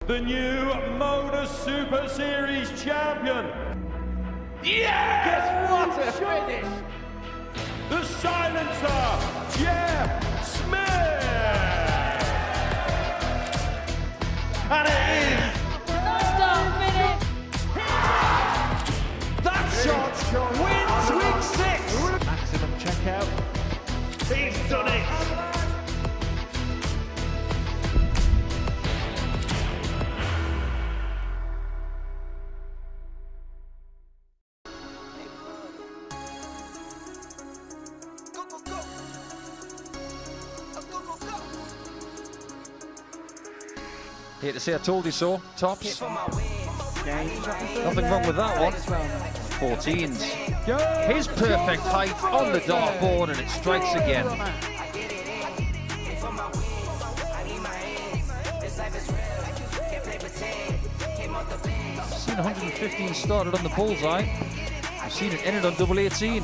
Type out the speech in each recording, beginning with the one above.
The new Modus Super Series champion. Yes! What a finish! The silencer, Jeff Smith! And it is that shot wins week 6! Maximum checkout. He's done it! Here to say I told you so, tops. Nothing wrong with that one. 14s. His perfect height on the dartboard and it strikes again. I've seen 115 started on the bullseye. I've seen it ended on double 18.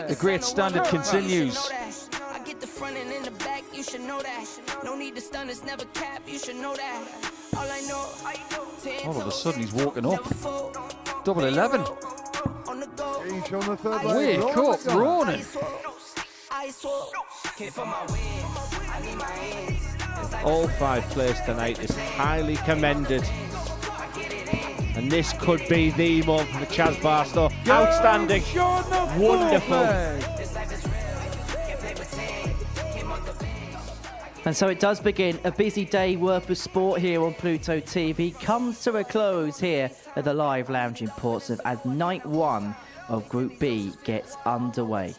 The great standard continues. Front and in the back, you should know that. No need to stun, it's never cap, you should know that. All I know, All of a sudden he's walking up. Double 11. He's on the third Wake up, Ronan. All 5 players tonight is highly commended. And this could be the month for Chaz Barstow. Outstanding. Wonderful. And so it does begin. A busy day worth of sport here on Pluto TV comes to a close here at the Live Lounge in Portsmouth as night 1 of Group B gets underway.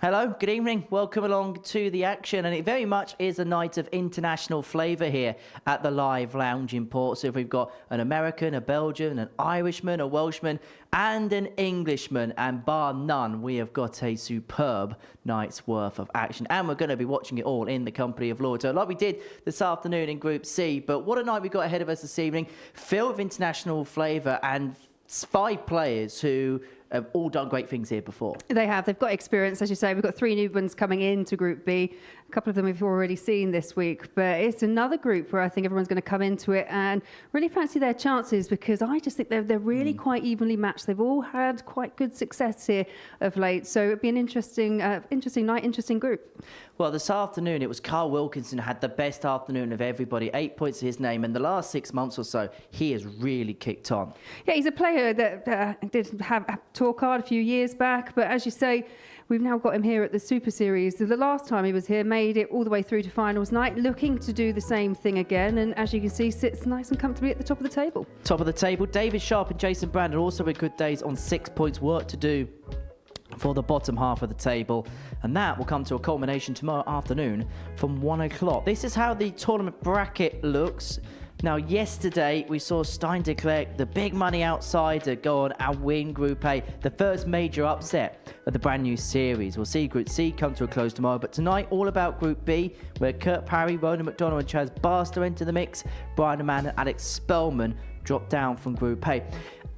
Hello, good evening. Welcome along to the action. And it very much is a night of international flavour here at the Live Lounge in Portsmouth. We've got an American, a Belgian, an Irishman, a Welshman and an Englishman. And bar none, we have got a superb night's worth of action. And we're going to be watching it all in the company of Lord, like we did this afternoon in Group C. But what a night we've got ahead of us this evening. Filled with international flavour and 5 players who have all done great things here before. They have. They've got experience, as you say. We've got 3 new ones coming into Group B. A couple of them we've already seen this week. But it's another group where I think everyone's going to come into it and really fancy their chances because I just think they're really quite evenly matched. They've all had quite good success here of late. So it'd be an interesting night, interesting group. Well, this afternoon, it was Carl Wilkinson who had the best afternoon of everybody. 8 points to his name. And the last 6 months or so, he has really kicked on. Yeah, he's a player that did have a tour card a few years back. But as you say, we've now got him here at the Super Series. The last time he was here, made it all the way through to finals night, looking to do the same thing again. And as you can see, sits nice and comfortably at the top of the table. Top of the table, David Sharp and Jason Brandon also with good days on 6 points. Work to do for the bottom half of the table, and that will come to a culmination tomorrow afternoon from 1 o'clock. This is how the tournament bracket looks. Now, yesterday we saw Stein de Klerk, the big money outsider, go on and win Group A, the first major upset of the brand new series. We'll see Group C come to a close tomorrow, but tonight all about Group B, where Kurt Parry, Ronan McDonagh and Chaz Barstow enter the mix. Brian Raman and Alex Spelman drop down from Group A.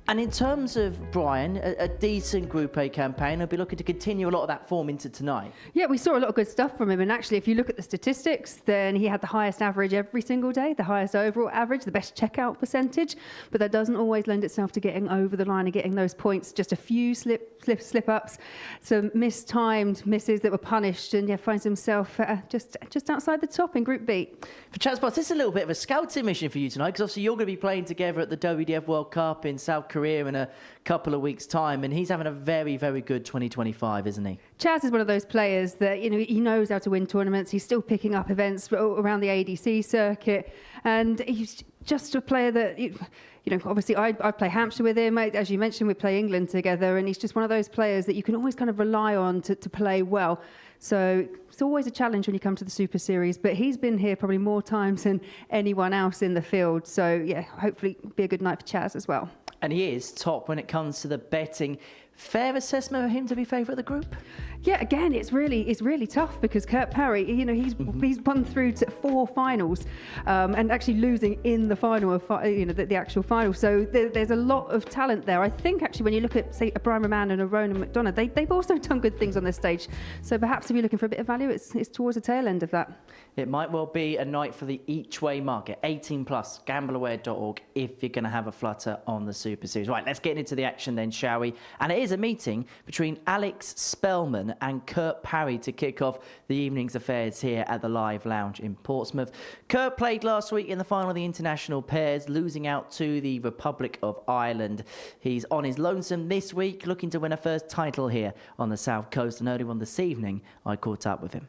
And in terms of Brian, a decent Group A campaign, I'll be looking to continue a lot of that form into tonight. Yeah, we saw a lot of good stuff from him. And actually, if you look at the statistics, then he had the highest average every single day, the highest overall average, the best checkout percentage. But that doesn't always lend itself to getting over the line and getting those points. Just a few slip-ups, some mistimed misses that were punished. And yeah, finds himself just outside the top in Group B. For Chaz Barstow, this is a little bit of a scouting mission for you tonight, because obviously you're going to be playing together at the WDF World Cup in South Korea in a couple of weeks' time, and he's having a very, very good 2025, isn't he? Chaz is one of those players that, you know, he knows how to win tournaments. He's still picking up events around the ADC circuit, and he's just a player that, you know, obviously I play Hampshire with him. As you mentioned, we play England together, and he's just one of those players that you can always kind of rely on to play well. So it's always a challenge when you come to the Super Series, but he's been here probably more times than anyone else in the field. So yeah, hopefully be a good night for Chaz as well. And he is top when it comes to the betting Fair assessment of him to be favourite of the group? Yeah, again, it's really tough because Kurt Parry, he's won through to 4 finals, and actually losing in the final of the actual final. So there's a lot of talent there. I think actually when you look at say a Brian Raman and a Ronan McDonagh, they've also done good things on this stage. So perhaps if you're looking for a bit of value, it's towards the tail end of that. It might well be a night for the each-way market. 18+, gambleaware.org if you're going to have a flutter on the Super Series. Right, let's get into the action then, shall we? And it is a meeting between Alex Spelman and Kurt Parry to kick off the evening's affairs here at the Live Lounge in Portsmouth. Kurt played last week in the final of the international pairs, losing out to the Republic of Ireland. He's on his lonesome this week, looking to win a first title here on the South Coast. And earlier on this evening, I caught up with him.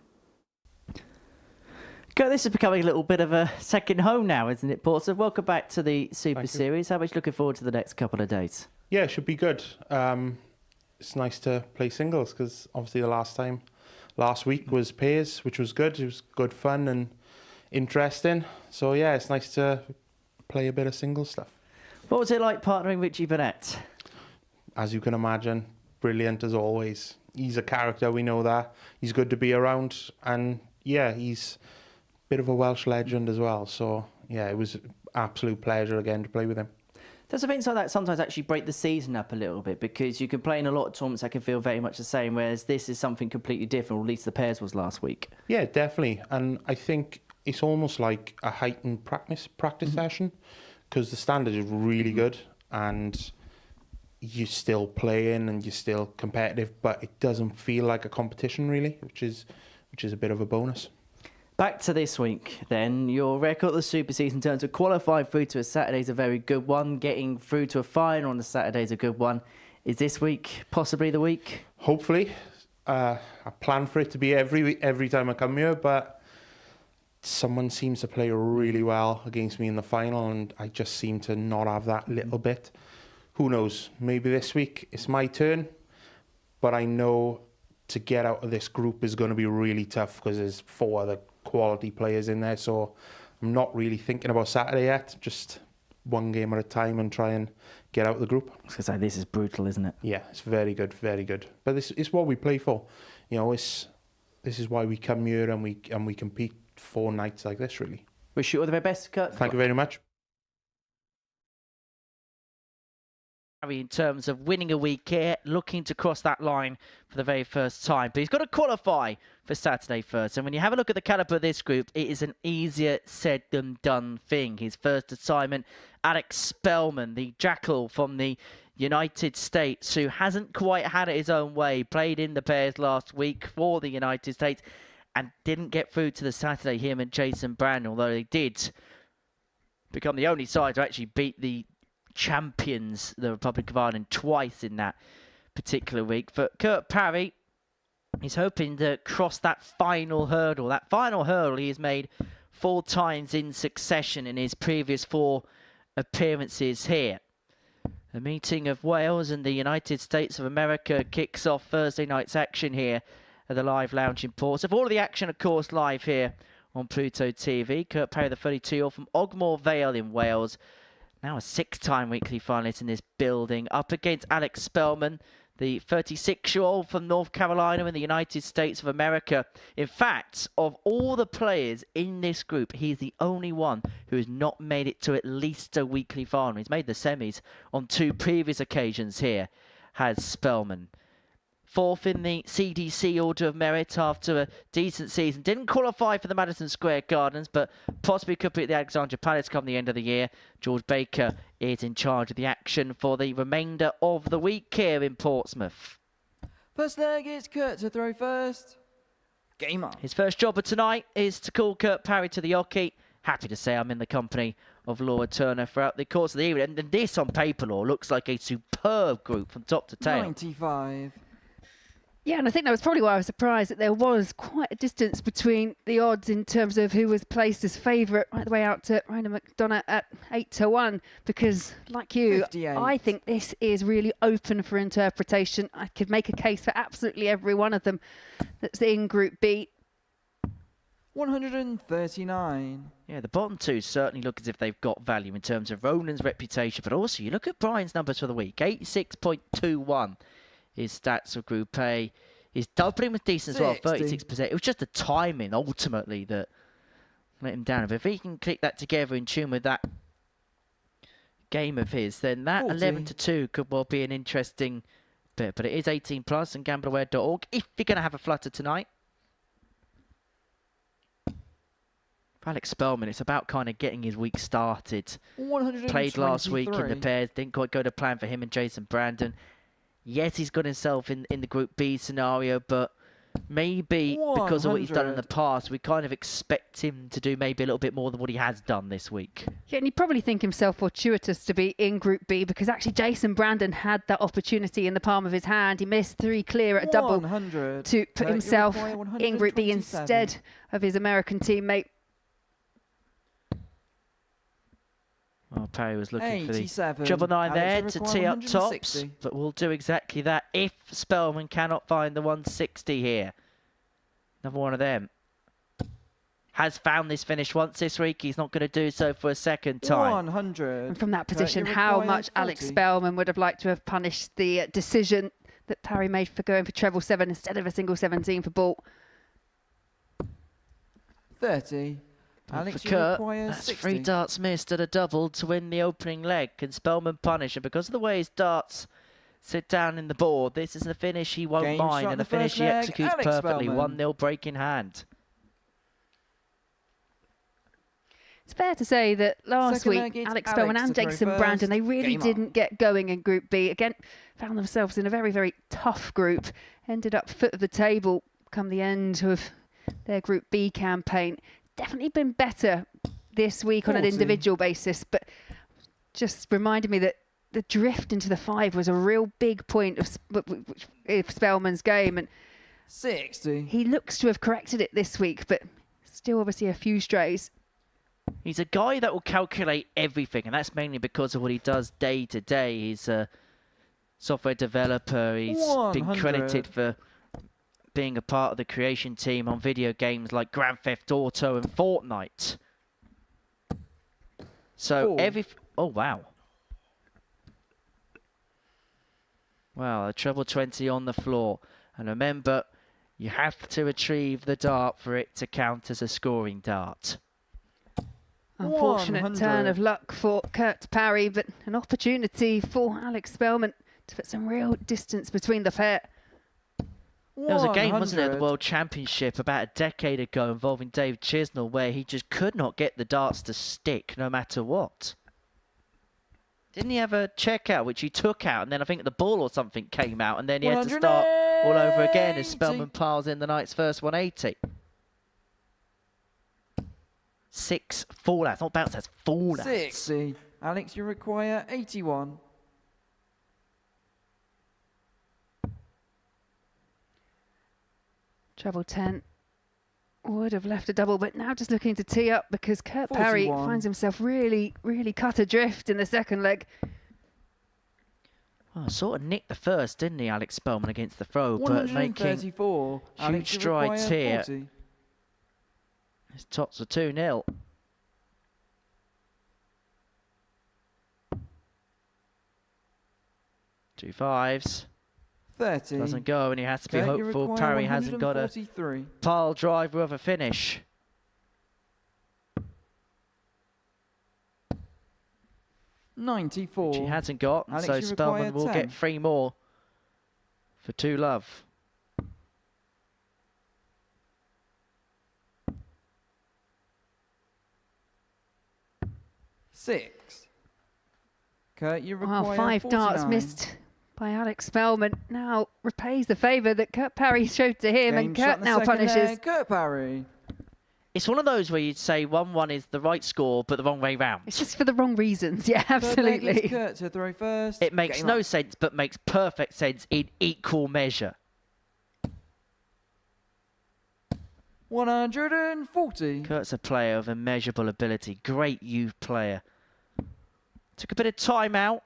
Kurt, this is becoming a little bit of a second home now, isn't it, Portsmouth? Welcome back to the Super Series. How much looking forward to the next couple of days? Yeah, it should be good. It's nice to play singles because obviously the last week was pairs, which was good. It was good fun and interesting. So yeah, it's nice to play a bit of singles stuff. What was it like partnering Richie Burnett? As you can imagine, brilliant as always. He's a character, we know that. He's good to be around, and yeah, he's bit of a Welsh legend as well. So yeah, it was an absolute pleasure again to play with him. Does events like that sometimes actually break the season up a little bit, because you can play in a lot of tournaments that can feel very much the same, whereas this is something completely different, or at least the pairs was last week? Yeah, definitely. And I think it's almost like a heightened practice session, because the standard is really good and you're still playing and you're still competitive, but it doesn't feel like a competition really, which is a bit of a bonus. Back to this week then, your record of the Super Series in terms of qualifying through to a Saturday is a very good one. Getting through to a final on the Saturday is a good one. Is this week possibly the week? Hopefully. I plan for it to be every time I come here, but someone seems to play really well against me in the final and I just seem to not have that little bit. Who knows? Maybe this week it's my turn, but I know to get out of this group is going to be really tough because there's 4 other quality players in there, so I'm not really thinking about Saturday yet, just one game at a time and try and get out of the group. I was going to say, this is brutal, isn't it? Yeah, it's very good, very good. But this is what we play for. You know, this is why we come here and we compete for nights like this, really. Wish you all the very best, Kurt. Thank you very much. In terms of winning a week here, looking to cross that line for the very first time. But he's got to qualify for Saturday first. And when you have a look at the calibre of this group, it is an easier said than done thing. His first assignment, Alex Spelman, the jackal from the United States, who hasn't quite had it his own way, played in the pairs last week for the United States and didn't get through to the Saturday, him and Jason Brand, although they did become the only side to actually beat the champions, the Republic of Ireland, twice in that particular week. But Kurt Parry is hoping to cross that final hurdle. That final hurdle he has made 4 times in succession in his previous 4 appearances here. The meeting of Wales and the United States of America kicks off Thursday night's action here at the Live Lounge in Portsmouth. All of the action, of course, live here on Pluto TV. Kurt Parry, the 32-year-old from Ogmore Vale in Wales, now a 6-time weekly finalist in this building, up against Alex Spelman, the 36-year-old from North Carolina in the United States of America. In fact, of all the players in this group, he's the only one who has not made it to at least a weekly final. He's made the semis on 2 previous occasions here, has Spelman. 4th in the CDC Order of Merit after a decent season. Didn't qualify for the Madison Square Gardens, but possibly could be at the Alexandra Palace come the end of the year. George Baker is in charge of the action for the remainder of the week here in Portsmouth. First leg is Kurt to throw first. Game on. His first job of tonight is to call Kurt Parry to the hockey. Happy to say I'm in the company of Laura Turner throughout the course of the evening. And this on paper, Laura, looks like a superb group from top to tail. 95. Yeah, and I think that was probably why I was surprised that there was quite a distance between the odds in terms of who was placed as favourite right the way out to Raman McDonagh at 8-1, because like you, 58. I think this is really open for interpretation. I could make a case for absolutely every one of them that's in Group B. 139. Yeah, the bottom 2 certainly look as if they've got value in terms of Ronan's reputation, but also you look at Brian's numbers for the week, 86.21. his stats of Group A. His doubling was decent as well, 36%. It was just the timing, ultimately, that let him down. But if he can click that together in tune with that game of his, then that 11-2 could well be an interesting bit. But it is 18 plus and gambleaware.org if you're going to have a flutter tonight. For Alex Spelman, it's about kind of getting his week started. Played last week in the pairs, didn't quite go to plan for him and Jason Brandon. Yes, he's got himself in the Group B scenario, but maybe because of what he's done in the past, we kind of expect him to do maybe a little bit more than what he has done this week. Yeah, and he'd probably think himself fortuitous to be in Group B because actually Jason Brandon had that opportunity in the palm of his hand. He missed 3 clear at a double to put himself in Group B instead of his American teammate. Well, Parry was looking for the double 9 there to tee up tops, but we'll do exactly that if Spelman cannot find the 160 here. Another one of them. Has found this finish once this week. He's not going to do so for a second time. 100. And from that position, how much Alex Spelman would have liked to have punished the decision that Parry made for going for treble 7 instead of a single 17 for ball. 30. Alex, for Kurt, that's 3 darts missed at a double to win the opening leg. Can Spelman punish? And because of the way his darts sit down in the board, this is the finish he won't mind, and the finish he executes perfectly. 1-0 break in hand. It's fair to say that last week, Alex Spelman and Jason Brandon, they really didn't get going in Group B. Again, found themselves in a very, very tough group. Ended up foot of the table come the end of their Group B campaign. Definitely been better this week on an individual basis, but just reminded me that the drift into the 5 was a real big point of Spelman's game, and 60. He looks to have corrected it this week, but still obviously a few strays. He's a guy that will calculate everything, and that's mainly because of what he does day to day. He's a software developer. He's been credited for being a part of the creation team on video games like Grand Theft Auto and Fortnite. So oh wow. Wow, a treble 20 on the floor. And remember, you have to retrieve the dart for it to count as a scoring dart. Unfortunate turn of luck for Kurt Parry, but an opportunity for Alex Spelman to put some real distance between the pair. There was a game, wasn't there, at the World Championship about a decade ago involving Dave Chisnell where he just could not get the darts to stick no matter what. Didn't he have a checkout which he took out, and then I think the ball or something came out, and then he had to start all over again as Spelman piles in the night's first 180. 6 fallouts, not bounce, that's fallouts. 60. Alex, you require 81. Treble 10 would have left a double, but now just looking to tee up because Kurt Parry finds himself really, really cut adrift in the second leg. Well, sort of nicked the first, didn't he, Alex Spelman, against the throw, but making huge strides here. 40. His tops are 2-0. Two 5s. 30. Doesn't go, and he has to be hopeful. Parry hasn't got a pile driver of a finish. $94. Which he hasn't got, and so Spelman will get 3 more for 2 love. $6. Kurt, you require 5 49. darts missed by Alex Spelman. Now repays the favour that Kurt Parry showed to him, and Kurt now punishes. Kurt Parry. It's one of those where you'd say 1-1 is the right score, but the wrong way round. It's just for the wrong reasons. Yeah, absolutely. Kurt to throw first. It makes no sense, but makes perfect sense in equal measure. 140. Kurt's a player of immeasurable ability. Great youth player. Took a bit of time out.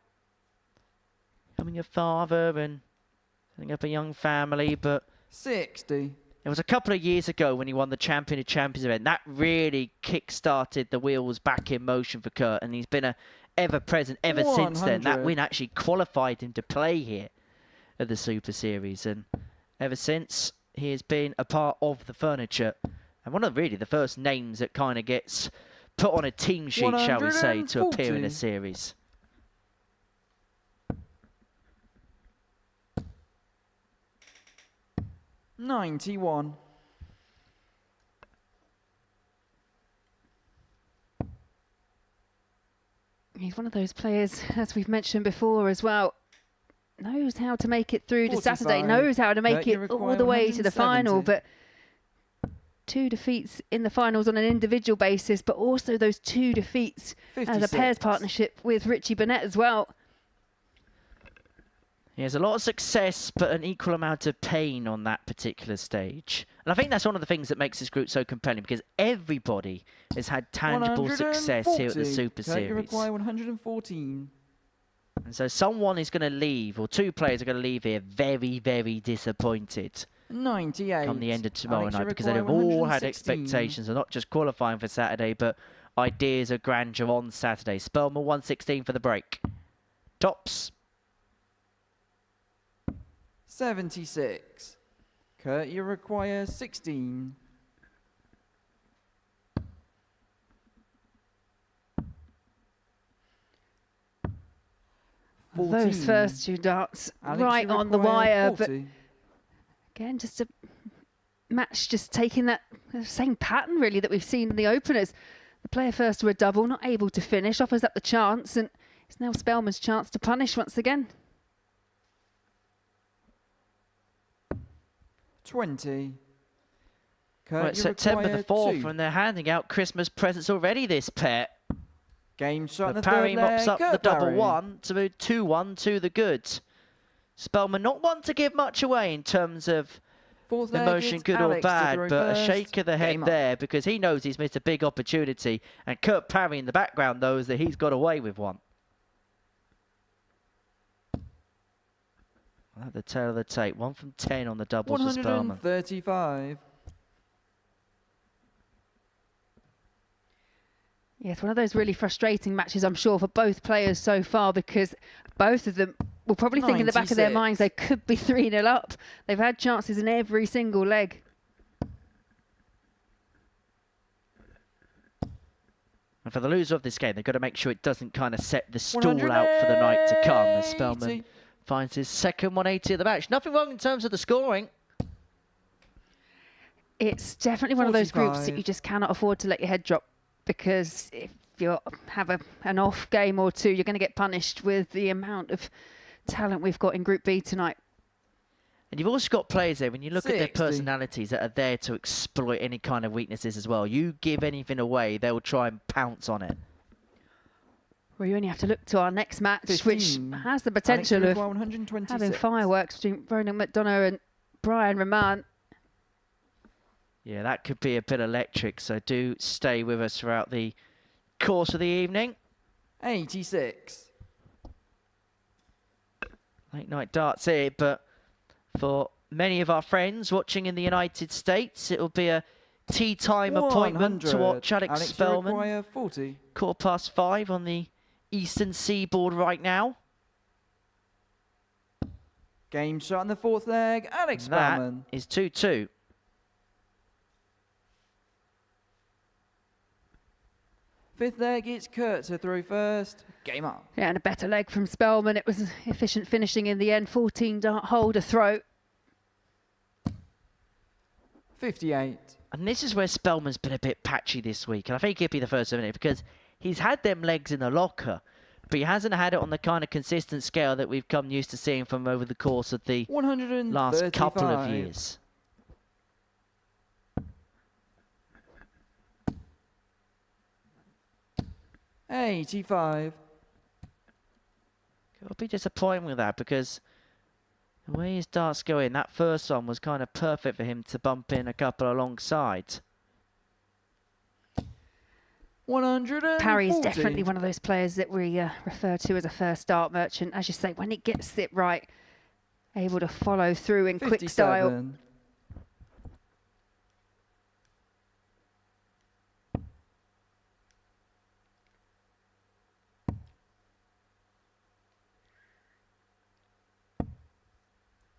Becoming a father and setting up a young family, but 60. It was a couple of years ago when he won the Champion of Champions event. That really kick-started the wheels back in motion for Kurt, and he's been ever present ever since then. That win actually qualified him to play here of the Super Series, and ever since he has been a part of the furniture, and one of really the first names that kind of gets put on a team sheet, shall we say, to appear in a series. $91. He's one of those players, as we've mentioned before as well, knows how to make it through to Saturday, knows how to make it all the way to the final, but 2 defeats in the finals on an individual basis, but also those 2 defeats 56. as a pairs partnership with Richie Burnett as well. He has a lot of success, but an equal amount of pain on that particular stage. And I think that's one of the things that makes this group so compelling, because everybody has had tangible success here at the Super Series. You require 114. And so someone is going to leave, or 2 players are going to leave here very, very disappointed 98. come the end of tomorrow Alex, night, because they've all had expectations of not just qualifying for Saturday, but ideas of grandeur on Saturday. Spelman 116 for the break. Tops. 76. Kurt, you require 16. Those first 2 darts Alex, right you on the require wire, 40. but again, just a match just taking that same pattern really that we've seen in the openers. The player first to a double, not able to finish, offers up the chance, and it's now Spelman's chance to punish once again. 20. Kurt, Right, you September the require 4th, 2. and they're handing out Christmas presents already, this pair. Game shot in the Parry third mops leg. up the Kurt double Parry. 1 to move 2-1 to the goods. Spelman not one to give much away in terms of Fourth leg, emotion, it's good or Alex to bad, throw but first. a shake of the head Game on. there, because he knows he's missed a big opportunity, and Kurt Parry in the background knows that he's got away with one. At the tail of the tape, 1 from 10 on the doubles for Spelman. 135. Yes, one of those really frustrating matches, I'm sure, for both players so far, because both of them will probably think in the back of their 96. minds they could be 3-0 up. They've had chances in every single leg. And for the loser of this game, they've got to make sure it doesn't kind of set the stall out for the night to come, as Spelman 180. finds his second 180 of the match. Nothing wrong in terms of the scoring. It's definitely one of those groups that 45. you just cannot afford to let your head drop, because if you have an off game or 2, you're going to get punished with the amount of talent we've got in Group B tonight. And you've also got players there, when you look at their 60. personalities, that are there to exploit any kind of weaknesses as well. You give anything away, they'll try and pounce on it. We only have to look to our next match, 15. which has the Alex, potential you of require 126. having fireworks between McDonagh and Raman. Yeah, that could be a bit electric, so do stay with us throughout the course of the evening. 86. Late night darts here, but for many of our friends watching in the United States, it'll be a tea time appointment to 100. watch Alex Alex, you Spelman. require 40. 5:15 on the eastern seaboard right now. Game shot in the fourth leg. Alex And that Spelman. is 2-2. Fifth leg, it's Kurt to throw first. Game up. Yeah, and a better leg from Spelman. It was efficient finishing in the end. 14 dart hole to throw. 58. And this is where Spelman's been a bit patchy this week. And I think he'll be the first to admit it, because he's had them legs in the locker, but he hasn't had it on the kind of consistent scale that we've come used to seeing from over the course of the 135. last couple of years. $85. I'll be disappointed with that, because the way his darts go in, that first one was kind of perfect for him to bump in a couple alongside. 140. Parry's definitely one of those players that we refer to as a first dart merchant. As you say, when it gets it right, able to follow through in quick style. 57.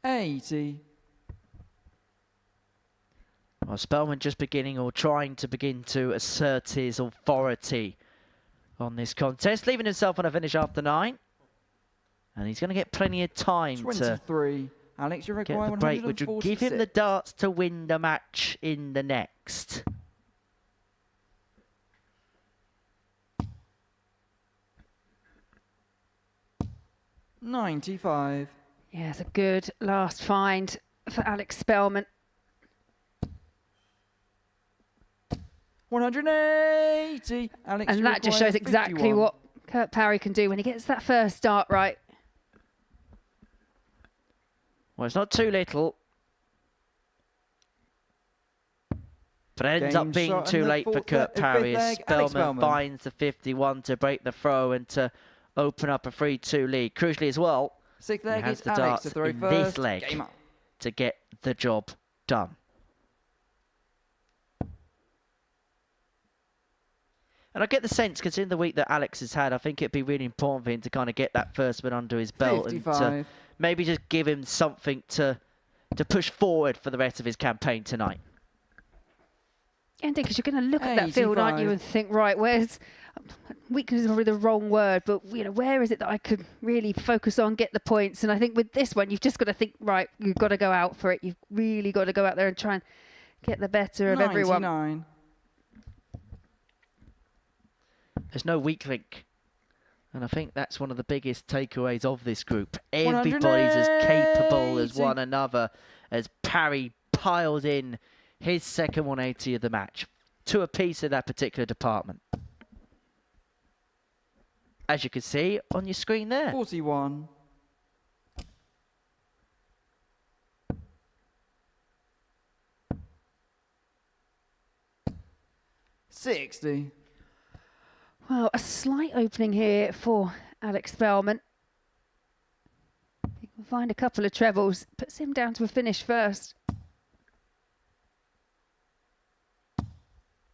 80. Well, Spelman just beginning or trying to begin to assert his authority on this contest, leaving himself on a finish after 9. And he's going to get plenty of time 23. Alex, you to require get the break, which will give him the darts to win the match in the next. $95. Yeah, it's a good last find for Alex Spelman. 180. Alex, And that just shows exactly 51. what Kurt Parry can do when he gets that first start right. Well, it's not too little, but it ends up Game being shot too and the late for fourth Kurt fifth Parry as leg, Alex Spelman Spelman. finds the 51 to break the throw and to open up a 3-2 lead. Crucially as well, Sixth he leg has is the Alex darts to throw in first. this leg Game up. to get the job done. And I get the sense, considering the week that Alex has had, I think it'd be really important for him to kind of get that first win under his belt 55. and to maybe just give him something to push forward for the rest of his campaign tonight. Yeah, because you're going to look at that field, aren't you, and think, right, where's weakness is probably the wrong word, but where is it that I could really focus on, get the points? And I think with this one, you've just got to think, right, you've got to go out for it. You've really got to go out there and try and get the better of everyone. 99. There's no weak link. And I think that's one of the biggest takeaways of this group. Everybody's as capable as one another as Parry piles in his second 180 of the match. 2 apiece in that particular department. As you can see on your screen there. 41. $60. Well, a slight opening here for Alex Spelman. He can find a couple of trebles, puts him down to a finish first.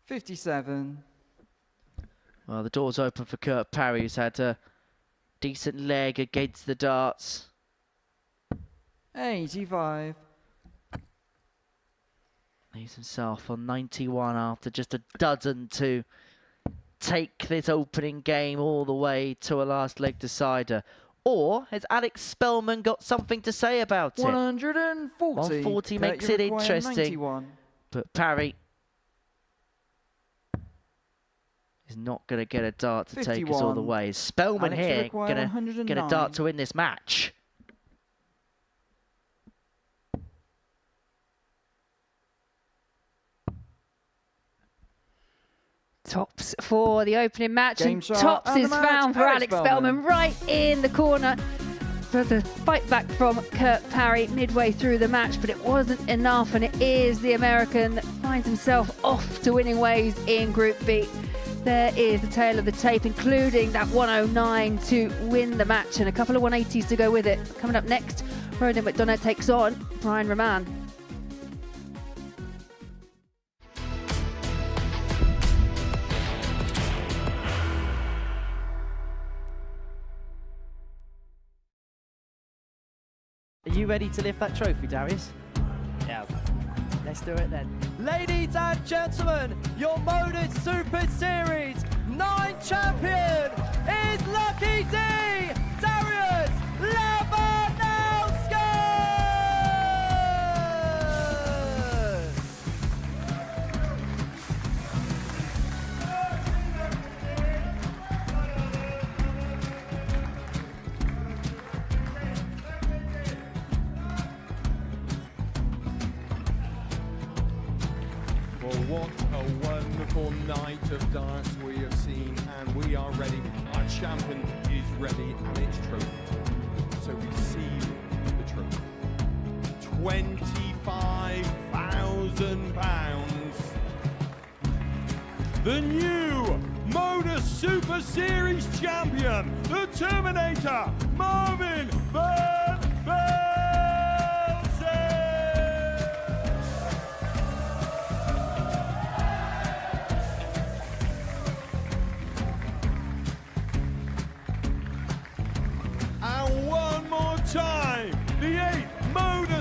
57. Well, the door's open for Kurt Parry, who's had a decent leg against the darts. 85. Leaves himself on 91 after just a dozen to take this opening game all the way to a last leg decider. Or has Alex Spelman got something to say about it? 140. 140 makes it interesting. 91. But Parry is not going to get a dart to take us all the 51. way. Spelman Alex here require going to 109. get a dart to win this match. Tops for the opening match, Game and shot tops and the is match, found for Alex Alex Spelman right in the corner. There's a fight back from Kurt Parry midway through the match, but it wasn't enough, and it is the American that finds himself off to winning ways in Group B. There is the tail of the tape, including that 109 to win the match and a couple of 180s to go with it. Coming up next, McDonagh takes on Raman. Are you ready to lift that trophy, Darius? Yeah. Let's do it then. Ladies and gentlemen, your Modus Super Series 9 champion is Lucky D, Darius Labanowski! Well, what a wonderful night of darts we have seen, and we are ready. Our champion is ready, and it's trophy time. So receive the trophy. £25,000. The new Modus Super Series champion, the Terminator, Marvin Van Velzen. And one more time, the 8th Modus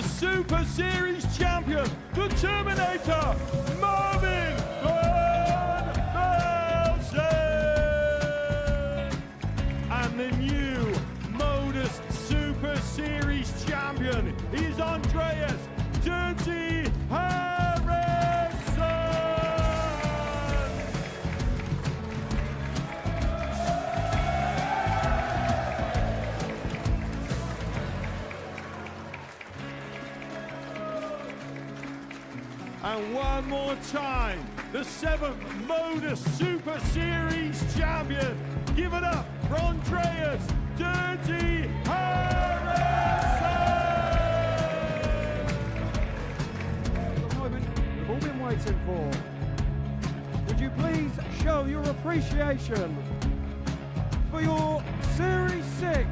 Terminator, Marvin Van Velzen. And the new Modus Super Series champion is Andreas Dirty Harrison. And one more time, the 7th Modus Super Series champion. Give it up for Andreas Dirty Harrison. The moment we've all been waiting for. Would you please show your appreciation for your Series 6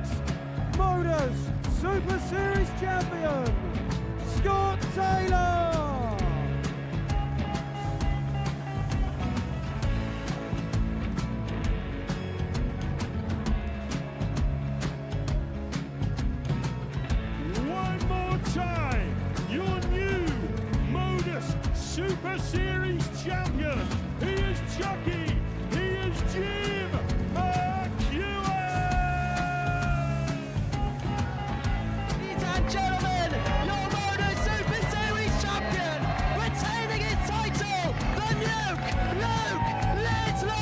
Modus Super Series champion, Scott Taylor. Time, your new Modus Super Series champion. He is Chucky. He is Jim McGuire. Ladies and gentlemen, your Modus Super Series champion, retaining his title, the Luke Lidlow.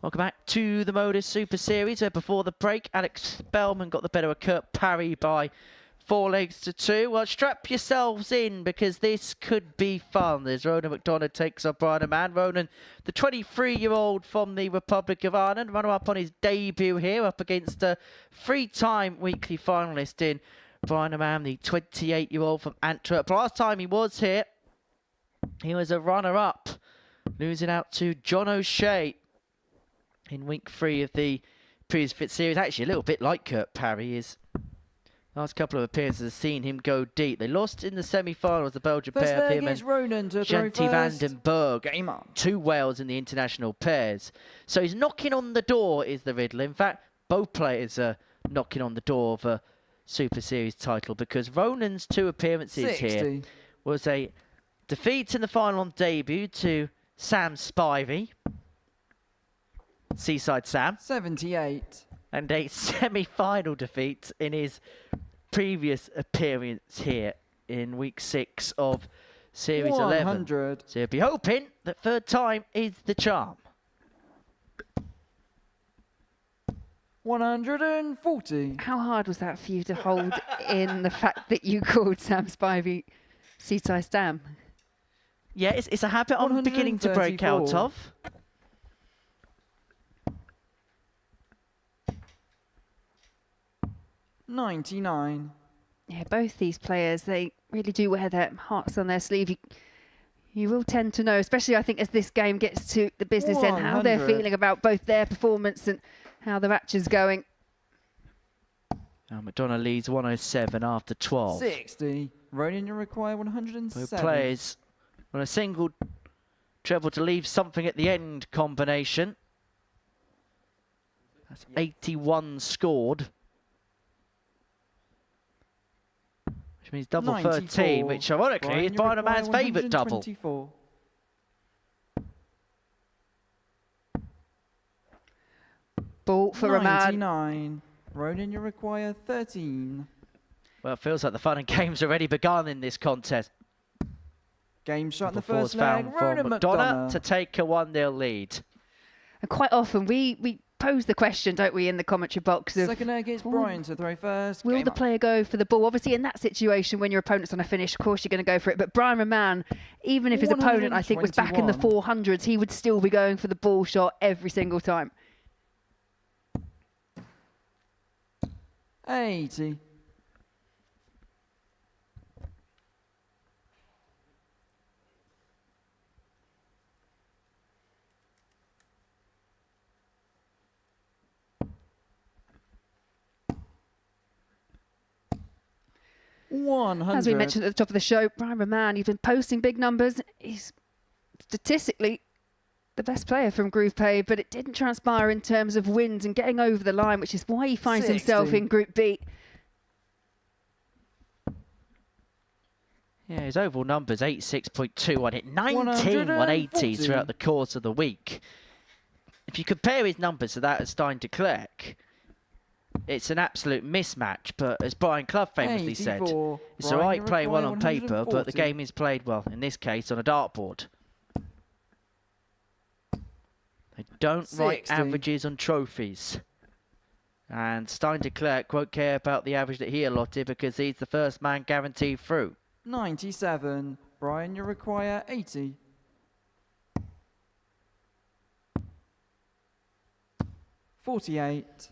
Welcome back to the Modus Super Series, where before the break, Alex Spelman got the better of Kurt Parry by 4 legs to 2. Well, strap yourselves in, because this could be fun. As Ronan McDonagh takes on Raman. Ronan, the 23-year-old from the Republic of Ireland, runner-up on his debut here, up against a 3-time weekly finalist in Raman, the 28-year-old from Antwerp. Last time he was here, he was a runner-up, losing out to John O'Shea in week 3 of the previous Fit Series. Actually, a little bit like Kurt Parry. His last couple of appearances have seen him go deep. They lost in the semi-finals, the Belgian pair of him and Ronan to Janty van den Berg. Game on. 2 Wales in the international pairs. So he's knocking on the door, is the riddle. In fact, both players are knocking on the door of a Super Series title, because Ronan's 2 appearances 60. here was a defeat in the final on debut to Sam Spivey, Seaside Sam, 78. and a semi-final defeat in his previous appearance here in week 6 of Series 11. 100. So you'll be hoping that 3rd time is the charm. 140. How hard was that for you to hold in the fact that you called Sam Spivey Seaside Sam? Yeah, it's a habit I'm beginning to break out 134. of. 99. Yeah, both these players, they really do wear their hearts on their sleeve. You will tend to know, especially I think as this game gets to the business end, how they're 100. feeling about both their performance and how the match is going. Now McDonagh leads 107 after 12. 60. Ronan, you require 107. Both players on a single treble to leave something at the end combination. That's 81 scored. Which means double 94. 13, which ironically is Brian Man's favourite double. 124. Ball for Raman. 99. Ronan, you require 13. Well, it feels like the fun and games already begun in this contest. Game shot in the Double fours first leg. found for Ronan McDonagh to take a 1-0 lead. And quite often we pose the question, don't we, in the commentary box of, Second leg, it's Brian to throw first. will Game the on. player go for the ball? Obviously, in that situation, when your opponent's on a finish, of course, you're going to go for it. But Brian Raman, even if his opponent, I think, was back in the 400s, he would still be going for the ball shot every single time. 80. 100. As we mentioned at the top of the show, Brian Raman, he's been posting big numbers. He's statistically the best player from Group A, but it didn't transpire in terms of wins and getting over the line, which is why he finds 60. himself in Group B. Yeah, his overall numbers, 86.21, hit 19 180s throughout the course of the week. If you compare his numbers to that of Stein de Klerk, it's an absolute mismatch, but as Brian Clough famously said, it's all right playing well on paper, but the game is played, well, in this case, on a dartboard. They don't write averages on trophies. And Stein de Klerk won't care about the average that he allotted because he's the first man guaranteed through. 97. Brian, you require 80. $48.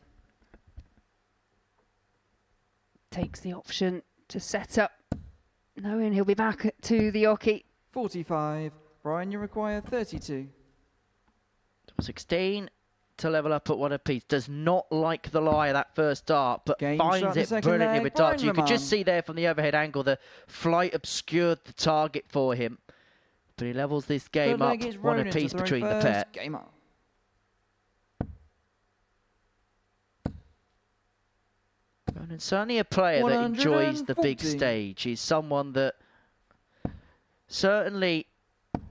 Takes the option to set up, knowing he'll be back to the oche. 45. Brian, you require 32. 16 to level up at one apiece. Does not like the lie of that first dart, but finds it brilliantly with darts. You could just see there from the overhead angle, the flight obscured the target for him. But he levels this game up one apiece between the pair. Game up. And certainly a player that enjoys the big stage. He's someone that certainly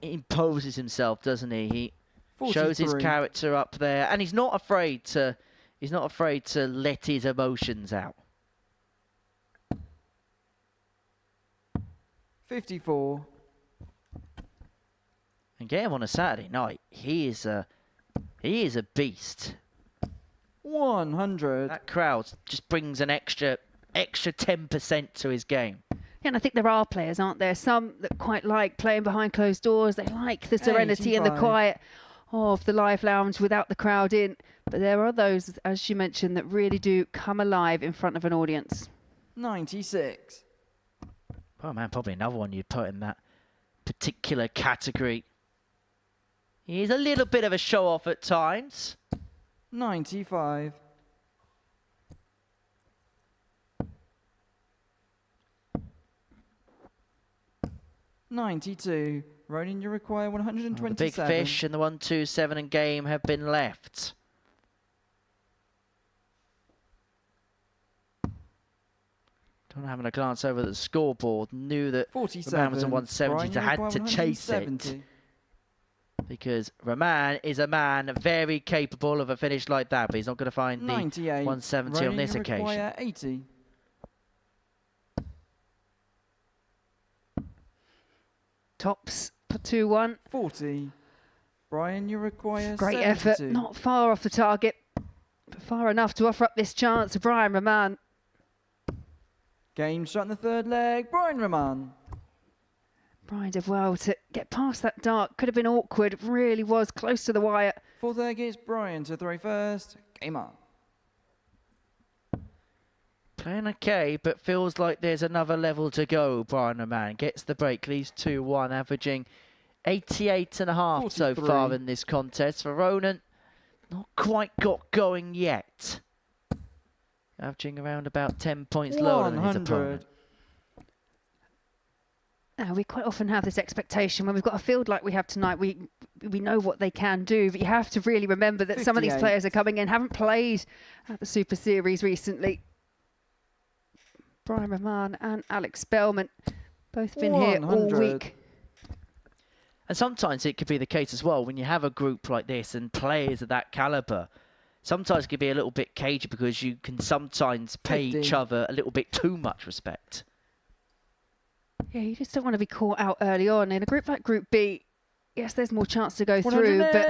imposes himself, doesn't he? He 43. shows his character up there, and he's not afraid to let his emotions out. 54. And get him on a Saturday night. He is a beast. 100. That crowd just brings an extra 10% to his game. Yeah, and I think there are players, aren't there? Some that quite like playing behind closed doors. They like the serenity and the quiet of the live lounge without the crowd in. But there are those, as you mentioned, that really do come alive in front of an audience. 96. Oh man, probably another one you'd put in that particular category. He's a little bit of a show-off at times. 95. 92. Ronan, you require 127. The big fish and the 127 and game have been left. Don't having a glance over the scoreboard, knew that Raman was on 170, so had to chase it. Because Raman is a man very capable of a finish like that, but he's not going to find the 170 on this occasion. 80. Tops 2-1. 40. Brian, you require Great 72. effort, not far off the target, but far enough to offer up this chance to Brian Raman. Game shot in the third leg. Brian Raman. Brian did well to get past that dart. Could have been awkward. Really was close to the wire. Fourth leg is Brian to throw first. Game on. Playing okay, but feels like there's another level to go. Brian Raman gets the break, leaves 2-1, averaging 88.5 so far in this contest. For Ronan, not quite got going yet. Averaging around about 10 points lower than his opponent. We quite often have this expectation when we've got a field like we have tonight. We know what they can do, but you have to really remember that 58. Some of these players are coming in, haven't played at the Super Series recently. Brian Raman and Alex Spelman both been 100. Here all week. And sometimes it could be the case as well when you have a group like this and players of that caliber. Sometimes it can be a little bit cagey because you can sometimes pay each other a little bit too much respect. Yeah, you just don't want to be caught out early on. In a group like Group B, yes, there's more chance to go through, but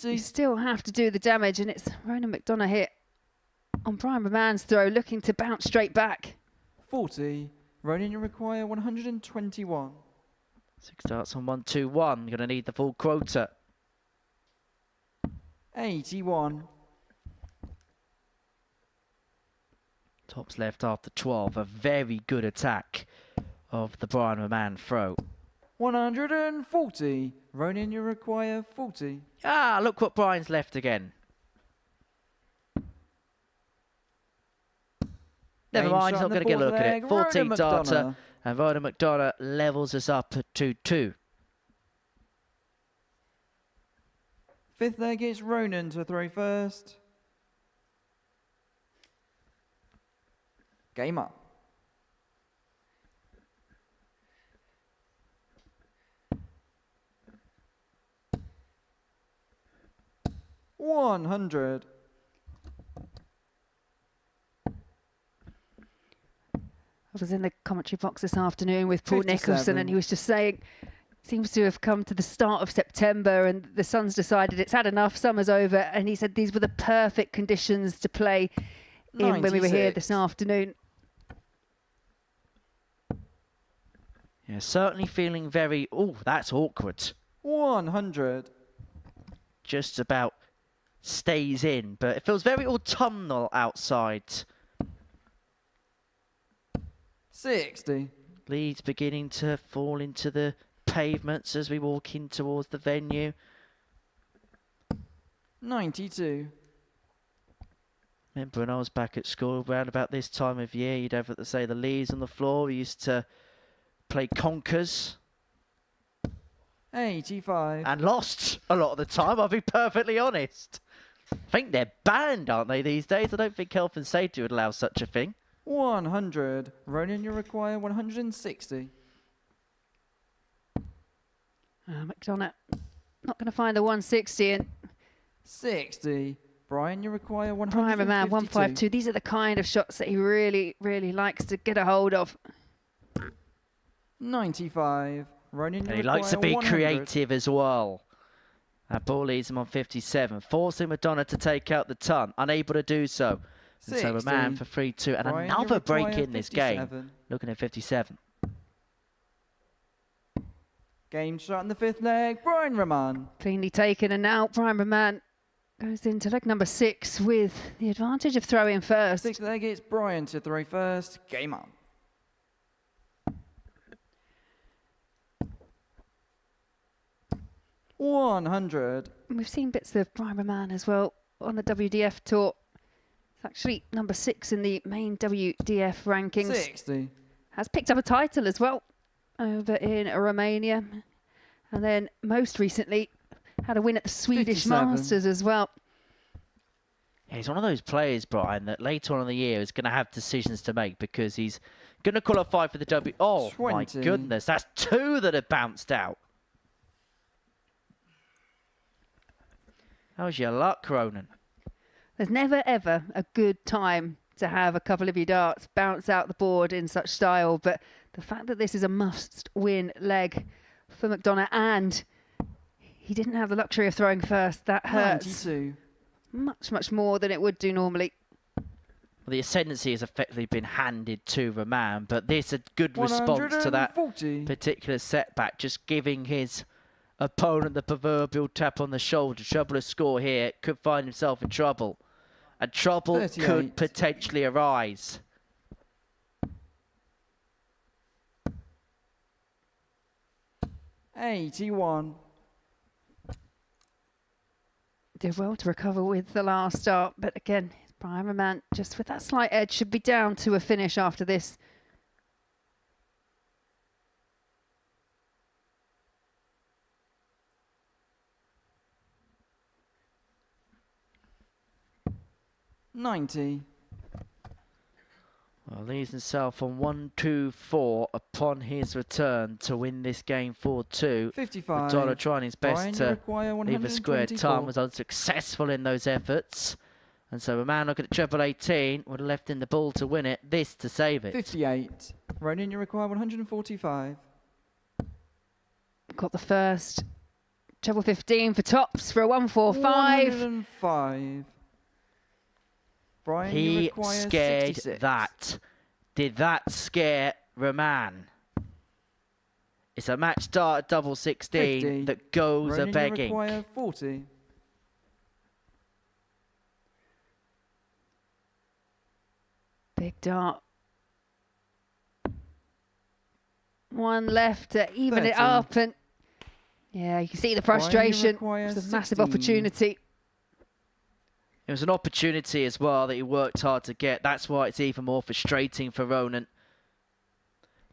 you still have to do the damage. And it's Ronan McDonagh here on Brian Raman's throw, looking to bounce straight back. 40. Ronan, you require 121. 6 darts on 121. You're going to need the full quota. 81. Tops left after 12. A very good attack of the Brian Raman throw. 140. Ronan, you require 40. Ah, look what Brian's left again. Never Game mind, he's shot not in going to the get a look fourth at leg, it. 14 Ronan darter, McDonagh. and Ronan McDonagh levels us up at 2-2. Fifth leg, it's Ronan to throw first. Game up. $100. I was in the commentary box this afternoon with Paul 57. Nicholson, and he was just saying, seems to have come to the start of September and the sun's decided it's had enough, summer's over, and he said these were the perfect conditions to play in when we were here 96. this afternoon. Yeah, certainly feeling very... Oh, that's awkward. 100. Just about stays in, but it feels very autumnal outside. 60. Leads beginning to fall into the pavements as we walk in towards the venue. 92. Remember when I was back at school around about this time of year, you'd have to say the leaves on the floor. We used to play conkers 85. and lost a lot of the time, I'll be perfectly honest. I think they're banned, aren't they, these days? I don't think health and safety would allow such a thing. 100. Ronan, you require 160. McDonagh not going to find the 160, and 60. Brian, you require 152. Primer Man 152. These are the kind of shots that he really, really likes to get a hold of. 95. Ronan, you And he likes to be 100. creative as well. That ball leads him on 57, forcing McDonagh to take out the ton, unable to do so. And so a man 60. for 3-2, and Brian, you another break require in this game. 57. Looking at 57. Game shot in the fifth leg, Brian Raman. Cleanly taken, and now Primer Man goes into leg number 6 with the advantage of throwing first. Sixth leg, it's Brian to throw first. Game up. $100. We've seen bits of Primer Man as well on the WDF tour. It's actually number 6 in the main WDF rankings. 60. Has picked up a title as well over in Romania. And then most recently had a win at the Swedish 57. Masters as well. Yeah, he's one of those players, Brian, that later on in the year is going to have decisions to make because he's going to qualify for the W. Oh, 20. my goodness. That's 2 that have bounced out. How's your luck, Ronan? There's never, ever a good time to have a couple of your darts bounce out the board in such style. But the fact that this is a must-win leg for McDonagh, and he didn't have the luxury of throwing first, that hurts 92. much, much more than it would do normally. Well, the ascendancy has effectively been handed to Raman, but this a good response to that 140. particular setback, just giving his opponent the proverbial tap on the shoulder. Trouble a score here, could find himself in trouble. And trouble 38. could potentially arise. $81. Did well to recover with the last start, but again, Primer Man just with that slight edge should be down to a finish after this. $90. Well, leaves himself on 1-2-4 upon his return to win this game 4-2. 55. McDonagh trying his best Brian, you to require leave a square. 124. Tom was unsuccessful in those efforts. And so a man looking at treble 18 would have left in the ball to win it, this to save it. 58. Ronan, you require 145. Got the first treble 15 for tops for a 145. 105. Brian, you He require scared 66. that. Did that scare Raman? It's a match start at double 16 50. that goes Ronan, a begging. you require 40. Big dart. One left to even it 30. up, and yeah, you can see the Brian, you frustration. require It's a massive 16. opportunity. It was an opportunity as well that he worked hard to get. That's why it's even more frustrating for Ronan.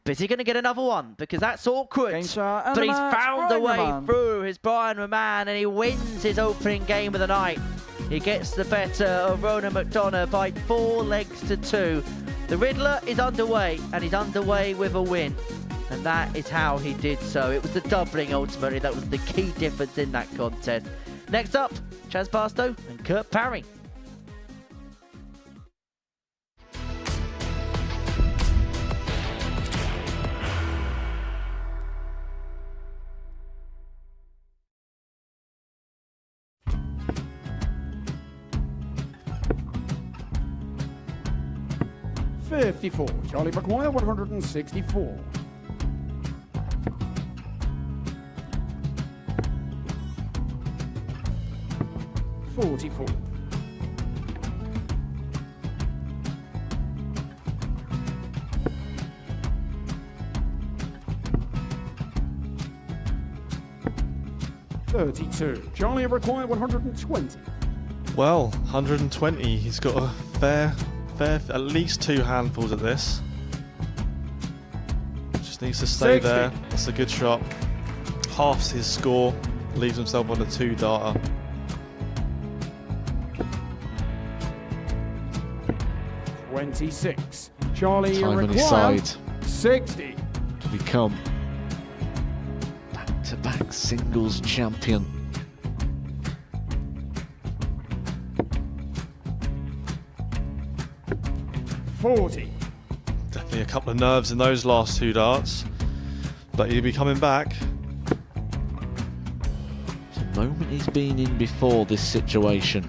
But is he going to get another one? Because that's awkward. But he's found a way through his Brian Raman, and he wins his opening game of the night. He gets the better of Ronan McDonagh by 4 legs to 2. The Riddler is underway, and he's underway with a win. And that is how he did so. It was the doubling ultimately that was the key difference in that contest. Next up, Chaz Barstow and Kurt Parry. $54. Charlie McGuire, 164. $44. $32. Charlie required 120. Well, 120. He's got a fair, at least 2 handfuls of this. Just needs to stay 60. there. That's a good shot. Halves his score. Leaves himself on a 2-darter. $26. Charlie Time on his required side 60. to become back-to-back singles champion. $40. Definitely a couple of nerves in those last 2 darts. But he'll be coming back. It's a moment he's been in before this situation.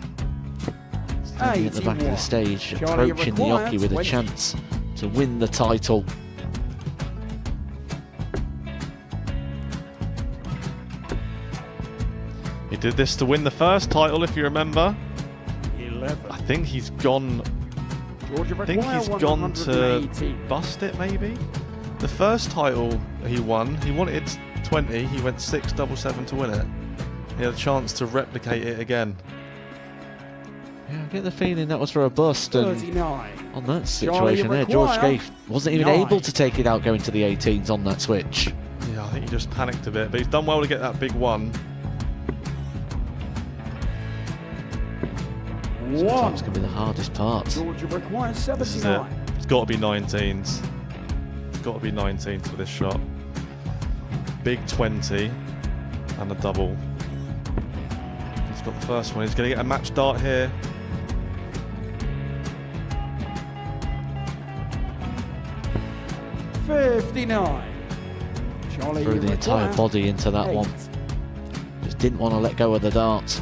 Standing at the back of the stage, Charlie approaching the required Yoki with a 20. chance to win the title. He did this to win the first title, if you remember. 11. I think he's gone. Georgia I think he's gone to 180. bust it, maybe. The first title he won, he wanted 20. He went 6-7-7 to win it. He had a chance to replicate it again. Yeah, I get the feeling that was for a bust, and 39. on that situation there, George Scaife wasn't even 9. able to take it out going to the 18s on that switch. Yeah, I think he just panicked a bit, but he's done well to get that big one. Sometimes can be the hardest part. Georgia requires This is it. 79. It's got to be 19s. It's got to be 19s for this shot. Big 20 and a double. He's got the first one. He's going to get a match dart here. $59. Charlie Threw the entire required body into that 8. one. Just didn't want to let go of the dart.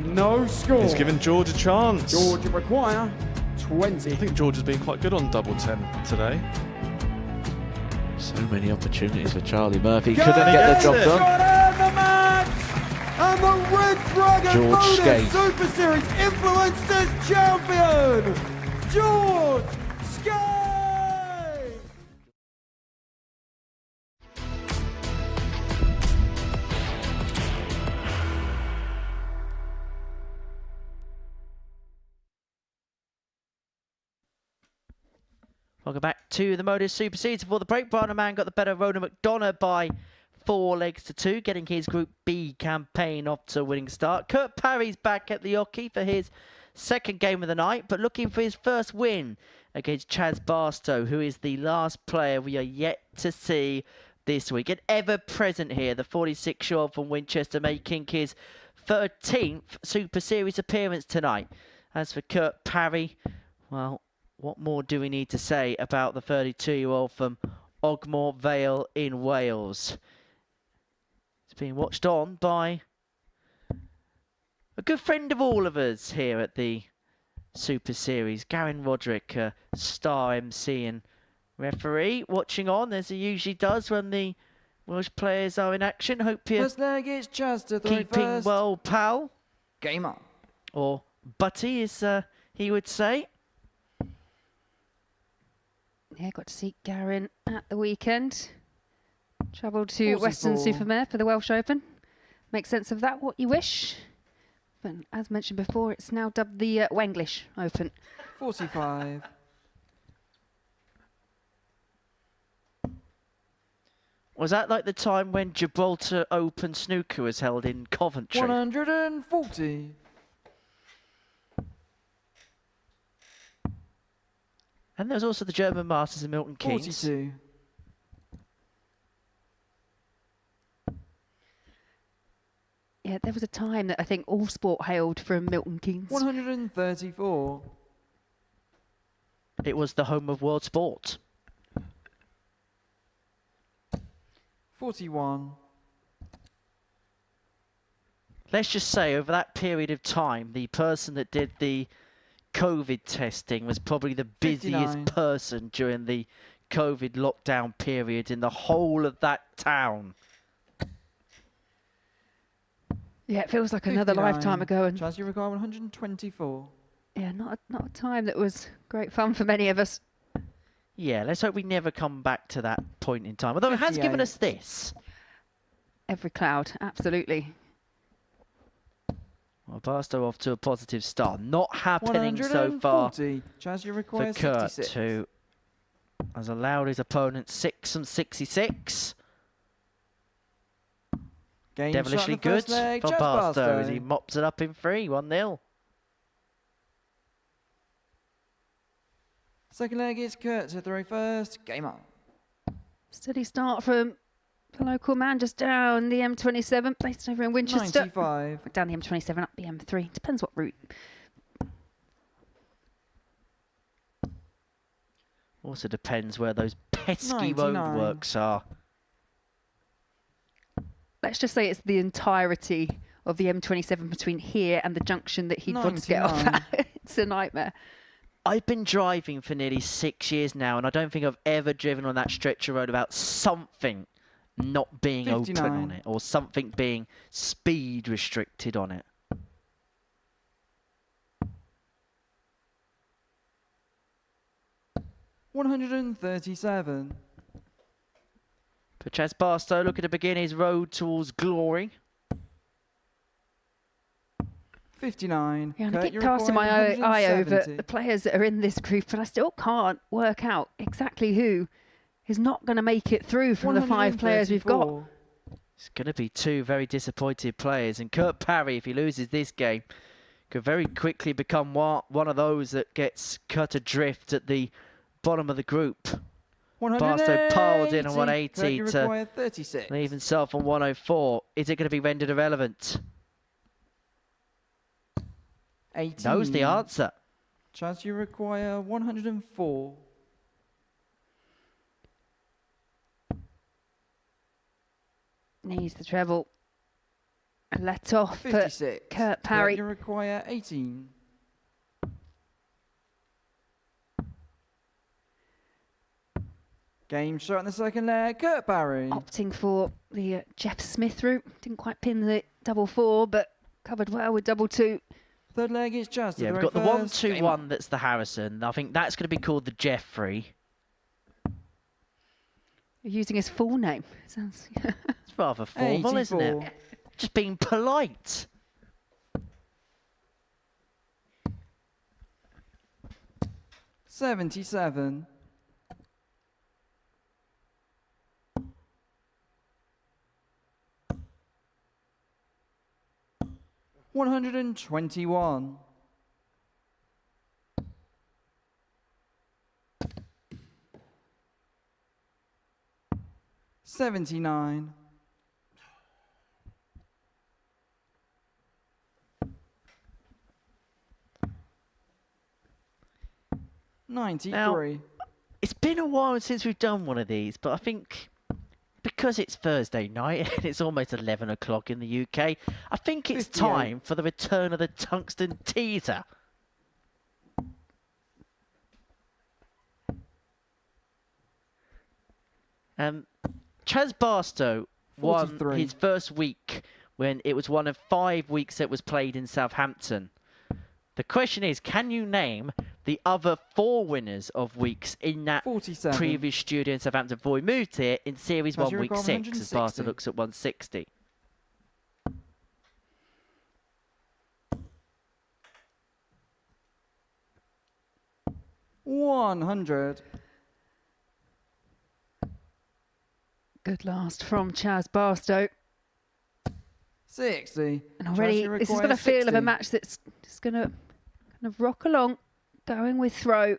No score. He's giving George a chance. Georgia require 20. I think George has been quite good on double 10 today. So many opportunities for Charlie Murphy. Go Couldn't get the job it. done. Got out the match! And the Red Dragon George Modus Scaife. Super Series Influencers Champion, George Scaife! Welcome back to the Modus Super Series. Before the break, Brian Raman got the better of Ronan McDonagh by 4 legs to 2, getting his Group B campaign off to a winning start. Kurt Parry's back at the Yoki for his second game of the night, but looking for his first win against Chaz Barstow, who is the last player we are yet to see this week. And ever present here, the 46-year-old from Winchester making his 13th Super Series appearance tonight. As for Kurt Parry, well, what more do we need to say about the 32-year-old from Ogmore Vale in Wales? It's being watched on by a good friend of all of us here at the Super Series, Garen Roderick, star MC and referee, watching on as he usually does when the Welsh players are in action. Hope you're First leg is Chaz to throw keeping first. well, pal. Game on. Or Butty, as he would say. Yeah, got to see Garen at the weekend. Travel to Western 44. Supermare for the Welsh Open. Make sense of that what you wish. But as mentioned before, it's now dubbed the Wenglish Open. 45. Was that like the time when Gibraltar Open snooker was held in Coventry? 140. And there was also the German Masters in Milton Keynes. 42. Yeah, there was a time that I think all sport hailed from Milton Keynes. 134. It was the home of world sport. 41. Let's just say over that period of time, the person that did the COVID testing was probably the busiest 59. person during the COVID lockdown period in the whole of that town. Yeah, it feels like another 59. lifetime ago. And Chaz, you require 124. yeah, not a time that was great fun for many of us. Yeah, let's hope we never come back to that point in time. Although it has given 58. us this. Every cloud, absolutely. Well, Barstow off to a positive start. Not happening so far 140. Chaz, you for require Kurt, 66. who has allowed his opponent 6 and 66. Game Devilishly shot in the good first leg, for Chaz Barstow as he mops it up in 3, 1-0. Second leg is Kurt to throw first. Game on. Steady start from the local man just down the M27, based over in Winchester. 95. Down the M27, up the M3. Depends what route. Also depends where those pesky 99. roadworks are. Let's just say it's the entirety of the M27 between here and the junction that he'd want to get off 99. at. It's a nightmare. I've been driving for nearly 6 years now, and I don't think I've ever driven on that stretch of road without something not being open 59. on it, or something being speed restricted on it. $137. For Chaz Barstow looking to begin his road towards glory. 59. Yeah, and I Kurt, keep you casting my require eye over 170. the players that are in this group, and I still can't work out exactly who is not going to make it through from the 5 players we've got. 134. It's going to be 2 very disappointed players, and Kurt Parry, if he loses this game, could very quickly become one of those that gets cut adrift at the bottom of the group. Barstow piled in on 180 Kurt, you to require 36. leave himself on 104. Is it going to be rendered irrelevant? 18. Knows the answer. Chaz, you require 104. Needs the treble. A let off for 56. Kurt Parry. You require 18. Game shot in the second leg. Kurt Parry. Opting for the Jeff Smith route. Didn't quite pin the 4-4, but covered well with 2-2. Third leg is Chaz. Yeah, we've got the 1-2-1 that's the Harrison. I think that's going to be called the Jeffrey. You're using his full name. Sounds. It's rather formal, isn't 84. it? Just being polite. $77. $121. $79. $93. Now, it's been a while since we've done one of these, but I think because it's Thursday night and it's almost 11 o'clock in the UK, I think it's 58. time for the return of the tungsten teaser. Chaz Barstow won 43. his first week when it was one of 5 weeks that was played in Southampton. The question is, can you name the other 4 winners of weeks in that 47. previous studio in Southampton before we moved here in Series 1, As you Week recall, 6, as Barstow 160. looks at 160. $100. Good last from Chaz Barstow. 60. And already, this has got a feel of a match that's just going to kind of rock along, going with throw.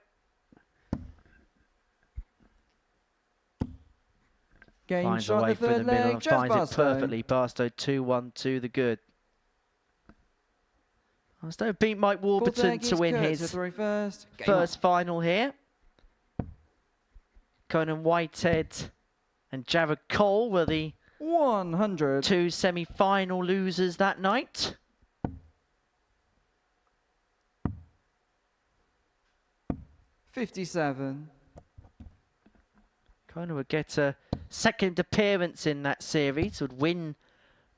Game Finds a shot way the through third the middle leg. and Chaz finds it Barstow. perfectly. Barstow 2-1 to the good. Barstow beat Mike Warburton to win his first final here. Conan Whitehead and Jared Cole were the 100. 2 semi-final losers that night. $57. Conan would get a second appearance in that series, would win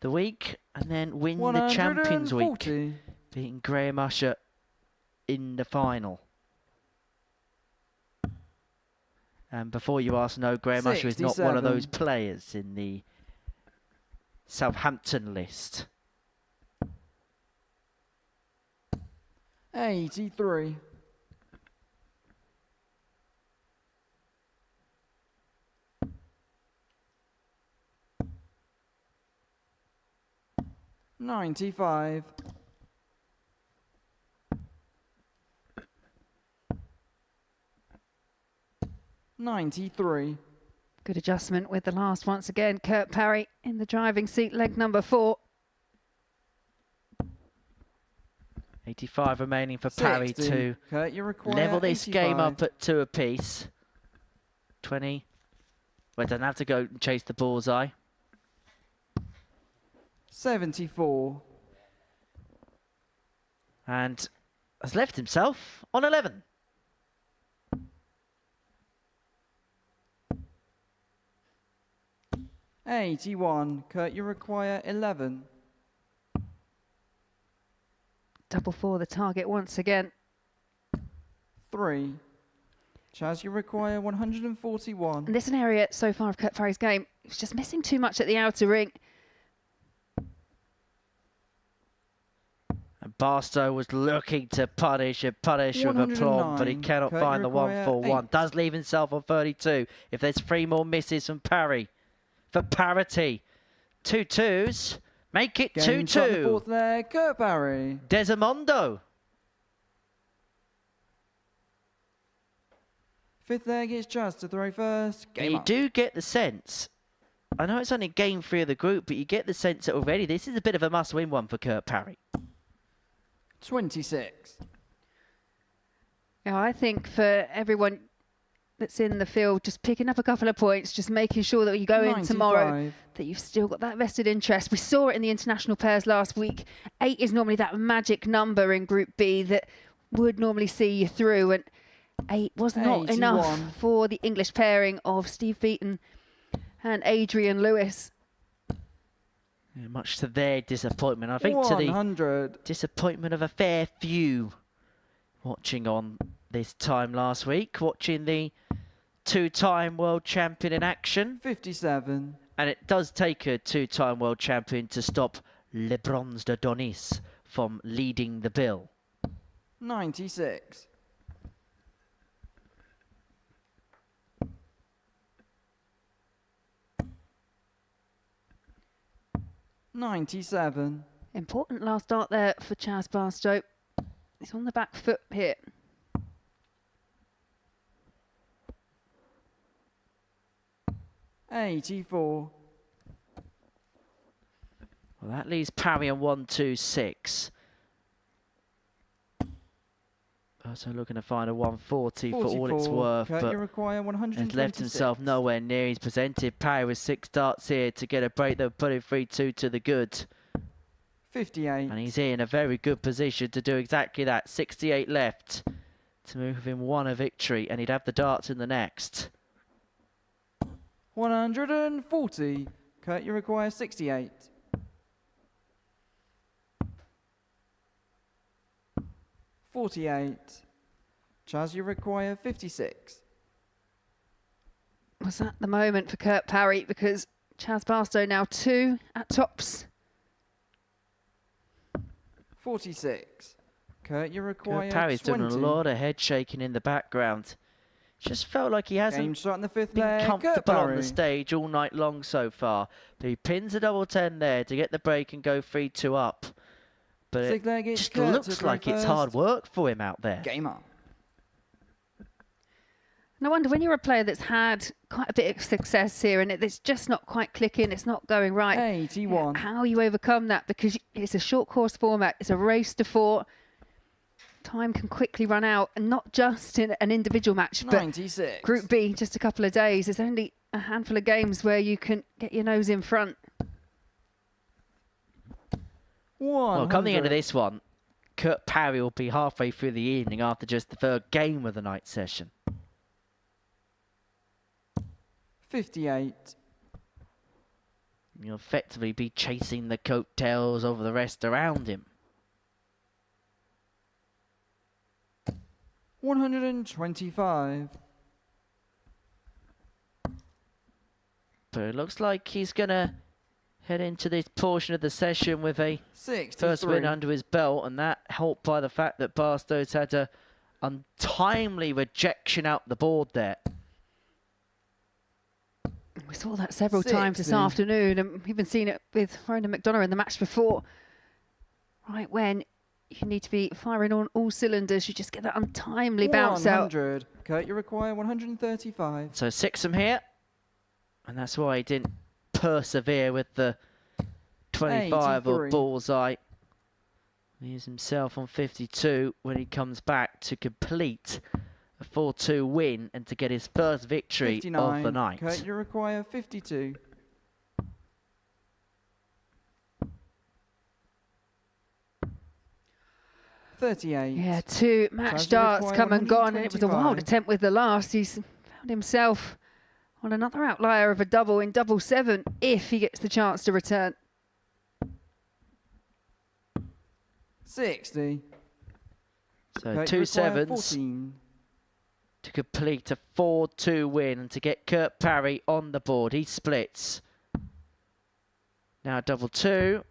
the week and then win the Champions Week, beating Graham Usher in the final. And before you ask, no, Graham Usher is not one of those players in the Southampton list. 83. $95. $93. Good adjustment with the last once again. Kurt Parry in the driving seat, leg number 4. 85 remaining for Parry 60. to Kurt, you require level this 85. game up at 2 apiece. 20. Well, doesn't have to go and chase the bullseye. 74. And has left himself on 11. $81. Kurt, you require 11. Double 4 the target once again. 3. Chaz, you require 141. And this is an area so far of Kurt Parry's game. He's just missing too much at the outer ring. And Barstow was looking to punish with aplomb, but he cannot Kurt, find you the 1 require for 1. 8. Does leave himself on 32. If there's 3 more misses from Parry for parity. 2 2s. Make it 2 Game shot the 2. fourth leg. Kurt Parry. Desimondo. Fifth leg is Chaz to throw first. Game You up. do get the sense, I know it's only game 3 of the group, but you get the sense that already this is a bit of a must-win one for Kurt Parry. 26. Yeah, I think for everyone that's in the field, just picking up a couple of points, just making sure that you go in tomorrow, 95. that you've still got that vested interest. We saw it in the international pairs last week. 8 is normally that magic number in Group B that would normally see you through, and 8 was not 81. enough for the English pairing of Steve Beaton and Adrian Lewis. Yeah, much to their disappointment. I think 100. to the disappointment of a fair few watching on this time last week, watching the 2-time world champion in action. 57. And it does take a 2-time world champion to stop Le Bronze de Donis from leading the bill. 96. $97. Important last start there for Chaz Barstow. He's on the back foot here. $84. Well, that leaves Parry on 126. So looking to find a 140 for all it's 44. worth, Kurt, but you require has 126. left himself nowhere near. He's presented Parry with 6 darts here to get a break that would put him 3-2 to the good. 58. And he's in a very good position to do exactly that. 68 left to move him 1 a victory, and he'd have the darts in the next. 140. Kurt, you require 68. 48. Chaz, you require 56. Was that the moment for Kurt Parry? Because Chaz Barstow now 2 at tops. 46. Kurt, you require Kurt Parry's 20. doing a lot of head shaking in the background. Just felt like he hasn't Game start in the 5th been leg. comfortable Kurt on Parry. the stage all night long so far. But he pins a double 10 there to get the break and go 3-2 up. But it 6th leg, it's just Kurt to looks throw like it's first. hard work for him out there. Game on. And I wonder, when you're a player that's had quite a bit of success here and it's just not quite clicking, it's not going right. 81. How you overcome that? Because it's a short course format, it's a race to 4. Time can quickly run out, and not just in an individual match, but 96. Group B, just a couple of days. There's only a handful of games where you can get your nose in front. Well, come the end of this one, Kurt Parry will be halfway through the evening after just the 3rd game of the night session. 58. You'll effectively be chasing the coattails over the rest around him. 125. But it looks like he's going to head into this portion of the session with a 63. first win under his belt, and that helped by the fact that Barstow's had a untimely rejection out the board there. We saw that several times this 60. afternoon, and we've even seen it with Raman McDonagh in the match before. Right when you need to be firing on all cylinders, you just get that untimely bounce out. 100. Kurt, you require 135. So 6 from here, and that's why he didn't persevere with the 25 or 83. bullseye. He's himself on 52 when he comes back to complete a 4-2 win and to get his first victory 59. of the night. Kurt, you require 52. Yeah, 2 match Chaz, you starts require come and gone, and it was a wild 125. attempt with the last. He's found himself on another outlier of a double in double 7 if he gets the chance to return. 60. So Kurt, 2 you require 7s 14. to complete a 4-2 win and to get Kurt Parry on the board. He splits. Now double 2.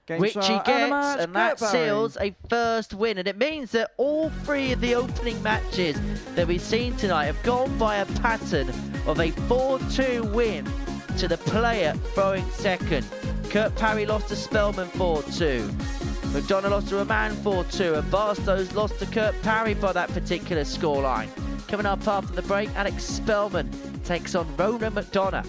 Game Which he start and a gets, match, and that Kurt Parry. seals a first win. And it means that all 3 of the opening matches that we've seen tonight have gone by a pattern of a 4-2 win to the player throwing second. Kurt Parry lost to Spelman 4-2. McDonagh lost to Raman 4-2, and Barstow's lost to Kurt Parry by that particular scoreline. Coming up after the break, Alex Spelman takes on Raman McDonagh.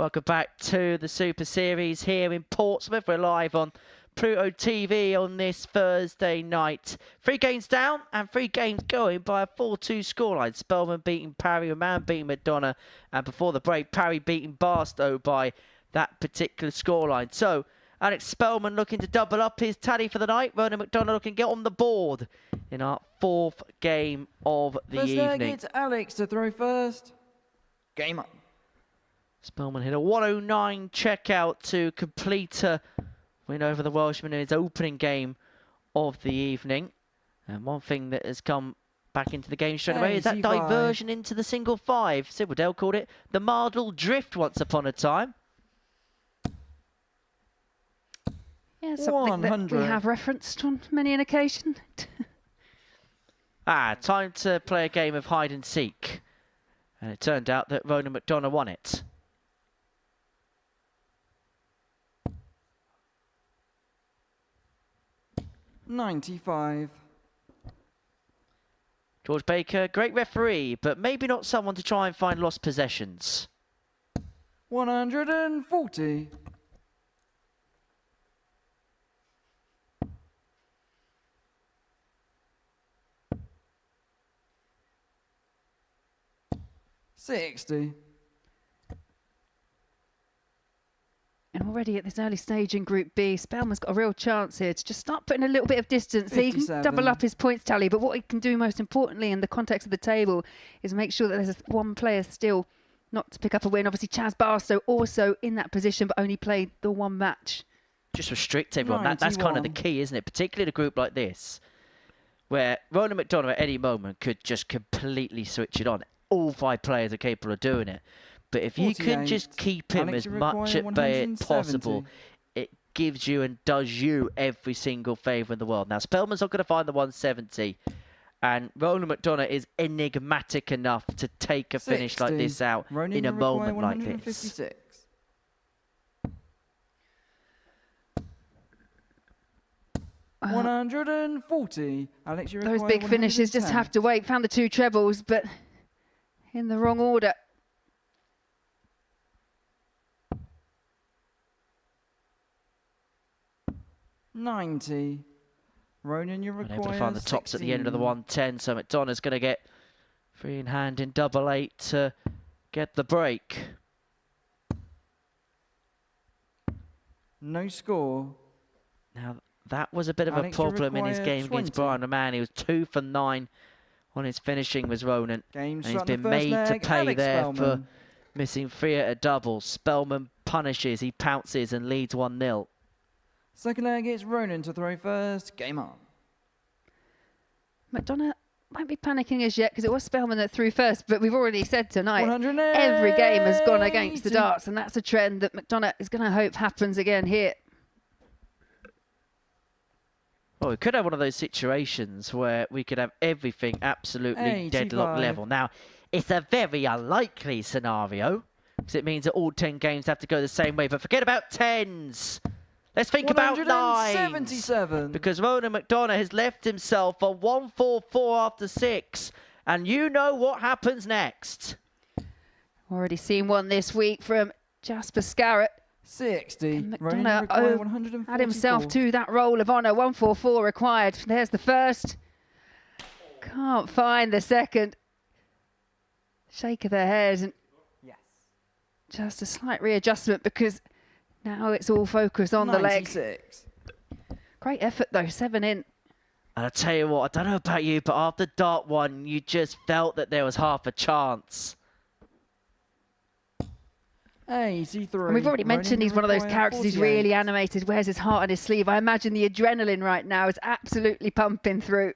Welcome back to the Super Series here in Portsmouth. We're live on Pluto TV on this Thursday night. 3 games down and 3 games going by a 4-2 scoreline. Spelman beating Parry, Raman beating McDonagh, and before the break, Parry beating Barstow by that particular scoreline. So, Alex Spelman looking to double up his tally for the night. Ronan McDonagh looking to get on the board in our 4th game of the evening. It's Alex to throw first. Game up. Spelman hit a 109 checkout to complete a win over the Welshman in his opening game of the evening. And one thing that has come back into the game straight away is that diversion into the single 5. Sid Waddell called it the Mardle Drift once upon a time. Yeah, something that we have referenced on many an occasion. Time to play a game of hide and seek. And it turned out that Ronan McDonagh won it. $95. George Baker, great referee, but maybe not someone to try and find lost possessions. 140. $60. And already at this early stage in Group B, Spelman's got a real chance here to just start putting a little bit of distance. So he can double up his points tally. But what he can do most importantly in the context of the table is make sure that there's one player still not to pick up a win. Obviously, Chaz Barstow also in that position, but only played the 1 match. Just restrict everyone. That's kind of the key, isn't it? Particularly in a group like this, where Ronan McDonagh at any moment could just completely switch it on. All 5 players are capable of doing it. But if you can just keep him as much at bay as possible, it gives you and does you every single favour in the world. Now, Spelman's not going to find the 170. And Ronan McDonagh is enigmatic enough to take a finish like this out in a moment like this. 140. Alex, those big finishes just have to wait. Found the 2 trebles, but in the wrong order. $90. Ronan, you require able to find the tops at the end of the 110, so McDonagh's going to get 3 in hand in double 8 to get the break. No score. Now, that was a bit of a problem in his game against Brian Raman. He was 2 for 9 on his finishing was Ronan. And he's been made to pay there for missing 3 at a double. Spelman punishes, he pounces and leads 1-0. Second leg, it's Ronan to throw first. Game on. McDonagh won't be panicking as yet because it was Spelman that threw first, but we've already said tonight every game has gone against the darts, and that's a trend that McDonagh is going to hope happens again here. Well, we could have one of those situations where we could have everything absolutely deadlock level. Now, it's a very unlikely scenario because it means that all 10 games have to go the same way, but forget about 10s. Let's think about 9s, because Ronan McDonagh has left himself a 144 after 6, and you know what happens next. Already seen one this week from Jasper Scarrett. 60. McDonagh had himself to that roll of honour. 144 required. There's the first. Can't find the second. Shake of their head. And yes. Just a slight readjustment because now it's all focused on 96. The leg. Great effort though, 7 in. And I tell you what, I don't know about you, but after dart 1, you just felt that there was half a chance. 83. And we've already mentioned he's one of those characters who's really animated, wears his heart on his sleeve. I imagine the adrenaline right now is absolutely pumping through.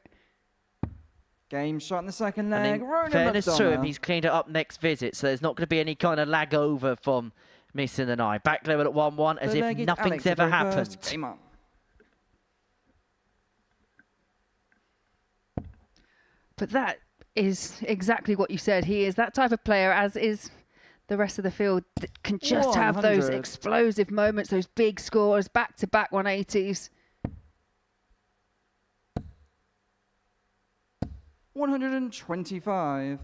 Game shot in the second leg. In fairness to him, he's cleaned it up next visit, so there's not going to be any kind of lag over from missing the 9. Back level at 1-1 as if nothing's ever happened. Game on. But that is exactly what you said. He is that type of player, as is the rest of the field, that can just have those explosive moments, those big scores, back-to-back 180s. 125.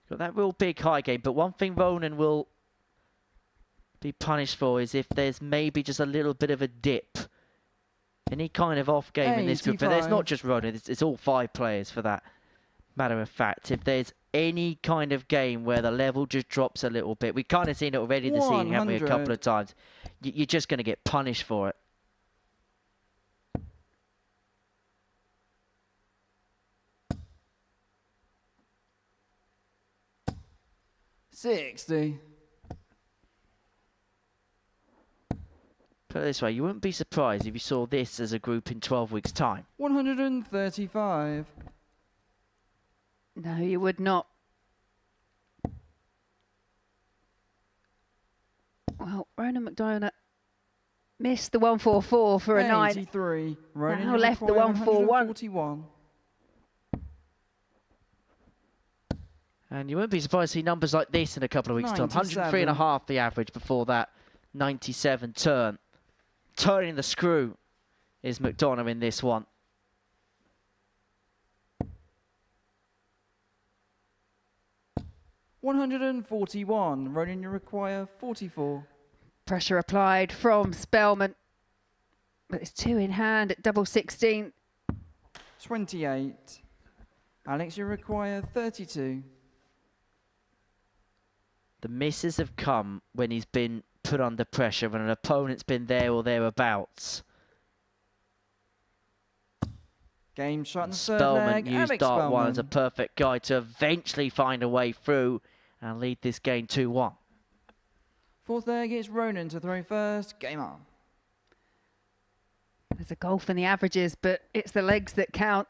Got that real big high game, but one thing Ronan will be punished for is if there's maybe just a little bit of a dip. Any kind of off game in this group. But there's not just Ronan, it's all 5 players for that matter of fact. If there's any kind of game where the level just drops a little bit, we've kind of seen it already this evening, haven't we, a couple of times. You're just going to get punished for it. $60. Put it this way, you wouldn't be surprised if you saw this as a group in 12 weeks' time. $135. No, you would not. Well, Ronan McDonagh missed the 144 for a 9. 83. Now left the 141. And you wouldn't be surprised to see numbers like this in a couple of weeks' time. 103.5 the average before that 97 turn. Turning the screw is McDonagh in this one. $141. Ronan, you require 44. Pressure applied from Spelman. But it's 2 in hand at double 16. 28. Alex, you require 32. The misses have come when he's been put under pressure, when an opponent's been there or thereabouts. Game shot in the third Spelman leg. used Alex dart Spelman. 1 as a perfect guide to eventually find a way through and lead this game 2-1. Fourth leg, it's Ronan to throw first. Game on. There's a golf in the averages, but it's the legs that count.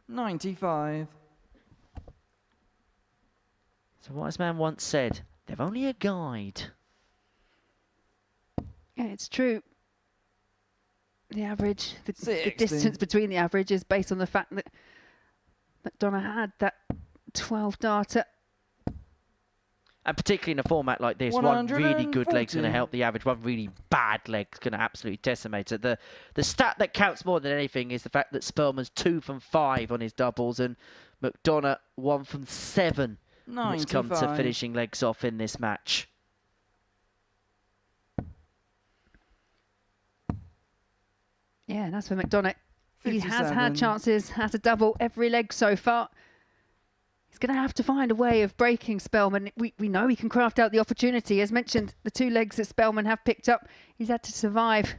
95. So wise man once said, they're only a guide. Yeah, it's true. The average, the distance between the average is based on the fact that McDonagh had that 12 darter. And particularly in a format like this, one really good leg's going to help the average, one really bad leg's going to absolutely decimate it. The stat that counts more than anything is the fact that Spelman's 2 from 5 on his doubles and McDonagh 1 from 7 when it's come to finishing legs off in this match. Yeah, and that's for McDonagh. He has had chances at a double every leg so far. He's going to have to find a way of breaking Spelman. We know he can craft out the opportunity. As mentioned, the 2 legs that Spelman have picked up, he's had to survive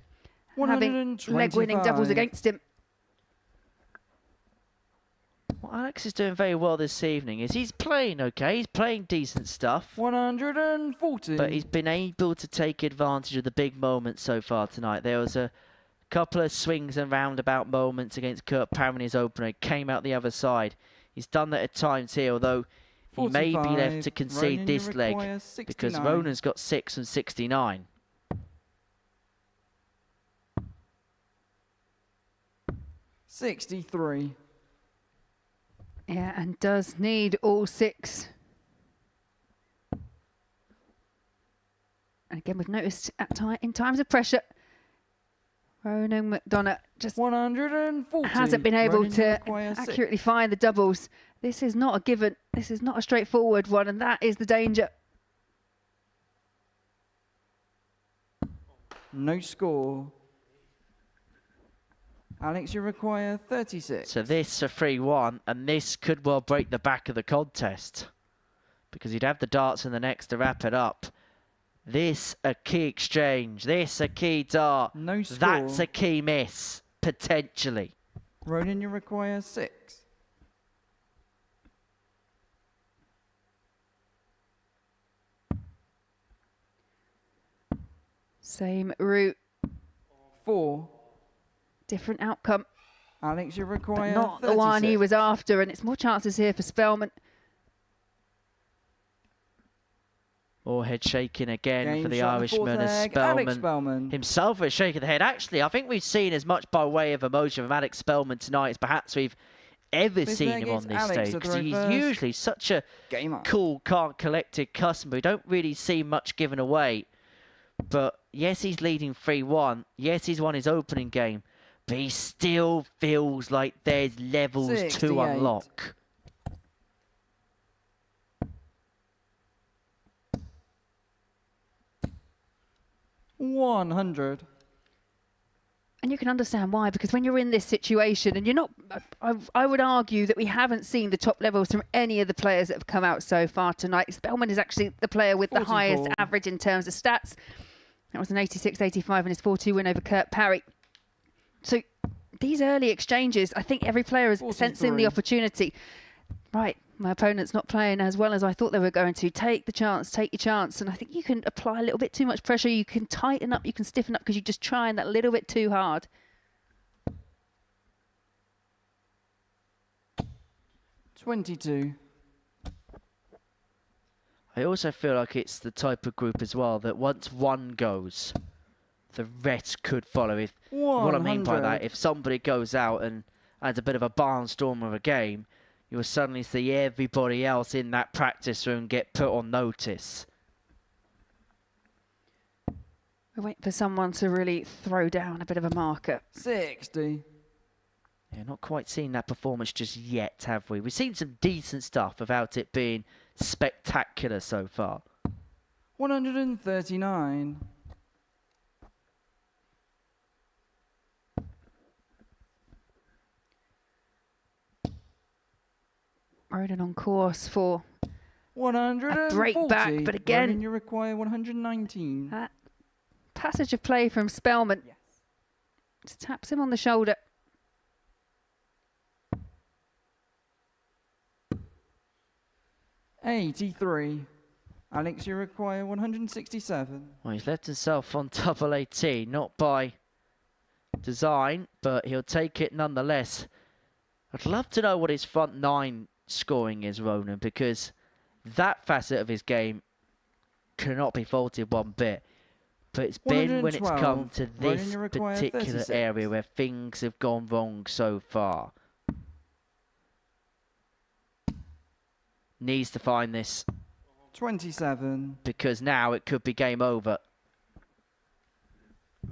having leg-winning doubles against him. What Alex is doing very well this evening is he's playing okay. He's playing decent stuff. 140. But he's been able to take advantage of the big moments so far tonight. There was a couple of swings and roundabout moments against Kurt Parry, his opener. It came out the other side. He's done that at times here, although he may be left to concede Ronan, this leg because Ronan's got 6 and 69. $63. Yeah, and does need all 6. And again, we've noticed in times of pressure, Ronan McDonagh just 140. hasn't been able Ronan, to accurately find the doubles. This is not a given. This is not a straightforward one, and that is the danger. No score. Alex, you require 36. So this a 3-1, and this could well break the back of the contest because you'd have the darts in the next to wrap it up. This a key exchange. This a key dart. No score. That's a key miss, potentially. Ronan, you require 6. Same route. 4. Different outcome. Alex, you But require not 36. the one he was after, and it's more chances here for Spelman. More head shaking again Game for the shot in the Irishman fourth as leg, Alex Spelman himself is shaking the head. Actually, I think we've seen as much by way of emotion from Alex Spelman tonight as perhaps we've ever Fifth seen leg him is on this Alex stage. to 'Cause throw he's first. usually such a Game on. cool, calm, collected customer. We don't really see much given away. But yes, he's leading 3-1. Yes, he's won his opening game. But he still feels like there's levels 68. to unlock. 100. And you can understand why, because when you're in this situation and you're not, I would argue that we haven't seen the top levels from any of the players that have come out so far tonight. Spelman is actually the player with 44. the highest average in terms of stats. That was an 86-85 in his 4-2 win over Parry. So these early exchanges, I think every player is 43. sensing the opportunity. Right, my opponent's not playing as well as I thought they were going to. Take the chance, take your chance. And I think you can apply a little bit too much pressure. You can tighten up, you can stiffen up because you're just trying that little bit too hard. 22. I also feel like it's the type of group as well that once one goes, the rest could follow. If what I mean by that, if somebody goes out and has a bit of a barnstorm of a game, you will suddenly see everybody else in that practice room get put on notice. We're waiting for someone to really throw down a bit of a marker. 60. Yeah, not quite seen that performance just yet, have we? We've seen some decent stuff without it being spectacular so far. 139. Ronan on course for 140. a break back, but again, Ronan, you require 119. That passage of play from Spelman. Yes. Just taps him on the shoulder. $83. Alex, you require 167. Well, he's left himself on double 18, not by design, but he'll take it nonetheless. I'd love to know what his front nine scoring is, Ronan, because that facet of his game cannot be faulted one bit. But it's been when it's come to this particular 36. area where things have gone wrong so far. Needs to find this. 27. Because now it could be game over.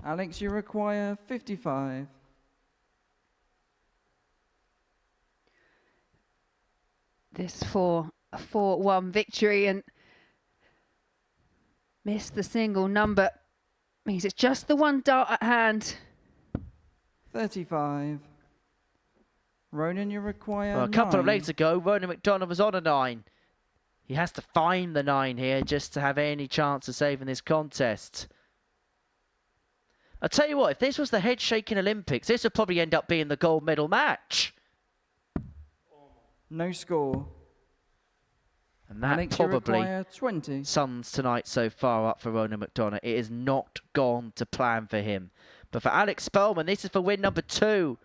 Alex, you require 55. This for a 4-1 victory, and missed the single number. Means it's just the one dart at hand. 35. Ronan, you require Well, a couple of 9. legs ago, Ronan McDonagh was on a 9. He has to find the 9 here just to have any chance of saving this contest. I'll tell you what, if this was the head-shaking Olympics, this would probably end up being the gold medal match. No score. And that Alex, you probably require 20. sums tonight so far up for Ronan McDonagh. It has not gone to plan for him. But for Alex Spelman, this is for win number 2.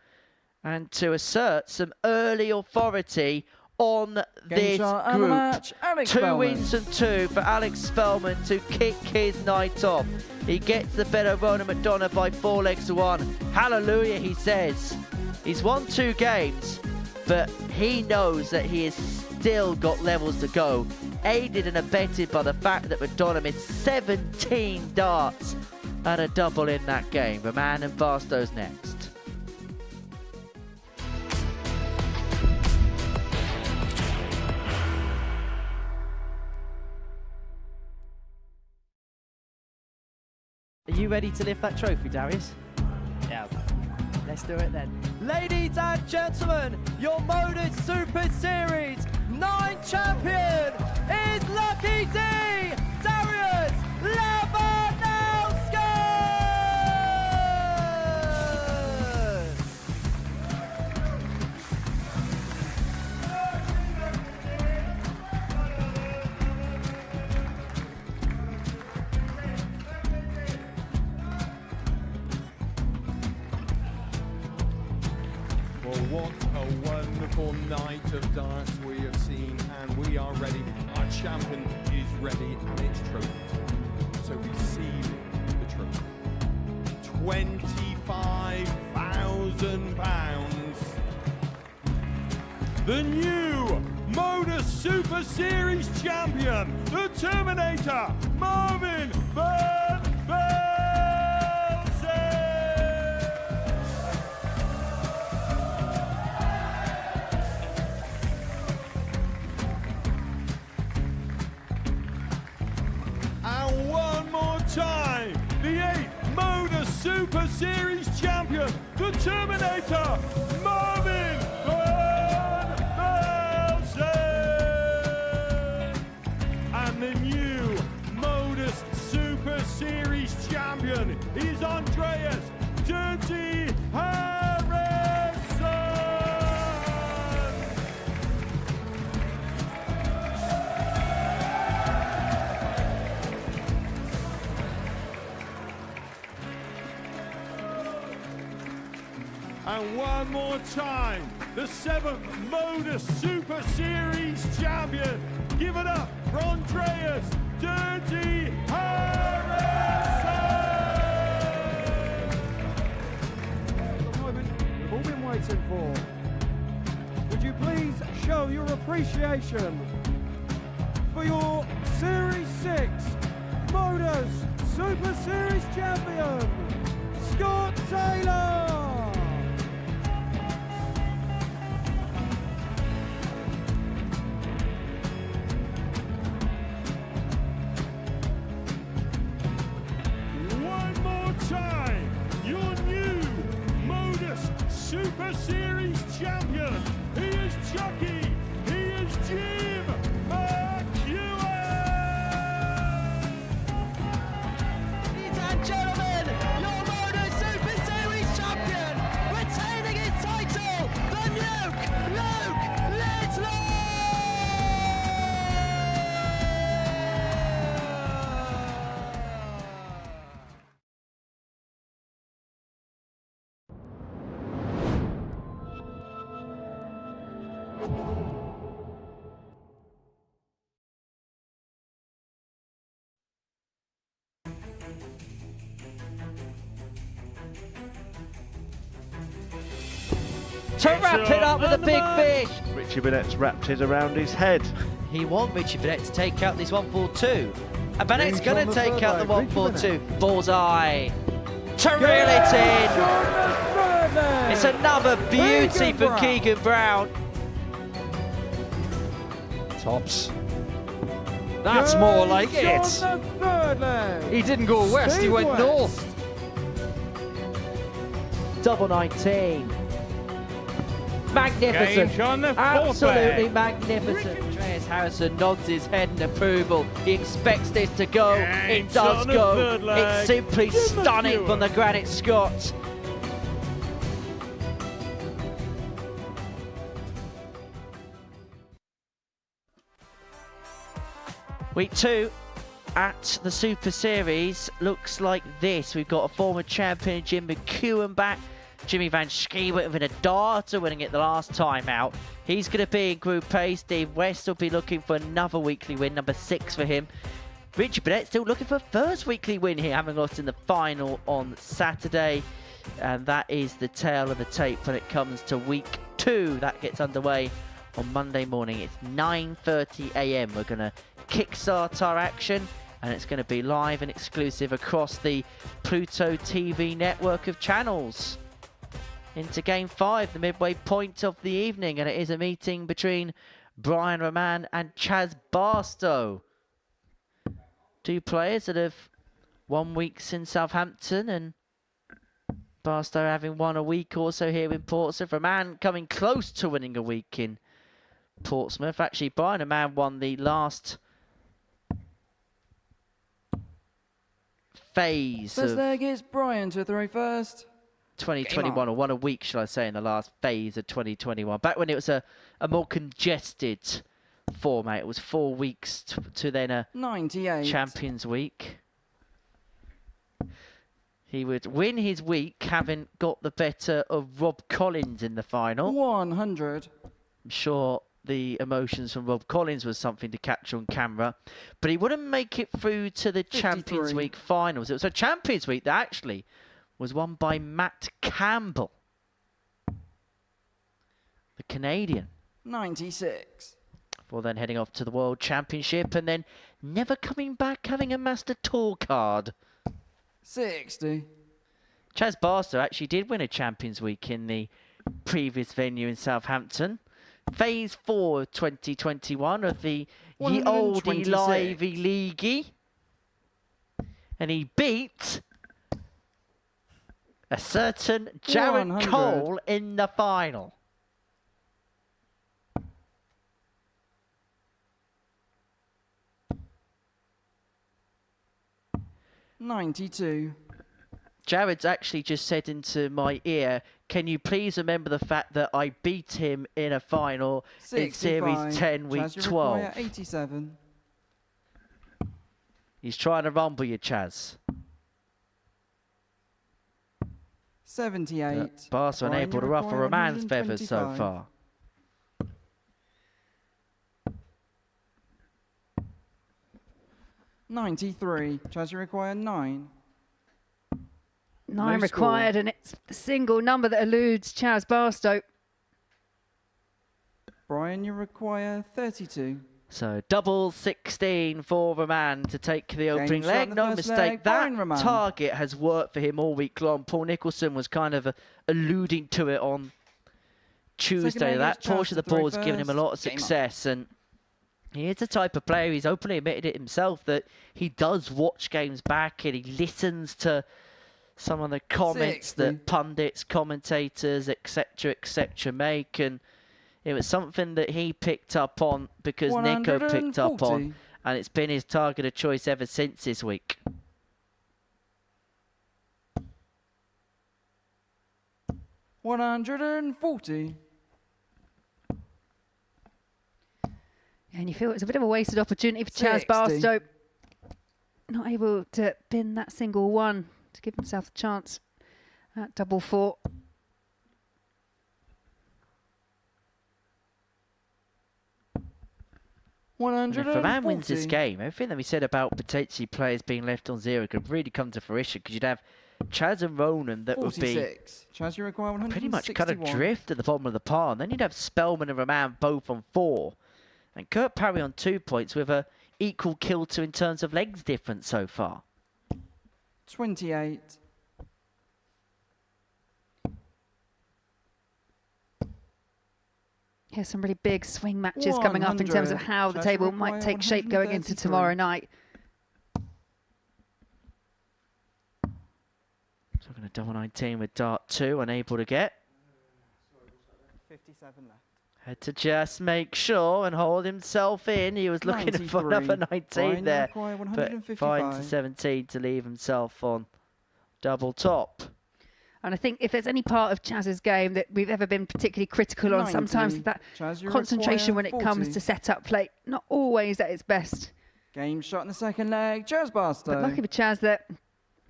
And to assert some early authority on this group. Match, Alex 2 Spelman. wins and 2 for Alex Spelman to kick his night off. He gets the better Ronan McDonagh by 4 legs to 1. Hallelujah, he says. He's won 2 games, but he knows that he has still got levels to go, aided and abetted by the fact that McDonagh missed 17 darts and a double in that game. Raman and Barstow's next. Are you ready to lift that trophy, Darius? Yes. Let's do it then. Ladies and gentlemen, your Modus Super Series 9 champion is Lucky D, Darius Labanowski! Well, what a wonderful night of darts we have seen, and we are ready. Our champion is ready, and it's trophy. So receive the trophy. £25,000. The new Modus Super Series champion, the Terminator, Marvin Van Velzen. And one more time, the And one more time, the 7th Modus Super Series champion. Give it up for Andreas Dirty Harrison! The moment we've all been waiting for. Would you please show your appreciation for your Series 6 Modus Super Series champion, Scott Taylor! One more time, your new Modus Super Series champion. He is Chucky. He is Jim McGuire. Ladies and gentlemen, your Modus Super Series champion, retaining his title, the Nuke, Luke Littler! To wrap it up with a big fish. Richie Bennett's wrapped it around his head. He wants Richie Bennett to take out this 142. And Bennett's Reach going on to the take third out the leg. Richie 142. Bullseye. To reel it in. It's another beauty Keegan for Brown. Keegan Brown. Tops. That's more like it. On the third leg. He didn't go west, he Steve went West. north. Double 19. Magnificent. Gage on the fourth Absolutely leg. magnificent. Andreas Harrison nods his head in approval. He expects this to go. Gage It does on the go. third leg. It's simply Jim stunning McGuire. from the Granite Scot. Week 2 at the Super Series looks like this. We've got a former champion, Jim McEwen, back. Jimmy Van Schie with a darter, winning it the last time out. He's going to be in Group A. Steve West will be looking for another weekly win, number 6 for him. Richie Bennett still looking for a first weekly win here, having lost in the final on Saturday. And that is the tail of the tape when it comes to week 2. That gets underway on Monday morning. It's 9:30 a.m. We're going to kickstart our action, and it's going to be live and exclusive across the Pluto TV network of channels. Into Game 5, the midway point of the evening, and it is a meeting between Brian Raman and Chaz Barstow. Two players that have won weeks in Southampton, and Barstow having won a week also here in Portsmouth. Raman coming close to winning a week in Portsmouth. Actually, Brian Raman won the last phase First of leg is Brian to throw first. 2021, or won a week, shall I say, in the last phase of 2021. Back when it was a more congested format. It was 4 weeks to then a 98. Champions Week. He would win his week, having got the better of Rob Collins in the final. 100. I'm sure the emotions from Rob Collins was something to capture on camera, but he wouldn't make it through to the 53. Champions Week finals. It was a Champions Week that actually was won by Matt Campbell, the Canadian. 96. Before then heading off to the World Championship and then never coming back, having a Master Tour card. 60. Chaz Barstow actually did win a Champions Week in the previous venue in Southampton. Phase 4 of 2021 of the Ye Olde 126. Livey League. And he beat a certain Jared 100. Cole in the final. $92. Jared's actually just said into my ear, can you please remember the fact that I beat him in a final in 65. Series 10, Week Chaz, you 12. require 87. He's trying to rumble you, Chaz. 78. Barstow Brian, unable to you ruffle require Raman's feathers so 125. far. $93. Chaz, you require 9. 9 No required, score. and it's the single number that eludes Chaz Barstow. Brian, you require 32. So double 16 for Raman to take the opening shot in leg. the No first mistake. leg, That Brian Raman. target has worked for him all week long. Paul Nicholson was kind of alluding to it on Tuesday. leg That is Chaz portion to of the throw ball's given him a lot of first. Game on. success. And he is the type of player, he's openly admitted it himself, that he does watch games back and he listens to some of the comments 60. that pundits, commentators, etc., make. And it was something that he picked up on because Nico picked up 140. on, and it's been his target of choice ever since this week. $140. And you feel it's a bit of a wasted opportunity for Chaz 60. Barstow. Not able to bin that single one to give himself a chance at double 4. And if Raman wins this game, everything that we said about potentially players being left on zero could really come to fruition, because you'd have Chaz and Ronan that would be 46. Chaz, you require 161. pretty much kind of drift at the bottom of the pile. And then you'd have Spelman and Raman both on 4. And Kurt Parry on 2 points with a equal kill to in terms of legs difference so far. 28. Here's some really big swing matches coming up in terms of 100. how the Chaz, table you might require take shape going into 133. tomorrow night. So we're going to double 19 with dart 2, unable to get. 57 left. Had to just make sure and hold himself in. He was looking for 93. another 19 Brian, you there, require but 155. finds the 17 to leave himself on double top. And I think if there's any part of Chaz's game that we've ever been particularly critical on, 90. sometimes that Chaz, you concentration require when it comes 40. to set-up play, not always at its best. Game shot in the second leg. Chaz Barstow. But lucky for Chaz that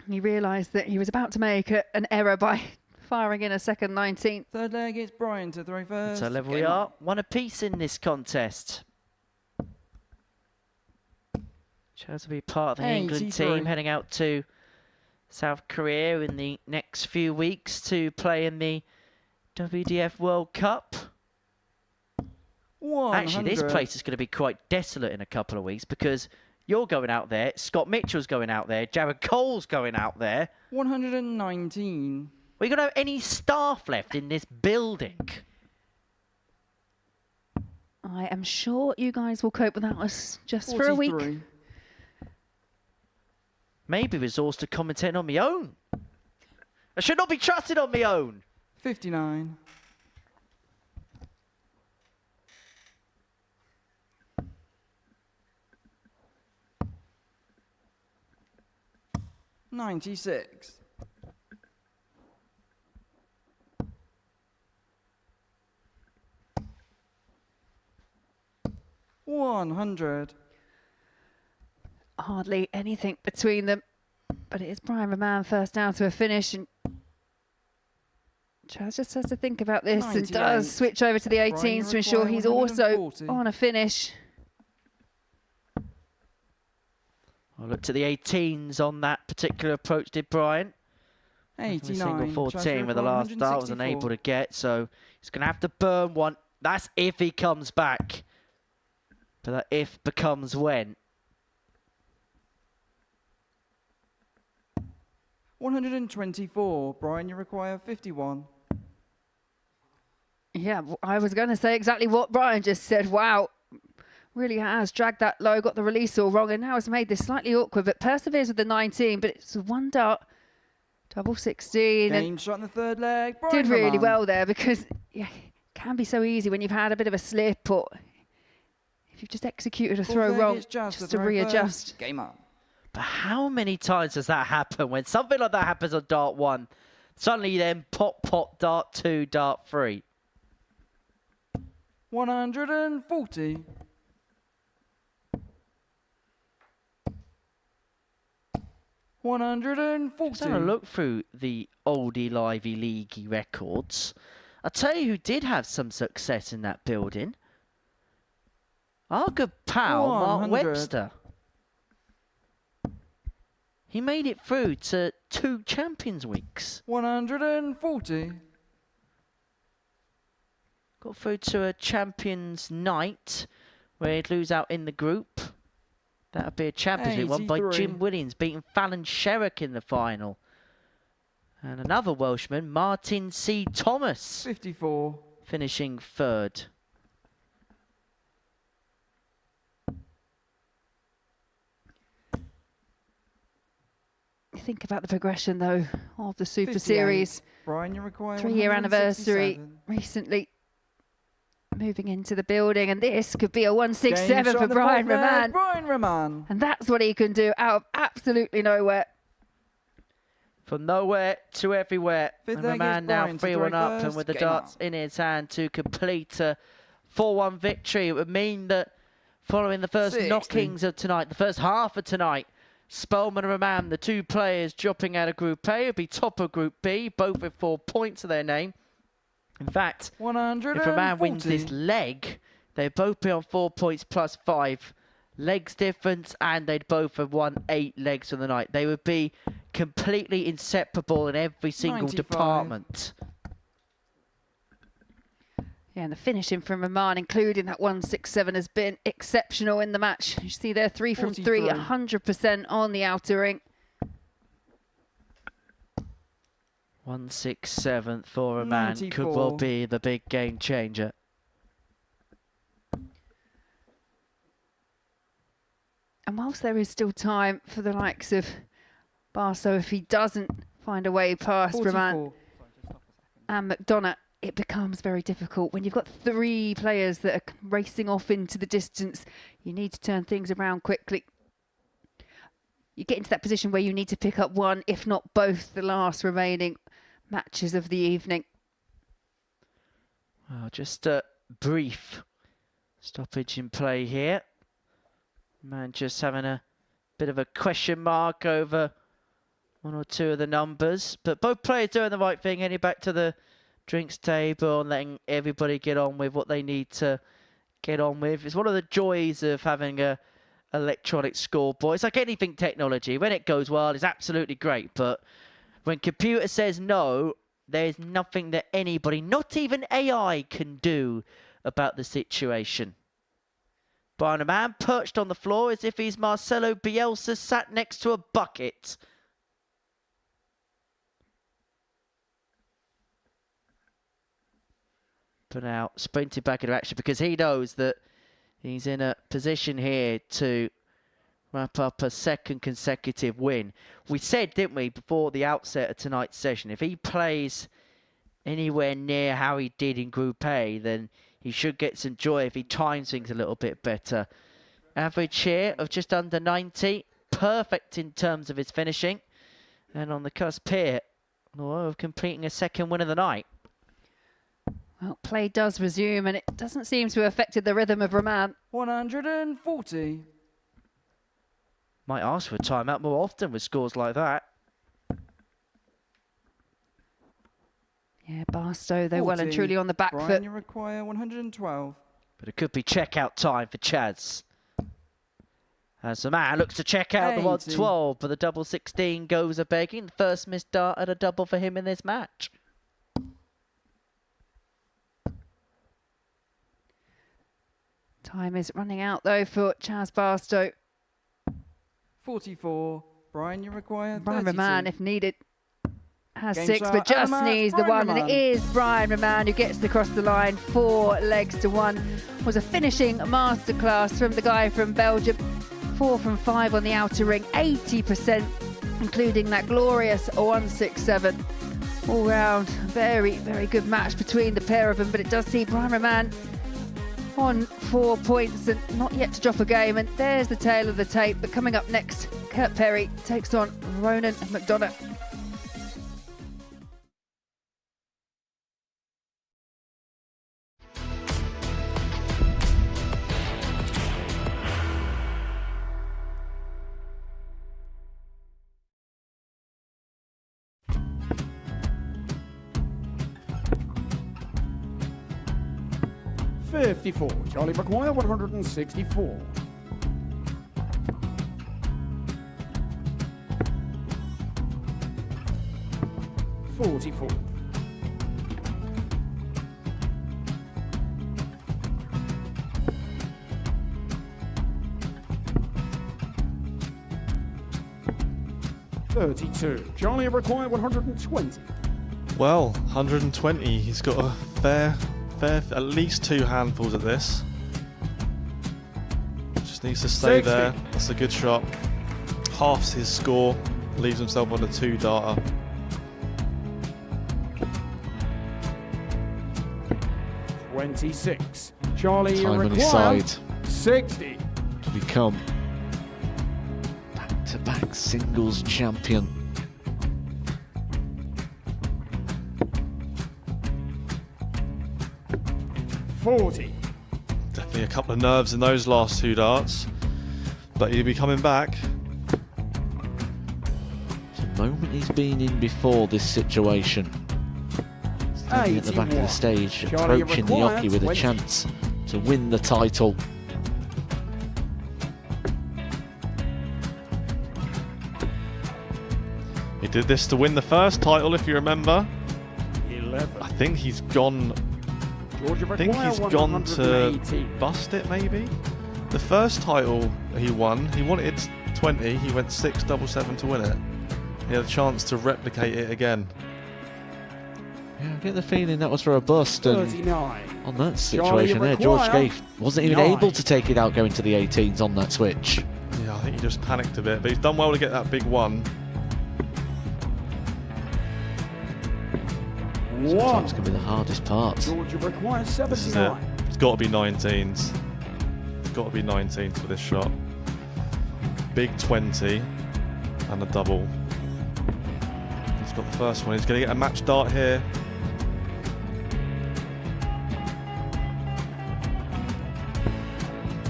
he realised that he was about to make an error by firing in a second 19. Third leg, it's Brian to throw first. So level we Game are, on. one apiece in this contest. Chaz will be part of the England 83. team heading out to South Korea in the next few weeks to play in the WDF World Cup. 100. Actually, this place is going to be quite desolate in a couple of weeks because you're going out there, Scott Mitchell's going out there, Jared Cole's going out there. 119. Are you going to have any staff left in this building? I am sure you guys will cope without us just for a week. 43. Maybe resource to commentating on my own. I should not be trusted on my own. 59. $96. $100. Hardly anything between them. But it is Brian Raman first down to a finish. And Chaz just has to think about this and 98. does switch over to the Brian, 18s you to ensure require he's also 140. on a finish. I looked at the 18s on that particular approach, did Brian? 89. Single 14 with the require last start was 164. unable to get, so he's going to have to burn one. That's if he comes back. But that if becomes when. 124. Brian, you require 51. Yeah, I was going to say exactly what Brian just said. Wow. Really has dragged that low, got the release all wrong, and now has made this slightly awkward, but perseveres with the 19, but it's one dart, double 16. Game And shot in the third leg. Brian did really Raman. well there because yeah, it can be so easy when you've had a bit of a slip or if you've just executed a Fourth throw leg, wrong, it's Jazz just to to throw readjust. first. Game on. But how many times does that happen when something like that happens on dart 1? Suddenly then pop, pop, dart 2, dart 3. 140. Just having a look through the oldie livey leaguey records. I'll tell you who did have some success in that building. Our good pal, Mark 100. Webster. He made it through to 2 Champions Weeks. 140. Got through to a Champions Night where he'd lose out in the group. That would be a Champions League won by 83. Jim Williams, beating Fallon Sherrick in the final. And another Welshman, Martin C. Thomas, 54. finishing 3rd. Think about the progression, though, of the Super 58. Series. Brian, you require 3-year anniversary 167. recently. Moving into the building, and this could be a Game 167 shot for in the Brian fourth leg, Raman. Brian Raman. And that's what he can do out of absolutely nowhere. From nowhere to everywhere. Fifth And leg is Raman now Brian to 3-1 throw up, and first. with the Game darts on. in his hand to complete a 4-1 victory. It would mean that following the first 60. knockings of tonight, the first half of tonight, Spelman and Raman, the 2 players dropping out of Group A, would be top of Group B, both with 4 points to their name. In fact, 140. if Raman wins this leg, they'd both be on 4 points plus 5 legs difference, and they'd both have won 8 legs for the night. They would be completely inseparable in every single 95. department. Yeah, and the finishing from Raman, including that 167, has been exceptional in the match. You see there, 3 from 3, 43. 100% on the outer ring. 167 for Raman could well 94. be the big game changer. And whilst there is still time for the likes of Barstow, if he doesn't find a way past Raman 44. and McDonagh, it becomes very difficult. When you've got 3 players that are racing off into the distance, you need to turn things around quickly. You get into that position where you need to pick up one, if not both, the last remaining matches of the evening. Well, just a brief stoppage in play here. Man just having a bit of a question mark over 1 or 2 of the numbers. But both players doing the right thing, heading back to the drinks table and letting everybody get on with what they need to get on with. It's one of the joys of having a electronic scoreboard. It's like anything technology. When it goes well, it's absolutely great. But when computer says no, there's nothing that anybody, not even AI, can do about the situation. Brian Raman perched on the floor as if he's Marcelo Bielsa sat next to a bucket. But now sprinted back into action because he knows that he's in a position here to wrap up a 2nd consecutive win. We said, didn't we, before the outset of tonight's session, if he plays anywhere near how he did in Group A, then he should get some joy if he times things a little bit better. Average here of just under 90. Perfect in terms of his finishing. And on the cusp here of completing a 2nd win of the night. Well, play does resume, and it doesn't seem to have affected the rhythm of Raman. 140. Might ask for a timeout more often with scores like that. Yeah, Barstow, they're well and 40. truly on the back Brian, foot. you require 112. But it could be checkout time for Chaz. As the man looks to check out 80. the 112, but the double 16 goes a begging. First missed dart at a double for him in this match. Time is running out, though, for Chaz Barstow. 44. Brian, you require 32. Brian Raman, if needed, has Game 6, start, but just and the match, needs the Brian 1. And it Raman. is Brian Raman who gets across the line. 4 legs to 1. Was a finishing masterclass from the guy from Belgium. 4 from 5 on the outer ring. 80%, including that glorious 167. All round, very, very good match between the pair of them. But it does see Brian Raman on 4 points and not yet to drop a game. And there's the tail of the tape. But coming up next, Kurt Parry takes on Ronan McDonagh. 54. Charlie McGuire, 164. 44. 32. Charlie required 120. Well, 120. He's got a fair, at least 2 handfuls at this. Just needs to stay 60. there. That's a good shot. Halves his score. Leaves himself on a 2-darter. $26. Charlie Time on his required side 60. to become back-to-back singles champion. $40. Definitely a couple of nerves in those last 2 darts, but he'll be coming back. It's a moment he's been in before this situation. Standing at the back of the stage, Charlie approaching the required jockey with a 20. chance to win the title. He did this to win the first title, if you remember. 11. I think he's gone. Georgia I think require he's gone to 118. bust it, maybe. The first title he won, he wanted 20. He went 6-7-7 to win it. He had a chance to replicate it again. Yeah, I get the feeling that was for a bust, and 39. on that situation there, George require Scaife wasn't even 9. able to take it out going to the 18s on that switch. Yeah, I think he just panicked a bit, but he's done well to get that big one. Sometimes can be the hardest part. Georgia requires This is it. 79. It's got to be 19s. It's got to be 19s for this shot. Big 20 and a double. He's got the first one. He's going to get a match dart here.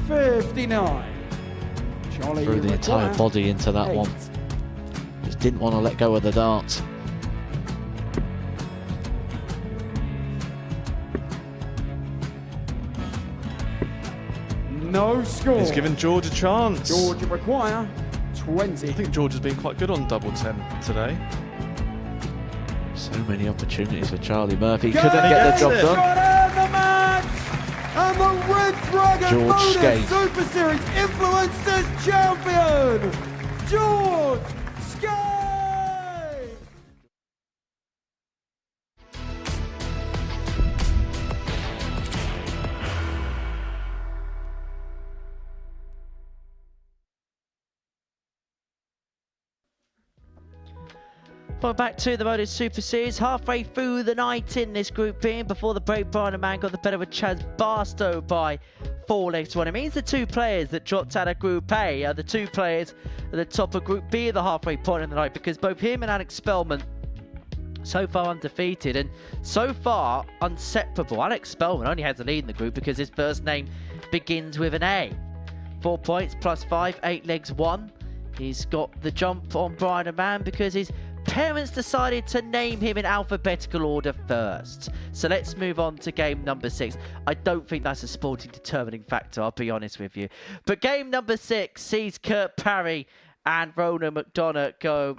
$59. Charlie Threw the entire required body into that 8. one. Just didn't want to let go of the dart. No score. He's given George a chance. Georgia require 20. I think George has been quite good on double 10 today. So many opportunities for Charlie Murphy. Go Couldn't get the job it. done. Got in the match. And the Red Dragon George Modus Scaife. Super Series Influencers Champion, George Scaife. Well, back to the Modus Super Series, halfway through the night in this Group B, and before the break, Brian and Man got the better of Chaz Barstow by 4 legs to 1. It means the 2 players that dropped out of Group A are the 2 players at the top of Group B at the halfway point in the night, because both him and Alex Spelman so far undefeated and so far unseparable. Alex Spelman only has the lead in the group because his first name begins with an A. 4 points plus 5, 8 legs 1. He's got the jump on Brian and Man because his parents decided to name him in alphabetical order first. So let's move on to game number 6. I don't think that's a sporting determining factor, I'll be honest with you. But game number 6 sees Kurt Parry and Raman McDonagh go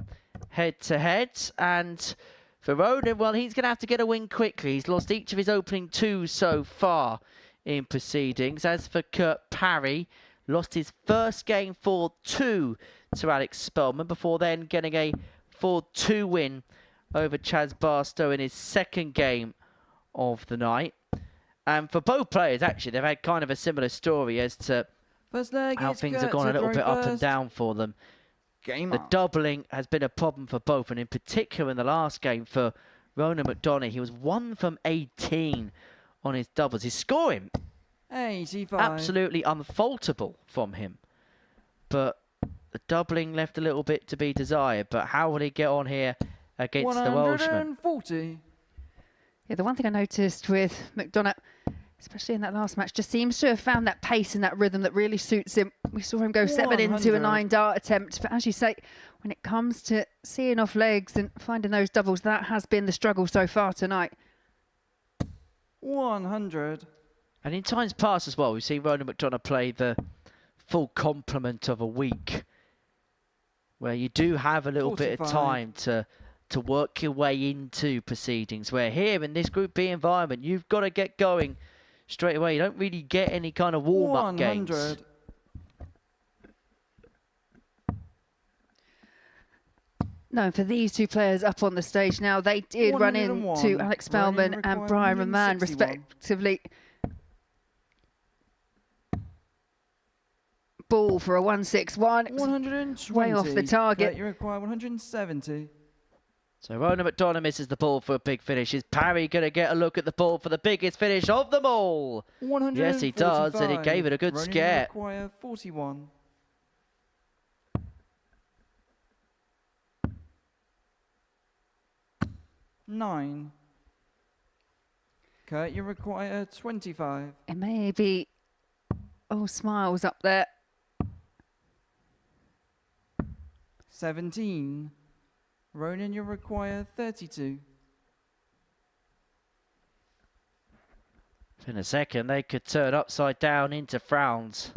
head to head. And for Raman, well, he's going to have to get a win quickly. He's lost each of his opening 2 so far in proceedings. As for Kurt Parry, lost his first game 4-2 to Alex Spelman before then getting a 4-2 win over Chaz Barstow in his second game of the night. And for both players, actually, they've had kind of a similar story as to First leg how is things Kurt have gone a to little throw bit up and first. down for them. Game The on. doubling has been a problem for both, and in particular in the last game for Raman McDonagh, he was 1 from 18 on his doubles. His scoring 85. absolutely unfaultable from him, but the doubling left a little bit to be desired. But how will he get on here against the Welshman? 140. Yeah, the one thing I noticed with McDonagh, especially in that last match, just seems to have found that pace and that rhythm that really suits him. We saw him go 7 into a 100. 9-dart attempt, but as you say, when it comes to seeing off legs and finding those doubles, that has been the struggle so far tonight. 100. And in times past as well, we've seen Ronan McDonagh play the full complement of a week, where you do have a little bit of time to work your way into proceedings, where here in this Group B environment, you've got to get going straight away. You don't really get any kind of warm-up games. No, for these two players up on the stage now, they did run into Alex Spelman and Brian Raman, respectively. Ball for a 161. 120. Way off the target. You require 170. So Ronan McDonagh misses the ball for a big finish. Is Parry going to get a look at the ball for the biggest finish of them all? Yes, he does, and he gave it a good scare. Require 41. Nine. Kurt, you require 25. It may be... Oh, Smiles up there. 17. Ronan, you require 32. In a second, they could turn upside down into frowns.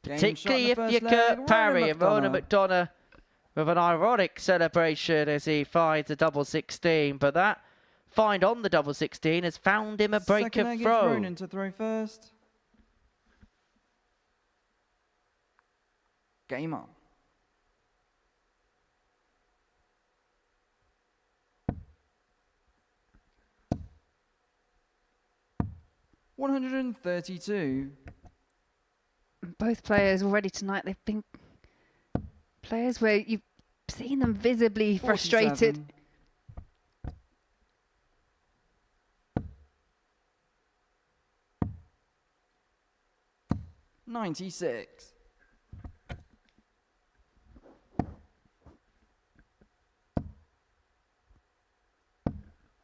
Particularly if you're Kurt Parry and Ronan McDonagh with an ironic celebration as he finds a double 16. But that find on the double 16 has found him a break of throw. Ronan to throw first. Game on. $132. Both players already tonight, they've been players where you've seen them visibly frustrated. 96.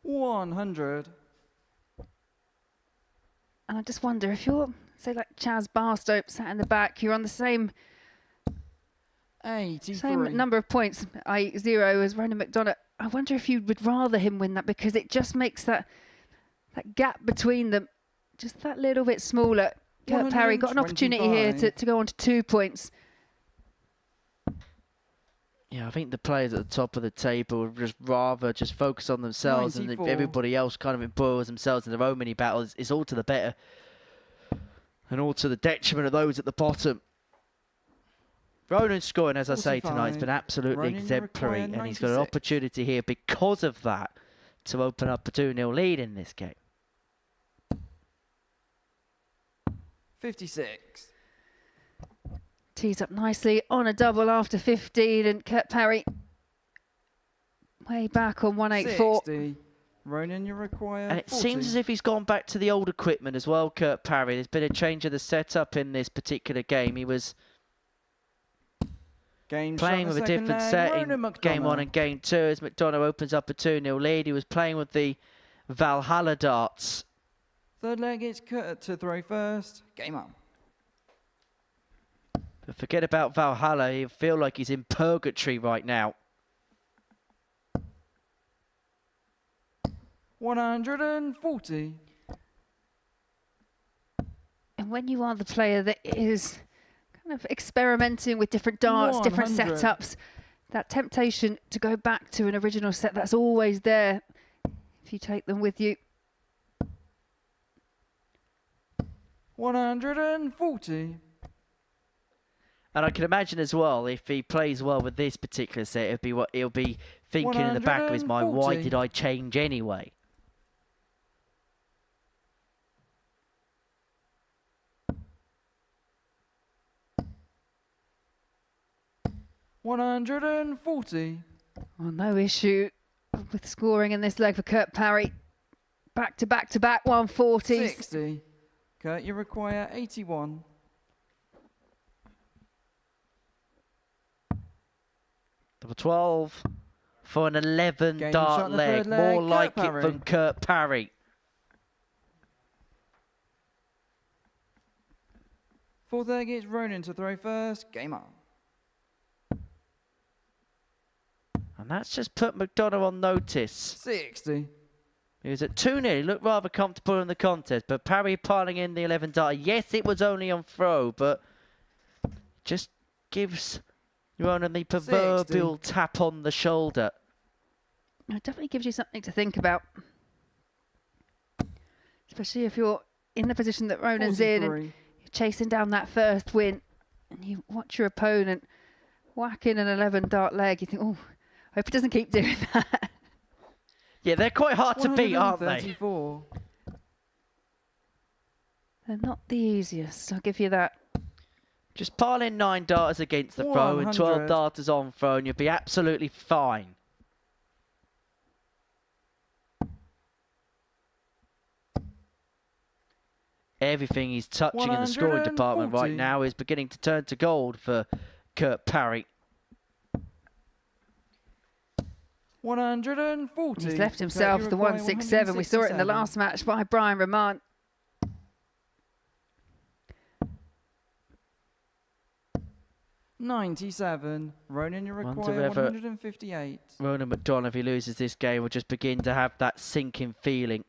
$100. And I just wonder if you're, say, like Chaz Barstow sat in the back, you're on the same number of points, i.e. 0 as Ronan McDonagh. I wonder if you would rather him win that, because it just makes that gap between them just that little bit smaller. Kurt Parry got an opportunity here to go on to 2 points. Yeah, I think the players at the top of the table would just rather just focus on themselves, 94. And if everybody else kind of embroils themselves in their own mini battles, it's all to the better and all to the detriment of those at the bottom. Ronan's scoring, as I say tonight, has been absolutely exemplary, and he's got an opportunity here because of that to open up a 2-0 lead in this game. 56. Tees up nicely on a double after 15, and Kurt Parry way back on 184. 60. Ronan, you require And it 40. seems as if he's gone back to the old equipment as well, Kurt Parry. There's been a change of the setup in this particular game. He was playing with a different set in game 1 and game 2 as McDonagh opens up a 2-0 lead. He was playing with the Valhalla darts. Third leg, it's Kurt to throw first. Game on. But forget about Valhalla. You feel like he's in purgatory right now. 140. And when you are the player that is kind of experimenting with different darts, different setups, that temptation to go back to an original set, that's always there if you take them with you. 140. And I can imagine as well, if he plays well with this particular set, it'll be what he'll be thinking in the back of his mind, why did I change anyway? $140. Well, no issue with scoring in this leg for Kurt Parry. Back to back to back 140s. 60. Kurt, you require 81. Double 12 for an 11 dart leg. More like it from Kurt Parry. Fourth leg, it's Ronan to throw first. Game on. And that's just put McDonagh on notice. 60. He was at 2-0. He looked rather comfortable in the contest, but Parry piling in the 11 dart. Yes, it was only on throw, but just gives Ronan the proverbial 60. tap on the shoulder. It definitely gives you something to think about. Especially if you're in the position that Ronan's in and you're chasing down that first win and you watch your opponent whack in an 11 dart leg. You think, oh, I hope he doesn't keep doing that. Yeah, they're quite hard to beat, aren't they? 134. They're not the easiest, I'll give you that. Just pile in 9 darters against the throw and 12 darters on throw and you'll be absolutely fine. Everything he's touching in the scoring department right now is beginning to turn to gold for Kurt Parry. 140. He's left himself the 167. We saw it in the last match by Brian Raman. $97. Ronan, you require Wonder whether 158. Ronan McDonagh, if he loses this game, will just begin to have that sinking feeling.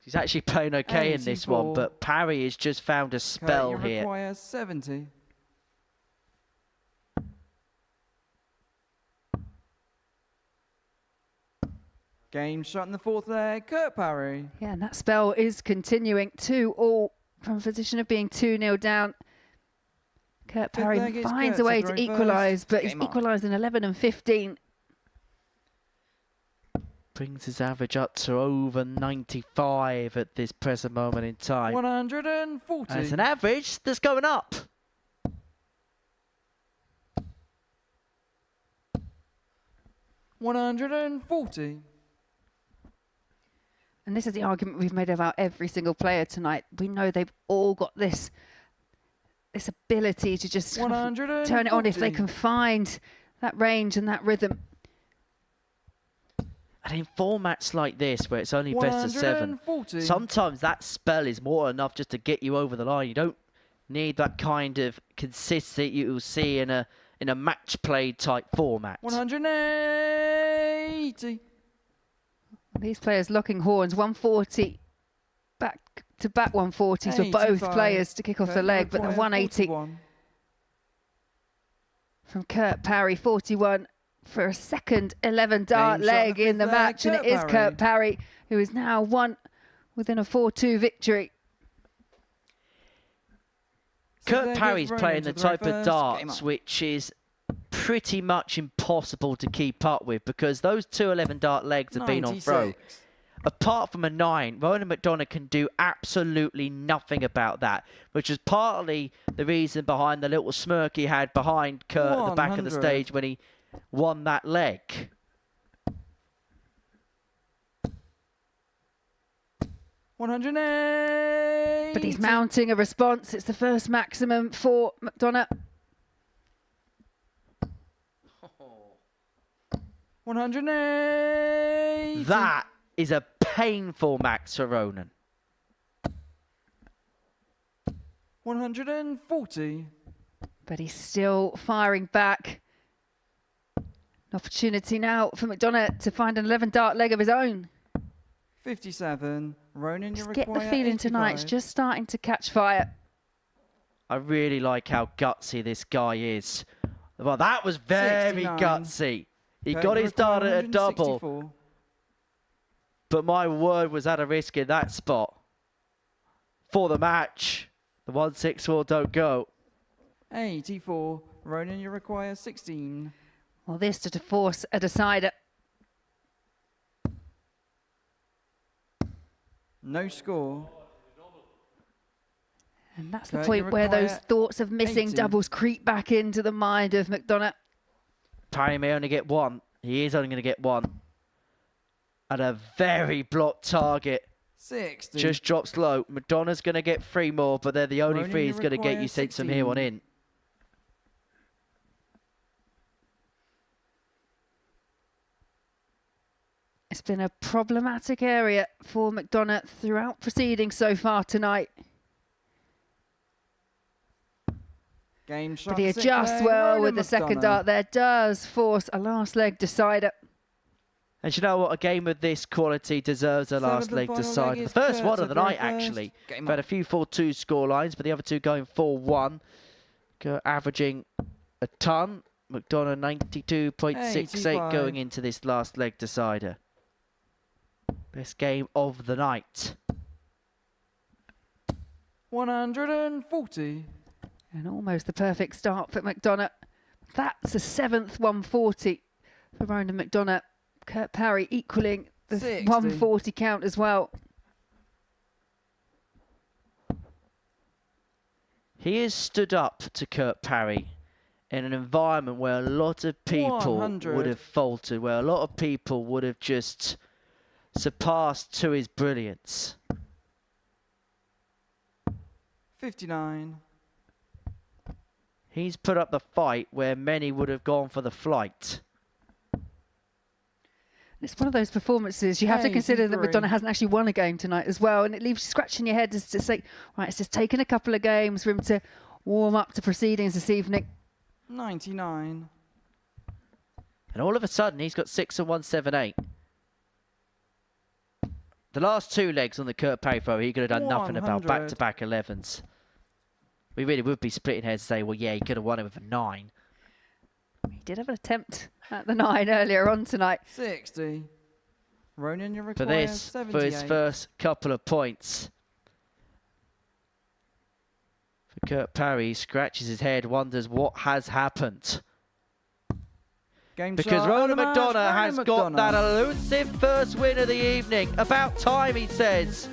He's actually playing okay in this one, but Parry has just found a spell Kurt, you here. require 70. Game shot in the fourth leg, Kurt Parry. Yeah, and that spell is continuing 2-all from a position of being 2-0 down. Kurt Parry finds a way to equalise, but he's equalised in 11 and 15. Brings his average up to over 95 at this present moment in time. 140. And it's an average that's going up. $140. And this is the argument we've made about every single player tonight. We know they've all got this ability to just turn it on if they can find that range and that rhythm. And in formats like this, where it's only best of 7, sometimes that spell is more than enough just to get you over the line. You don't need that kind of consistency you'll see in a match play type format. 180. These players locking horns, 140 back to back 140s for both players to kick off the leg, but the 180 from Kurt Parry, 41 for a second 11 dart leg in the match, and it is Kurt Parry who is now one within a 4-2 victory. Kurt Parry's playing the type of darts which is pretty much impossible to keep up with, because those two 11 dart legs have been on throw. Apart from a 9, Ronan McDonagh can do absolutely nothing about that, which is partly the reason behind the little smirk he had behind Kurt at the back of the stage when he won that leg. $180. But he's mounting a response. It's the first maximum for McDonagh. 180. That is a painful max for Ronan. 140. But he's still firing back. An opportunity now for McDonagh to find an 11 dart leg of his own. 57. Ronan, you Get the feeling 85. tonight's just starting to catch fire. I really like how gutsy this guy is. Well, that was very 69. gutsy. He got his dart at a double. But my word, was that a risk in that spot. For the match, the 164 don't go. 84. Ronan, you require 16. Well, this to force a decider. No score. And that's the point where those thoughts of missing 80. doubles creep back into the mind of McDonagh. Parry may only get one. He is only going to get one. At a very blocked target. 60. Just drops low. McDonagh's going to get 3 more, but they're the only Ronan, 3 you he's going to get require you since from here on 16. in. It's been a problematic area for McDonagh throughout proceedings so far tonight. Game shot. But he adjusts well with the second dart there. Does force a last leg decider. And you know what? A game of this quality deserves a last leg decider. The first one of the night, actually. We've had a few 4-2 score lines, but the other two going 4-1. Averaging a ton. McDonagh 92.68 going into this last leg decider. Best game of the night. 140. And almost the perfect start for McDonagh. That's the 7th 140 for Ronan McDonagh. Kurt Parry equaling the 60. 140 count as well. He has stood up to Kurt Parry in an environment where a lot of people 100. would have faltered, where a lot of people would have just surpassed to his brilliance. 59. He's put up the fight where many would have gone for the flight. It's one of those performances you have to consider that McDonagh hasn't actually won a game tonight as well, and it leaves you scratching your head as to say, right, it's just taken a couple of games for him to warm up to proceedings this evening. 99. And all of a sudden, he's got 6 and 178. The last two legs on the Kurt Parry throw, he could have done nothing about 100. back-to-back 11s. We really would be splitting heads to say, well, yeah, he could have won it with a 9. He did have an attempt at the 9 earlier on tonight. 60. Ronan, you For require this, 78. for his first couple of points. For Kurt Parry, he scratches his head, wonders what has happened. Game Because shot, Ronan and a match, McDonagh Ronan has got that elusive first win of the evening. About time, he says.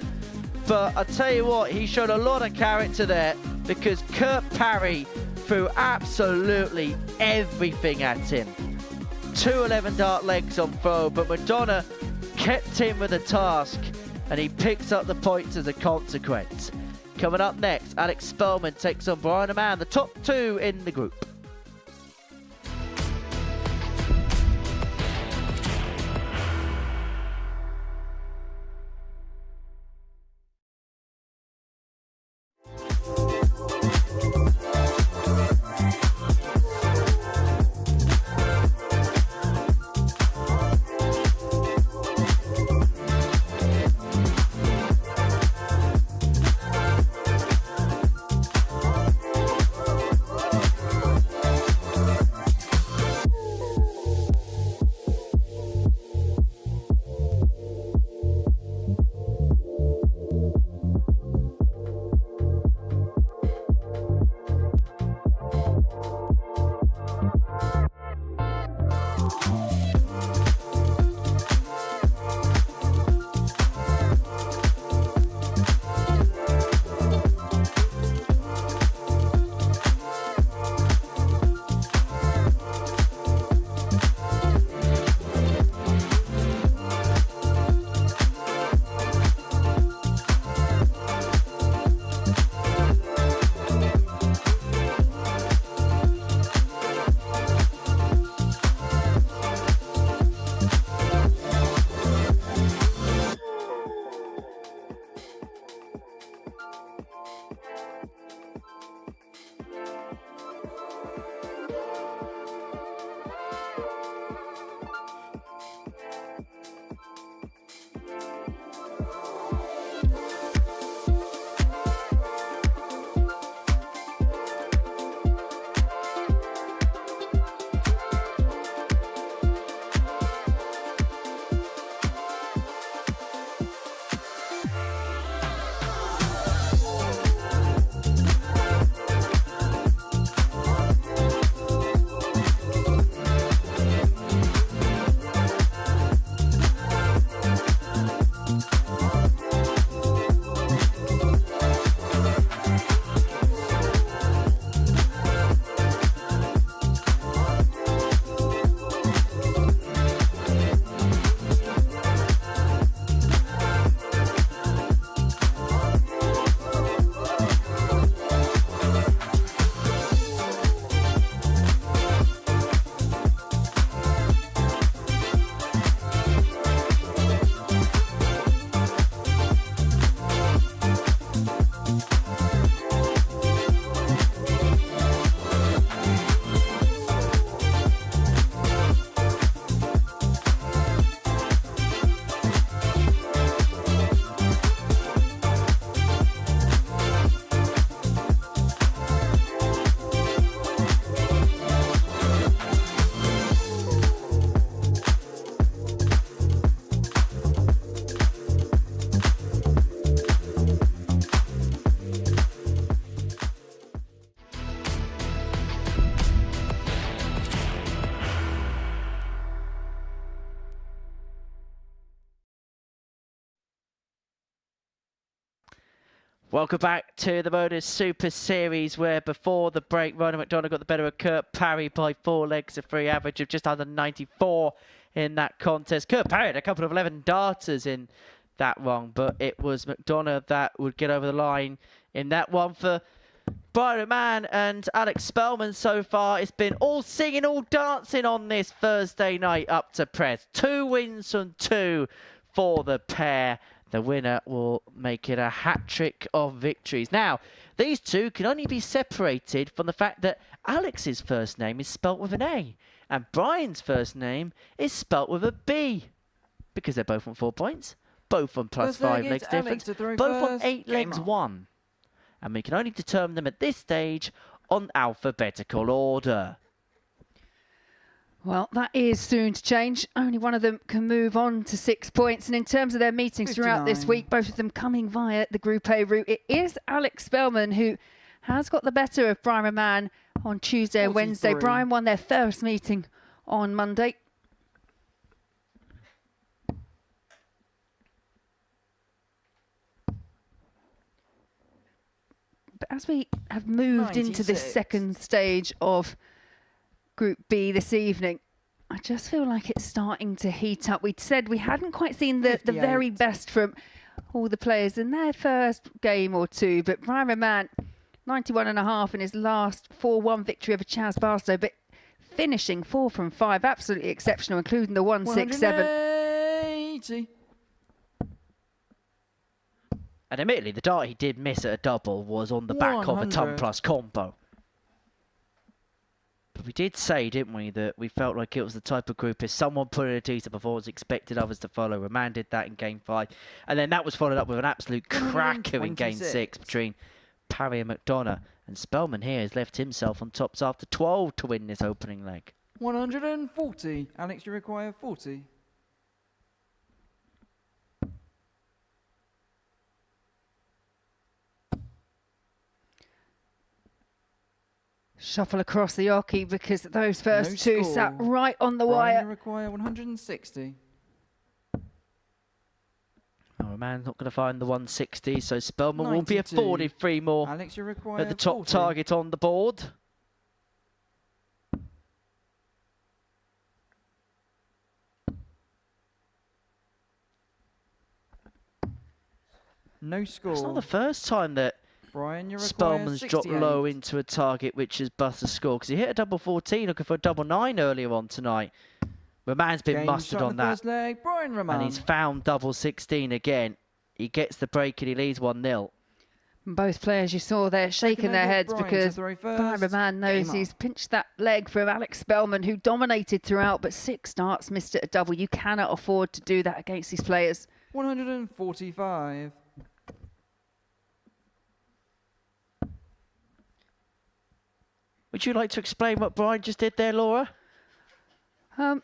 But I tell you what, he showed a lot of character there because Kurt Parry threw absolutely everything at him. 2 11-dart legs on throw, but McDonagh kept him with the task and he picks up the points as a consequence. Coming up next, Alex Spelman takes on Brian Raman, the top 2 in the group. Welcome back to the Modus Super Series, where before the break, Ronald McDonagh got the better of Kurt Parry by 4 legs, a free average of just under 94 in that contest. Kurt Parry had a couple of 11 darters in that one, but it was McDonagh that would get over the line in that one. For Raman and Alex Spelman so far, it's been all singing, all dancing on this Thursday night up to press. 2 wins from 2 for the pair. The winner will make it a hat-trick of victories. Now, these two can only be separated from the fact that Alex's first name is spelt with an A and Brian's first name is spelt with a B, because they're both on 4 points, both on plus 5 legs difference, both on 8 legs 1. And we can only determine them at this stage on alphabetical order. Well, that is soon to change. Only one of them can move on to 6 points. And in terms of their meetings throughout this week, both of them coming via the Group A route, it is Alex Spelman who has got the better of Brian Raman on Tuesday and Wednesday. Brian won their first meeting on Monday. But as we have moved into this second stage of Group B this evening, I just feel like it's starting to heat up. We said we hadn't quite seen the very best from all the players in their first game or two, but Brian Raman, 91.5 in his last 4-1 victory over Chaz Barstow, but finishing 4 from 5, absolutely exceptional, including the 167. 180. And admittedly, the dart he did miss at a double was on the back of a ton plus combo. But we did say, didn't we, that we felt like it was the type of group, if someone put in a decent performance, expected others to follow. Raman did that in Game 5. And then that was followed up with an absolute cracker in Game 6 between Parry and McDonagh. And Spelman here has left himself on tops after 12 to win this opening leg. 140. Alex, you require 40. Shuffle across the hockey because those first two sat right on the wire. You require 160. Oh, Raman's not going to find the 160, so Spelman 92. Will be afforded 3 more Alex, you require at the top 40. target on the board. No score. It's not the first time that Brian, you Spelman's dropped low into a target which has bust the score, because he hit a double 14 looking for a double 9 earlier on tonight. Raman's been mustered on that. Leg, Brian Raman. And he's found double 16 again. He gets the break and he leads 1-0. Both players you saw there shaking their heads because Brian Raman knows he's pinched that leg from Alex Spelman, who dominated throughout, but 6 starts, missed at a double. You cannot afford to do that against these players. 145. Would you like to explain what Brian just did there, Laura? Well,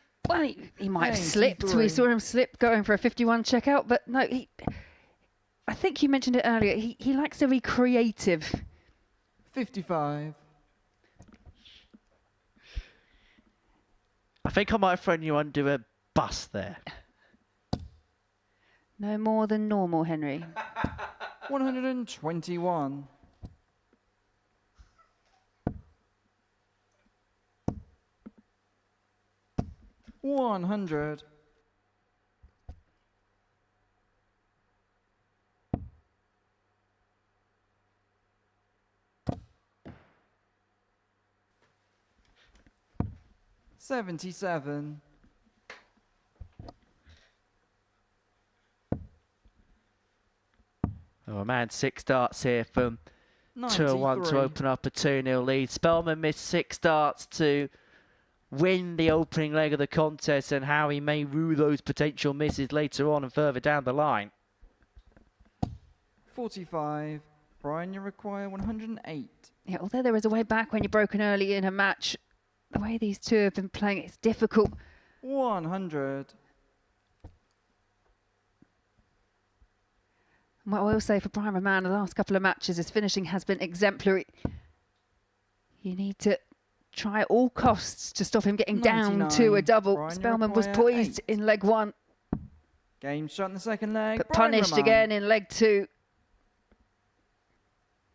he might have slipped. We saw him slip going for a 51 checkout, but no, I think you mentioned it earlier. He likes to be creative. 55. I think I might have thrown you under a bus there. No more than normal, Henry. 121. 100. $77. Oh, a man, 6 darts here from 2-1 to open up a 2-0 lead. Spelman missed 6 darts to win the opening leg of the contest, and how he may rue those potential misses later on and further down the line. 45. Brian, you require 108. Yeah, although there is a way back when you're broken early in a match, the way these two have been playing, it's difficult. 100. What I will say for Brian Raman, the last couple of matches, his finishing has been exemplary. You need to try at all costs to stop him getting 99. Down to a double. Brian, Spelman was poised 8. in leg 1. Game shot in the second leg. But Brian punished Raman. again in leg 2.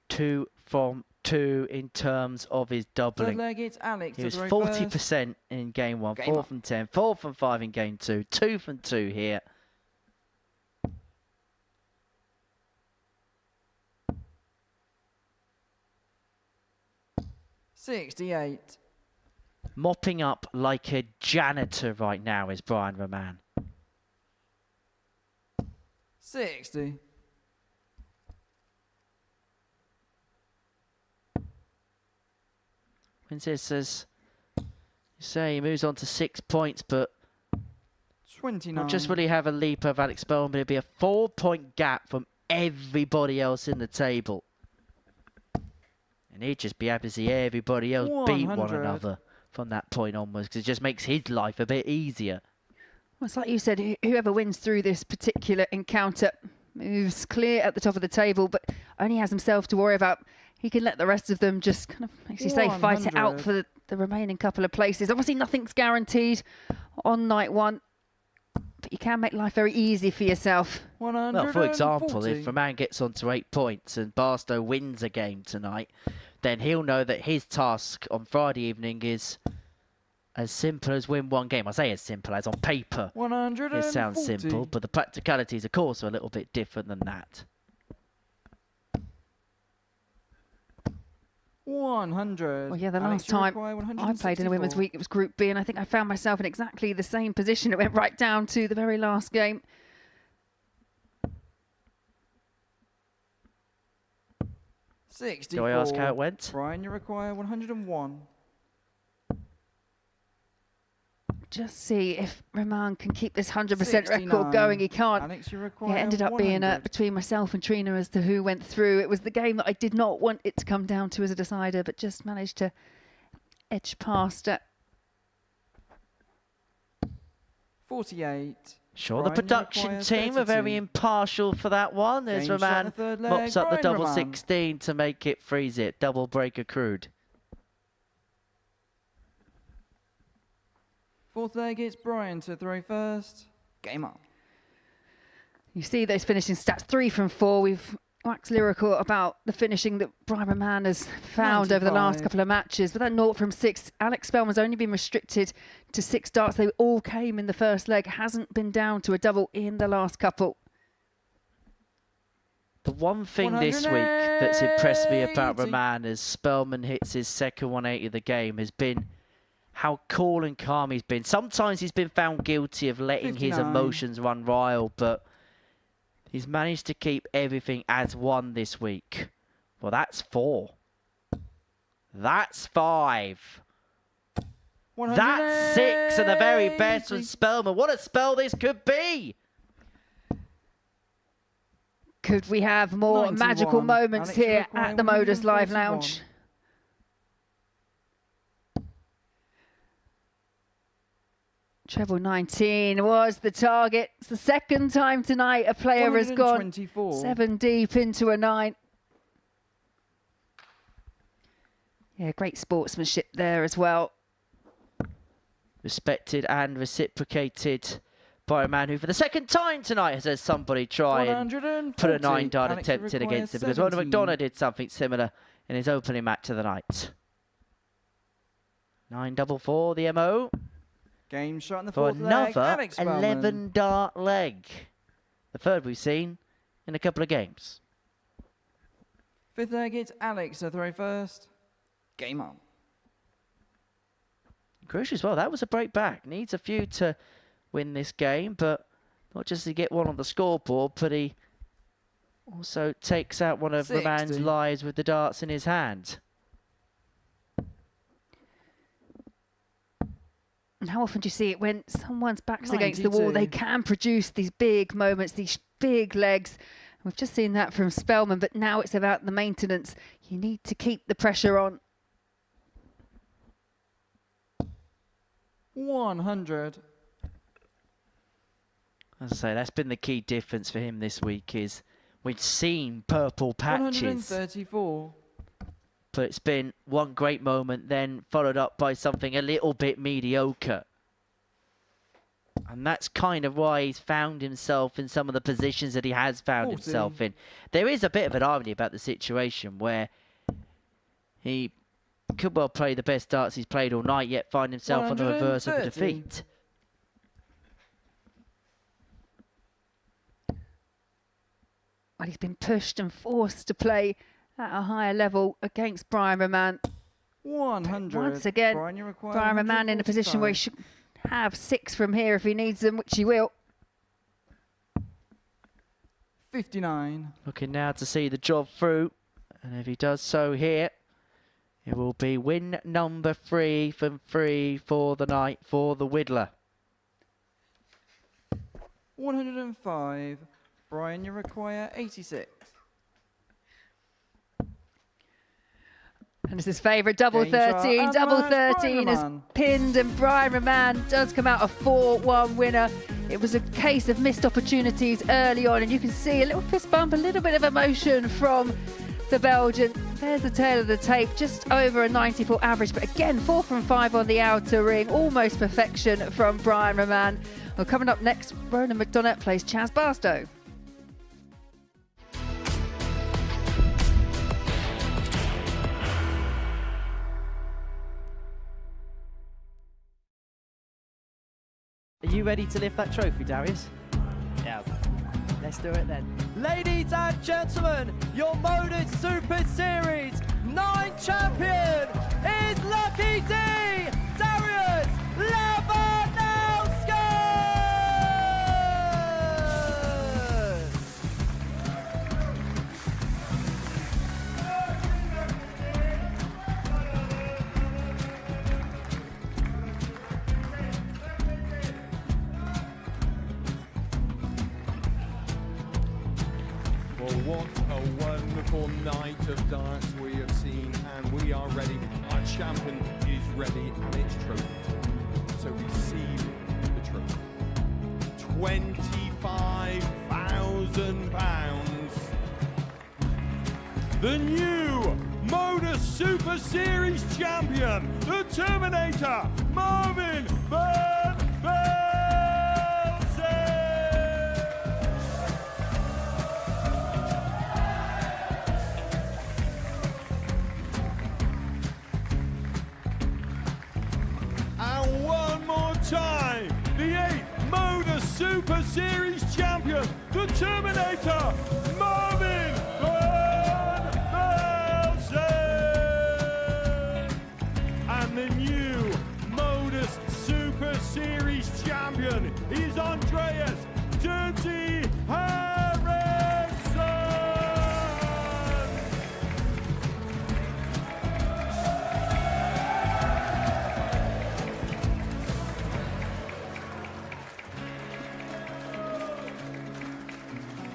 2 from 2 in terms of his doubling. Third leg, it's Alex. He was to throw 40% in game 1, Game 4 up. from 10, 4 from 5 in game 2, 2 from 2 here. $68. Mopping up like a janitor right now is Brian Raman. 60. Princess, as you say, he moves on to 6 points, but 29. not just will he have a leap of Alex Spelman, but it'll be a 4-point gap from everybody else in the table. And he'd just be happy to see everybody else beat one 100. another from that point onwards, because it just makes his life a bit easier. Well, it's like you said, whoever wins through this particular encounter moves clear at the top of the table, but only has himself to worry about. He can let the rest of them just kind of, as you say, fight it out 100. for the remaining couple of places. Obviously, nothing's guaranteed on night 1, but you can make life very easy for yourself. Well, for example, if Raman gets on to 8 points and Barstow wins a game tonight, then he'll know that his task on Friday evening is as simple as win 1 game. I say as simple as on paper. 140. It sounds simple, but the practicalities, of course, are a little bit different than that. 100. Well, yeah, the Alex, last you time require I played in a women's 164. week, it was Group B, and I think I found myself in exactly the same position. It went right down to the very last game. Do I ask how it went? Brian, you require 101. Just see if Raman can keep this 100% 69. record going. He can't. Alex, you Yeah, require it ended up being 100. between myself and Trina as to who went through. It was the game that I did not want it to come down to as a decider, but just managed to edge past it. 48. Sure, Brian, the you production require team are very 32. impartial for that one. As Game shot in Raman the third leg, mops up the Brian double Raman. 16 to make it freeze it. Double break accrued. Fourth leg, it's Brian to throw first. Game up. You see those finishing stats, 3 from 4. We've waxed lyrical about the finishing that Brian Raman has found over the last 95. couple of matches. But that 0 from 6, Alex Spelman's only been restricted to 6 darts. They all came in the first leg. Hasn't been down to a double in the last couple. The one thing this week that's impressed me about 180. Raman as Spelman hits his second 180 of the game has been how cool and calm he's been. Sometimes he's been found guilty of letting his 59. emotions run wild, but he's managed to keep everything as one this week. Well, that's 4. That's 5. That's 6 and the very best from 180. Spelman. What a spell this could be! Could we have more 91. magical moments Alex, you here require at the Modus Live 141. Lounge? Treble 19 was the target. It's the second time tonight a player has gone 124. 7 deep into a 9. Yeah, great sportsmanship there as well. Respected and reciprocated by a man who, for the second time tonight, has had somebody try and 140. put a 9-dart Alex, attempt in you against him, require because Ronald 17. McDonagh did something similar in his opening match of the night. 9-4, the MO, Game shot in the for fourth leg. another Alex Spelman. 11-dart leg. The third we've seen in a couple of games. Fifth leg, it's Alex to throw first. Game on. Crucial as well, that was a break back. Needs a few to win this game, but not just to get one on the scoreboard, but he also takes out one of 60. Raman's lives with the darts in his hand. And how often do you see it when someone's back's against the wall? They 92. can produce these big moments, these big legs. We've just seen that from Spelman, but now it's about the maintenance. You need to keep the pressure on. 100. As I say, that's been the key difference for him this week is we've seen purple patches, 134. but it's been one great moment then followed up by something a little bit mediocre. And that's kind of why he's found himself in some of the positions that he has found himself in. There is a bit of an irony about the situation where he could well play the best darts he's played all night, yet find himself on the reverse of a defeat. Well, he's been pushed and forced to play at a higher level against Brian Raman. 100. Once again, Brian Raman in a position where he should have 6 from here if he needs them, which he will. 59. Looking now to see the job through. And if he does so here, it will be win number 3 from 3 for the night for the Whittler. 105. Brian, you require 86. And it's his favourite double 13. Double 13 is pinned, and Brian Raman does come out a 4-1 winner. It was a case of missed opportunities early on, and you can see a little fist bump, a little bit of emotion from the Belgian. There's the tail of the tape, just over a 94 average, but again, 4 from 5 on the outer ring, almost perfection from Brian Raman. Well, coming up next, Ronan McDonagh plays Chaz Barstow. Are you ready to lift that trophy, Darius? Yes. Let's do it then. Ladies and gentlemen, your Modus Super Series 9 champion is Lucky D, Darius Labanowski! Well, what a wonderful night of darts we have seen, and we are ready. Our champion is ready, and it's trophy. So receive the trophy. £25,000. The new Modus Super Series champion, the Terminator, Marvin Van time, the 8th Modus Super Series champion, the Terminator, Marvin Van Velzen. And the new Modus Super Series champion is Andreas Dirty Harrison.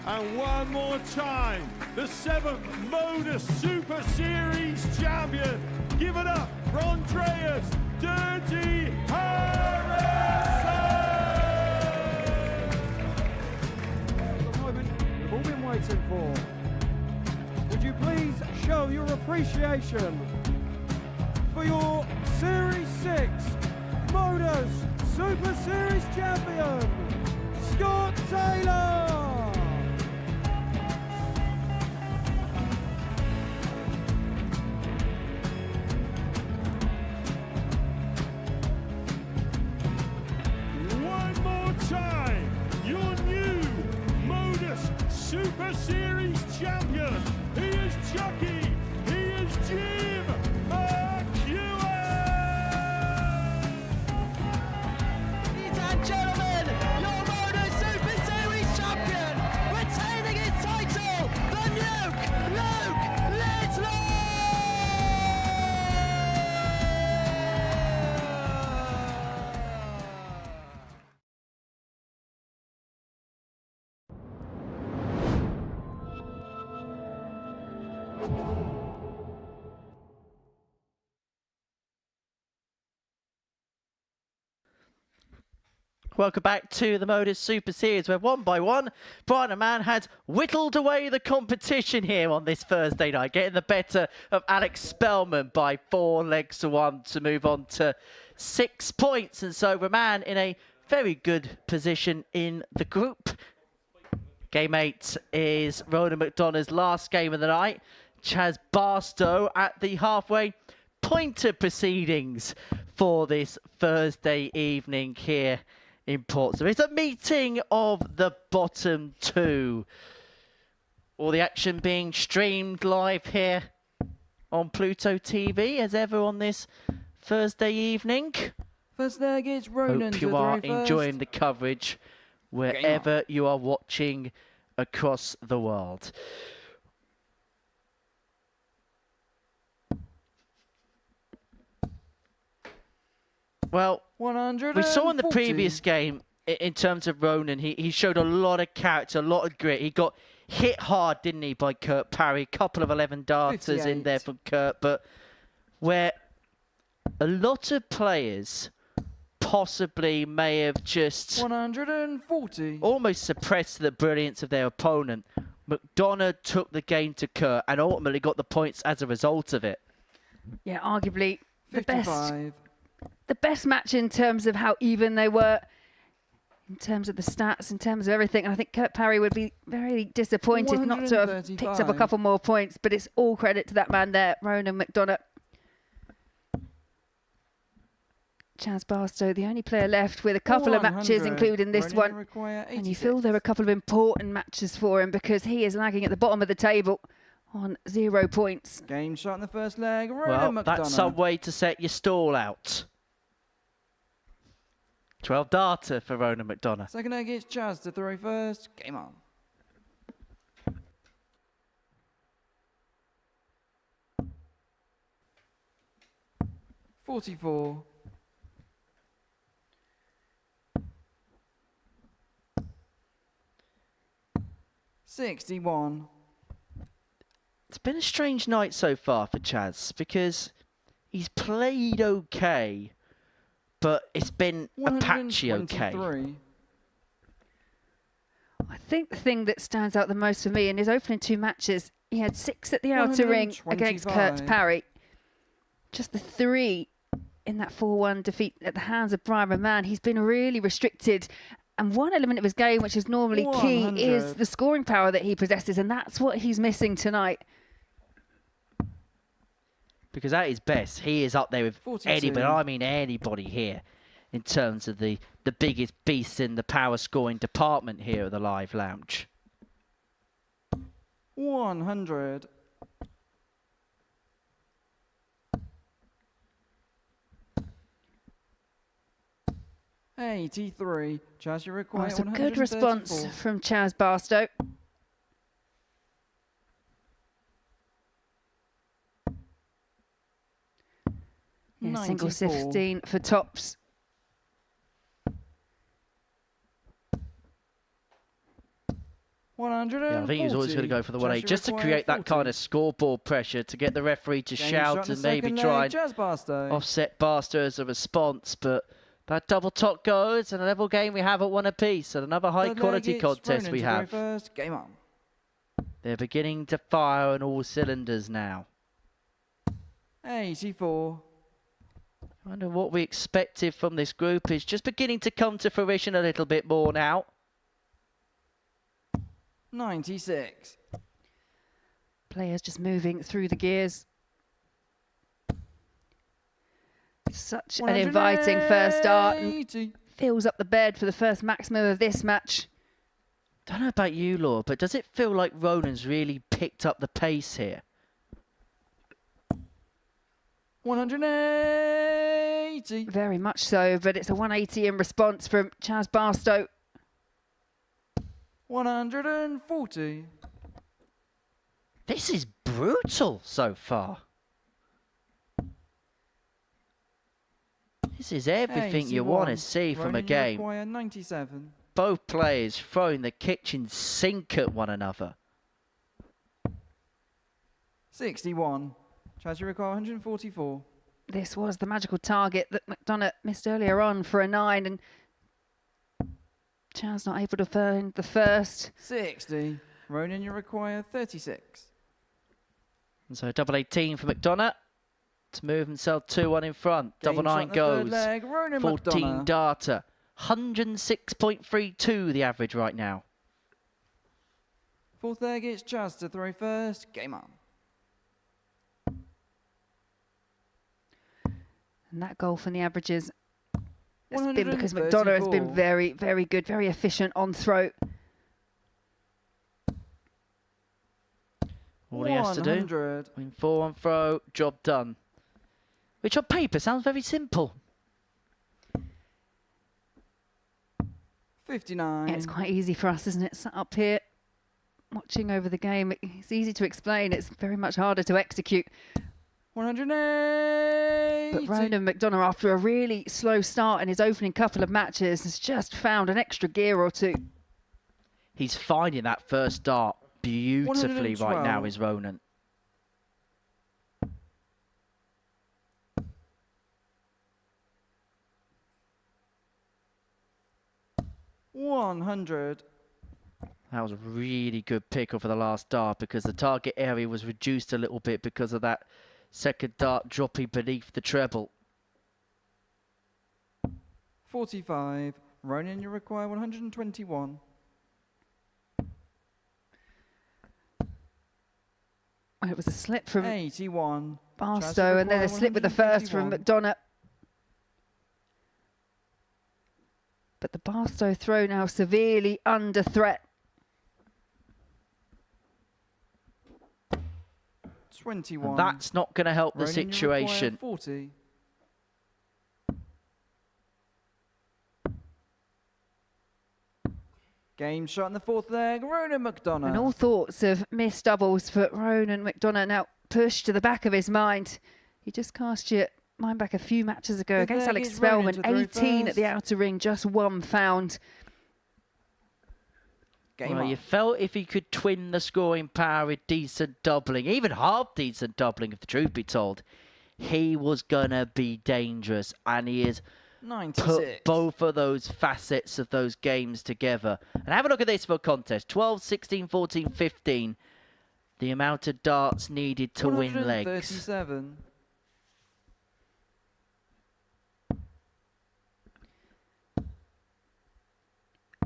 And one more time, the 7th Modus Super Series champion. Give it up for Andreas Dirty Harrison! The moment we've all been waiting for. Would you please show your appreciation for your Series 6 Modus Super Series champion, Scott Taylor! Time, your new Modus Super Series champion. He is Chucky. He is Jim McGuire. Ladies and gentlemen, your Modus Super Series champion, retaining his title, the Nuke, Luke Littler! Welcome back to the Modus Super Series, where one by one, Brian Raman has whittled away the competition here on this Thursday night, getting the better of Alex Spelman by 4 legs to 1 to move on to 6 points. And so Raman in a very good position in the group. Game 8 is Ronan McDonagh's last game of the night. Chaz Barstow at the halfway point of proceedings for this Thursday evening here in Portsmouth. It's a meeting of the bottom two. All the action being streamed live here on Pluto TV as ever on this Thursday evening. First leg is Ronan. Hope you are enjoying the coverage wherever you are watching across the world. Well, we saw in the previous game, in terms of Ronan, he showed a lot of character, a lot of grit. He got hit hard, didn't he, by Kurt Parry? A couple of 11 darters in there from Kurt, but where a lot of players possibly may have just 140. Almost suppressed the brilliance of their opponent. McDonagh took the game to Kurt and ultimately got the points as a result of it. Yeah, arguably 55. the best match in terms of how even they were, in terms of the stats, in terms of everything. And I think Kurt Parry would be very disappointed not to have picked up a couple more points, but it's all credit to that man there, Ronan McDonagh. Chaz Barstow, the only player left with a couple of matches, including this one. And you feel there are a couple of important matches for him because he is lagging at the bottom of the table on 0 points. Game shot in the first leg. Well, McDonagh. that's some way to set your stall out. 12 darter for Ronan McDonagh. Second leg is Chaz to throw first. Game on. .44. .61. It's been a strange night so far for Chaz because he's played okay, but it's been a patchy okay. I think the thing that stands out the most for me in his opening 2 matches, he had 6 at the outer ring against Kurt Parry. Just the 3 in that 4-1 defeat at the hands of Brian Raman. He's been really restricted. And one element of his game, which is normally key, is the scoring power that he possesses. And that's what he's missing tonight. Because at his best, he is up there with 42. anybody, I mean anybody here, in terms of the biggest beast in the power scoring department here at the Live Lounge. 100. .83. Chaz, you require It's a good response from Chaz Barstow. Yeah, single 15 for tops. Yeah, I think he's always going to go for the 1-8 just to create that kind of scoreboard pressure to get the referee to shout and maybe try and offset Barstow as a response. But that double top goes and a level game we have at 1 apiece and another high quality contest we have. Game on. They're beginning to fire on all cylinders now. 84. I wonder what we expected from this group is just beginning to come to fruition a little bit more now. 96. Players just moving through the gears. Such an inviting first start. And fills up the bed for the first maximum of this match. Don't know about you, Laura, but does it feel like Ronan's really picked up the pace here? 180. Very much so, but it's a 180 in response from Chaz Barstow. 140. This is brutal so far. This is everything you want to see from a game. 97. Both players throwing the kitchen sink at one another. 61. Chaz, you require 144. This was the magical target that McDonagh missed earlier on for a 9, and Chaz not able to find the first. 60. Ronan, you require 36. And so double 18 for McDonagh to move himself 2-1 in front. Double 9 goes. 14 darter 106.32 the average right now. Fourth leg, it's Chaz to throw first. Game on. And that goal from the averages has been because McDonagh has been very, very good, very efficient on throw. All he has to do, win 4 on throw, job done. Which on paper sounds very simple. 59. Yeah, it's quite easy for us, isn't it? Sat up here, watching over the game. It's easy to explain. It's very much harder to execute. 108. But Ronan McDonagh, after a really slow start in his opening couple of matches, has just found an extra gear or two. He's finding that first dart beautifully right now, is Ronan. $100. That was a really good pick off of the last dart because the target area was reduced a little bit because of that second dart dropping beneath the treble. 45. Ronan, you require 121. It was a slip from 81. Barstow and then a slip with the first from McDonagh. But the Barstow throw now severely under threat. 21. And that's not going to help the Ronan, situation. 40. Game shot in the fourth leg, Ronan McDonagh. And all thoughts of missed doubles for Ronan McDonagh now pushed to the back of his mind. He just cast your mind back a few matches ago against Alex Spelman. 18 at the outer ring, just 1 found. Well, you felt if he could twin the scoring power with decent doubling, even half decent doubling if the truth be told, he was going to be dangerous. And he has 96. put both of those facets of those games together. And have a look at this for a contest. 12, 16, 14, 15. The amount of darts needed to win legs. 137.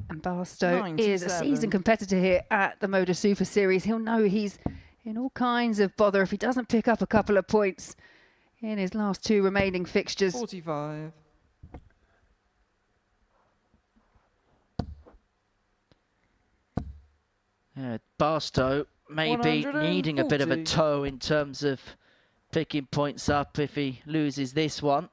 And Barstow is a seasoned competitor here at the Modus Super Series. He'll know he's in all kinds of bother if he doesn't pick up a couple of points in his last 2 remaining fixtures. 45. Barstow maybe needing a bit of a toe in terms of picking points up if he loses this one.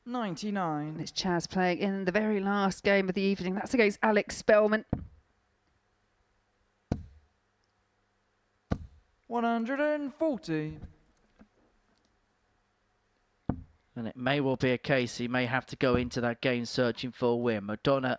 99. It's Chaz playing in the very last game of the evening. That's against Alex Spelman. 140. And it may well be a case he may have to go into that game searching for a win. McDonagh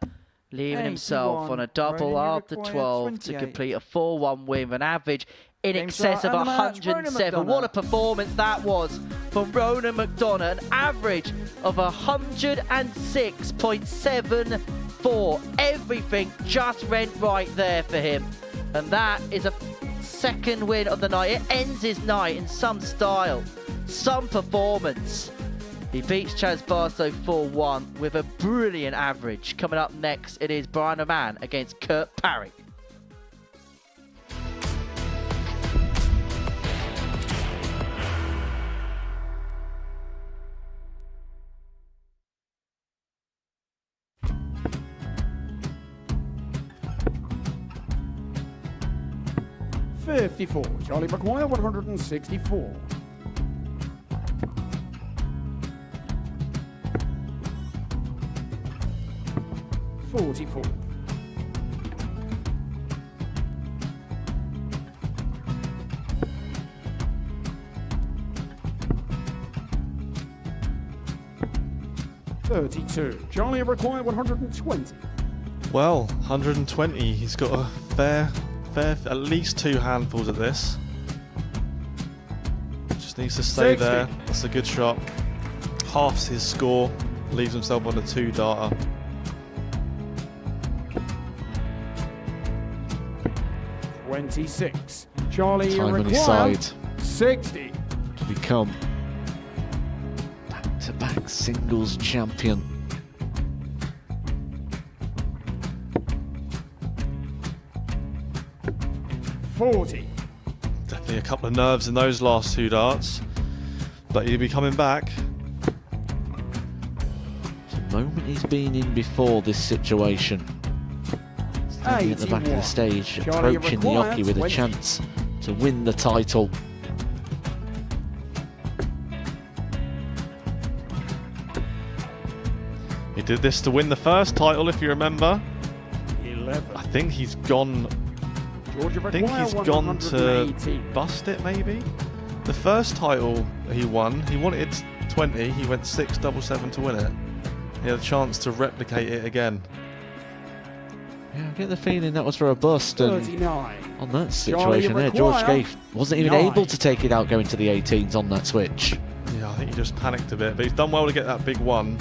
leaving himself on a double after 12 to complete a 4-1 win with an average in excess of 107. What a performance that was from Ronan McDonagh. An average of 106.74. Everything just went right there for him. And that is a second win of the night. It ends his night in some style, some performance. He beats Chaz Barstow 4-1 with a brilliant average. Coming up next, it is Raman against Parry. $54. Charlie McGuire, 164. $44. $32. Charlie require 120. Well, 120. He's got a fair, at least 2 handfuls at this. Just needs to stay 60. there. That's a good shot. Halves his score. Leaves himself on a 2-darter. $26. Charlie Time on his require side 60. to become back-to-back singles champion. Definitely a couple of nerves in those last two darts, but he'll be coming back. It's a moment he's been in before this situation. Standing at the back of the stage, approaching the hockey with a chance to win the title. He did this to win the first title, if you remember. I think he's gone. I think he's gone to bust it, maybe. The first title he won, he wanted 20. He went 6-7-7 to win it. He had a chance to replicate it again. Yeah, I get the feeling that was for a bust, and 39. on that situation there, George Scaife wasn't even able to take it out going to the 18s on that switch. Yeah, I think he just panicked a bit, but he's done well to get that big one.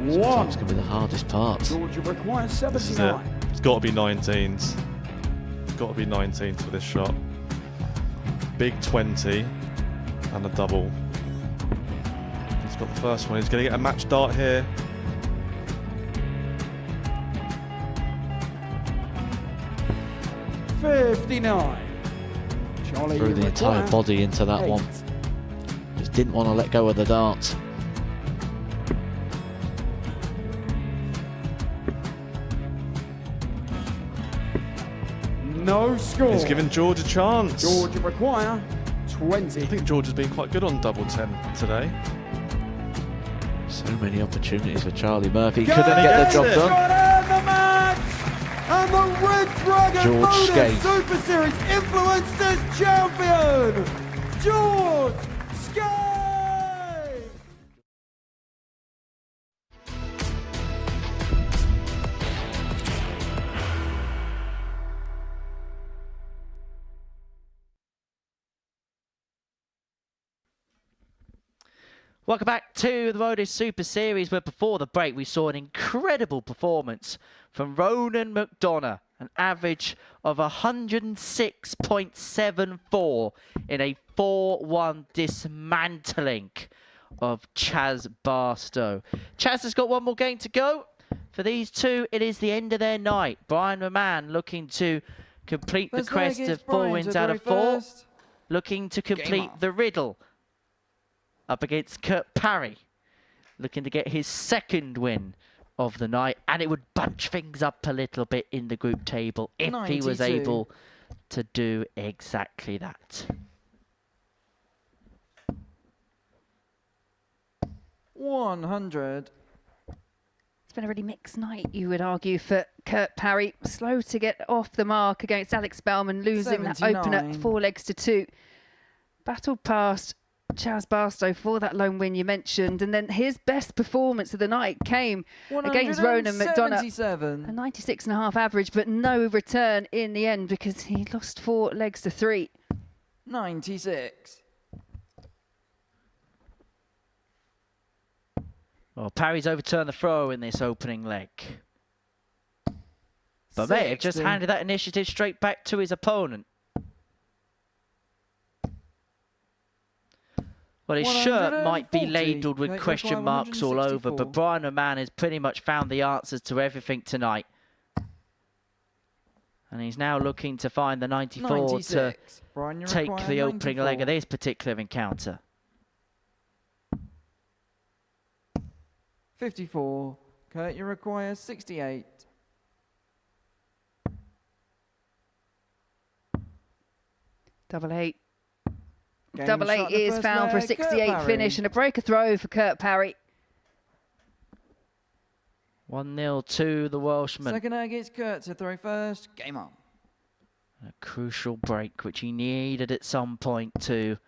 Sometimes can be the hardest part. Georgia requires 79. This is it. It's got to be 19s. It's got to be 19s for this shot. Big 20 and a double. He's got the first one. He's going to get a match dart here. $59. Charlie, Threw the entire body into that 8. one. Just didn't want to let go of the dart. No score. He's giving George a chance. Georgia require 20. I think George has been quite good on double 10 today. So many opportunities for Charlie Murphy. Couldn't get the job done. The match! And the Red Dragon George Modus Scaife. Super Series Influencers Champion, George Scaife! Welcome back to the Modus Super Series, where before the break we saw an incredible performance from Raman McDonagh, an average of 106.74 in a 4-1 dismantling of Chaz Barstow. Chaz has got one more game to go. For these two, it is the end of their night. Brian Raman looking to complete the crest of 4 wins out of 4. Looking to complete the riddle up against Parry, looking to get his second win of the night, and it would bunch things up a little bit in the group table if 92. he was able to do exactly that. 100. It's been a really mixed night, you would argue, for Kurt Parry. Slow to get off the mark against Alex Spelman, losing that opener 4-2. Battled past Chaz Barstow for that lone win you mentioned, and then his best performance of the night came against Raman McDonagh. A 96.5 average, but no return in the end because he lost 4-3. 96. Well, Parry's overturned the throw in this opening leg, but may have just handed that initiative straight back to his opponent. Well, his shirt might be ladled with question marks all over, but Brian Raman has pretty much found the answers to everything tonight. And he's now looking to find the 94 to take the opening leg of this particular encounter. 54. Kurt, you require 68. Double 8. Double 8 is found for a 68 finish and a breaker throw for Kurt Parry. 1-0 to the Welshman. Second against Kurt to throw first. Game on. A crucial break which he needed at some point to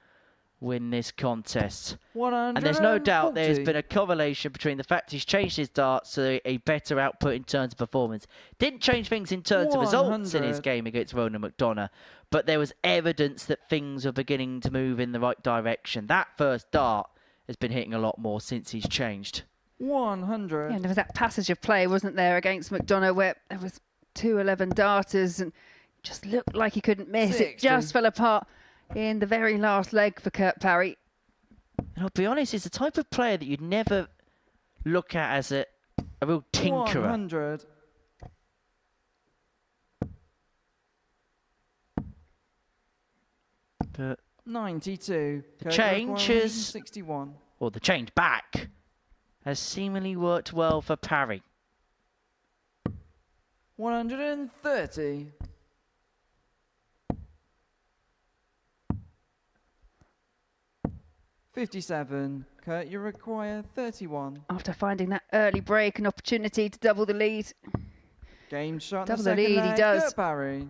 win this contest. And there's no doubt there's been a correlation between the fact he's changed his darts to a better output in terms of performance. Didn't change things in terms of results in his game against Raman McDonagh, but there was evidence that things were beginning to move in the right direction. That first dart has been hitting a lot more since he's changed. 100. Yeah, and there was that passage of play, wasn't there, against McDonagh, where there was 2 11 darters and just looked like he couldn't miss. 60. It just fell apart. in the very last leg for Kurt Parry. And I'll be honest, he's the type of player that you'd never look at as a real tinkerer. 100. But 92. the change has, 61. or the change back, has seemingly worked well for Parry. 130. $57. Kurt, you require 31. After finding that early break, an opportunity to double the lead. Game shot. Double the the lead, leg. he does. Kurt Parry.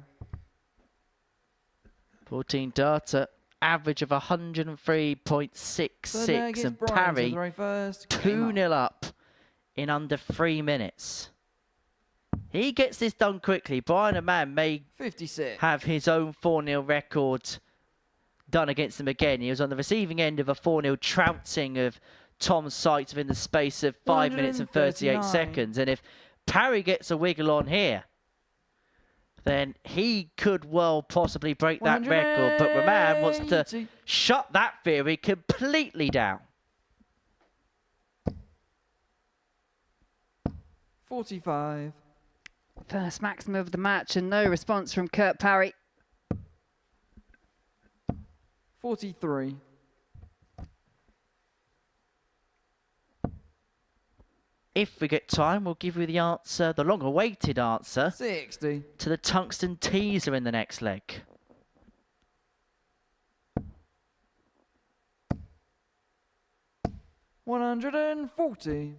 14 data, average of 103.66, and Parry 2-0 up in under 3 minutes. He gets this done quickly. Brian Raman may 56. have his own 4-0 record done against him again. He was on the receiving end of a 4-0 trouncing of Tom Sykes within the space of 5 minutes and 38 seconds. And if Parry gets a wiggle on here, then he could well possibly break that record. But Raman wants to shut that theory completely down. 45. First maximum of the match and no response from Kurt Parry. 43. If we get time, we'll give you the answer, the long-awaited answer, 60. to the tungsten teaser in the next leg. $140.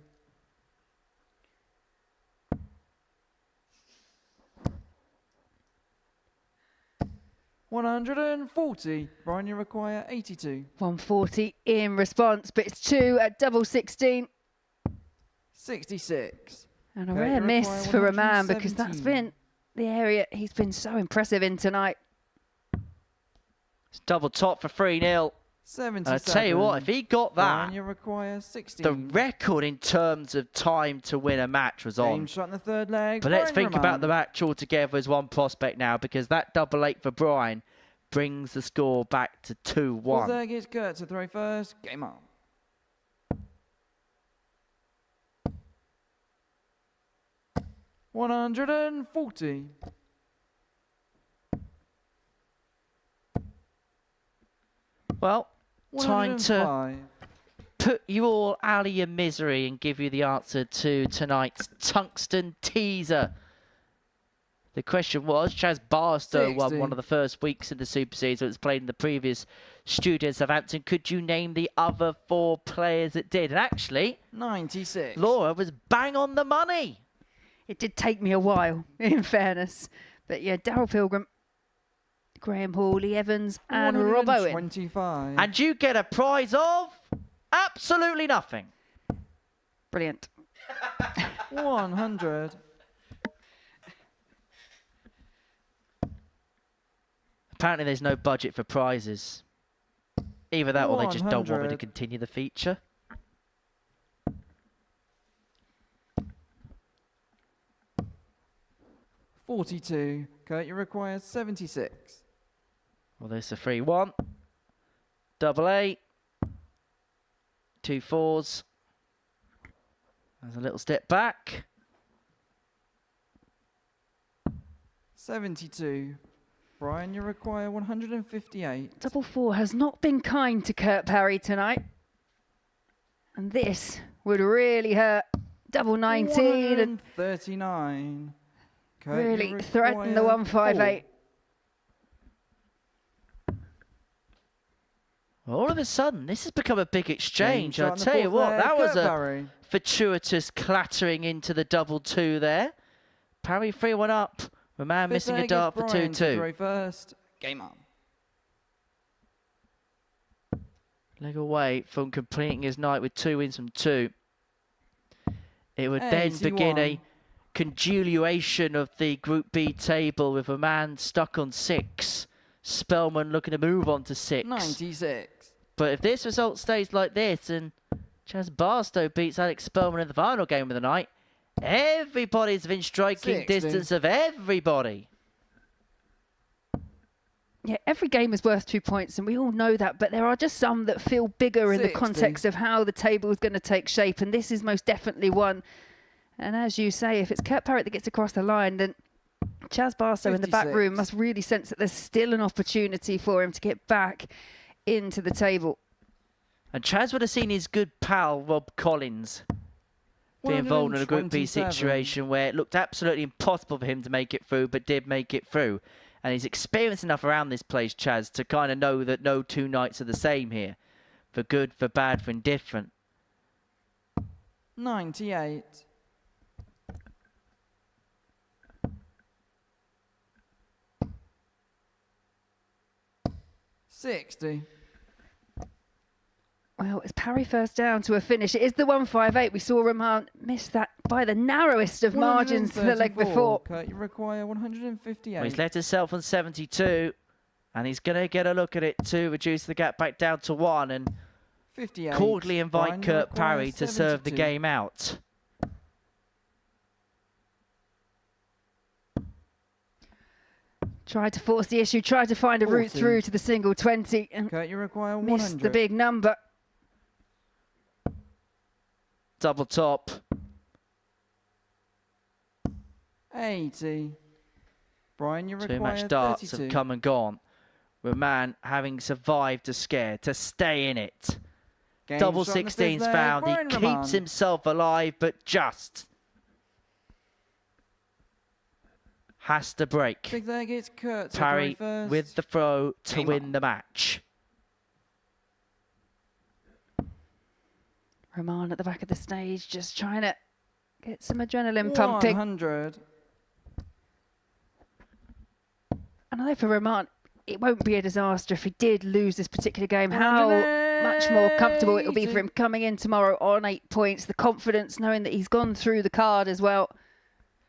$140. Brian, you require 82. 140 in response, but it's 2 at double 16. 66. And a Okay, rare you miss require for Raman because that's 117. been the area he's been so impressive in tonight. It's double top for 3-0. 77. I tell you what, if he got Brian, that, you require 16. the record in terms of time to win a match was Game on. shot in the third leg. But let's Brian think about Raman. the match altogether as one prospect now, because that double 8 for Brian brings the score back to 2-1. Fourth leg is Kurt to throw first. Game on. $140. Well, time to 105. put you all out of your misery and give you the answer to tonight's tungsten teaser. The question was, Chaz Barstow won 60. one of the first weeks in the Super Series that was played in the previous studio in Southampton. Could you name the other 4 players that did? And actually, 96. Laura was bang on the money. It did take me a while, in fairness. But yeah, Darryl Pilgrim, Graham Hall, Lee Evans, and Rob Owen. 125. And you get a prize of absolutely nothing. Brilliant. 100. Apparently there's no budget for prizes. Either that or they just don't want me to 100. continue the feature. $42. Kurt, you require 76. Well, there's a 3-1. Double 8. 2 4s. There's a little step back. 72. Brian, you require 158. Double 4 has not been kind to Kurt Parry tonight. And this would really hurt. Double 19 and 139. Kurt, you really threaten the require 158. All of a sudden, this has become a big exchange. Game I'll shot in the tell you fourth what, leg, that was Kurt a Parry. fortuitous clattering into the double 2 there. Parry 3-1 up. Raman Fifth missing a leg is dart for Brian to 2-2. throw first. Game on. Leg away from completing his night with 2 wins from 2. It would then begin a 81. conjugation of the Group B table with a man stuck on 6. Spelman looking to move on to 6. 96. But if this result stays like this and Chaz Barstow beats Alex Spelman in the final game of the night, everybody's within striking 60. distance of everybody. yeah, every game is worth 2 points, and we all know that, but there are just some that feel bigger in the 60. context of how the table is going to take shape, and this is most definitely one. And as you say, if it's Kurt Parry that gets across the line, then Chaz Barstow in the back 56. room must really sense that there's still an opportunity for him to get back into the table. And Chaz would have seen his good pal, Rob Collins, be involved in a Group B 127. situation where it looked absolutely impossible for him to make it through, but did make it through. And he's experienced enough around this place, Chaz, to kind of know that no two nights are the same here. For good, for bad, for indifferent. 98. $60. Well, it's Parry first down to a finish. It is the 158. We saw Raman miss that by the narrowest of margins to the leg 134. before. Kurt, you require 158. Well, he's let himself on 72, and he's going to get a look at it to reduce the gap back down to 1 and 58. cordially invite Brian, you Kurt require Parry to serve the 72. game out. Tried to force the issue, tried to find a route 40. through to the single 20 and Kurt, you require 100. missed the big number. Double top. 80. Brian, you require Two match darts 32. have come and gone. Raman having survived a scare to stay in it. Game Double shot on the 16's fifth leg, found. Brian He Raman. keeps himself alive, but just has to break. Big leg, it's Kurt. to Parry throw first. with the throw to Game win on. the match. Raman at the back of the stage, just trying to get some adrenaline pumping. 100. And I know for Raman, it won't be a disaster if he did lose this particular game. How much more comfortable it will be for him coming in tomorrow on 8 points. The confidence, knowing that he's gone through the card as well.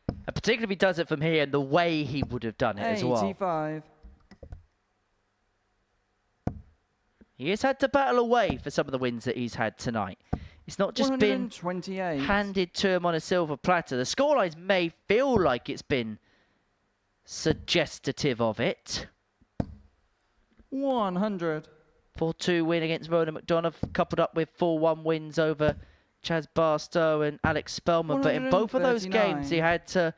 And particularly if he does it from here and the way he would have done it as well. 85. He has had to battle away for some of the wins that he's had tonight. It's not just been 128. handed to him on a silver platter. The scorelines may feel like it's been suggestive of it. 100. 4-2 win against Ronan McDonagh, coupled up with 4-1 wins over Chaz Barstow and Alex Spelman. But in both of those 139. games, he had to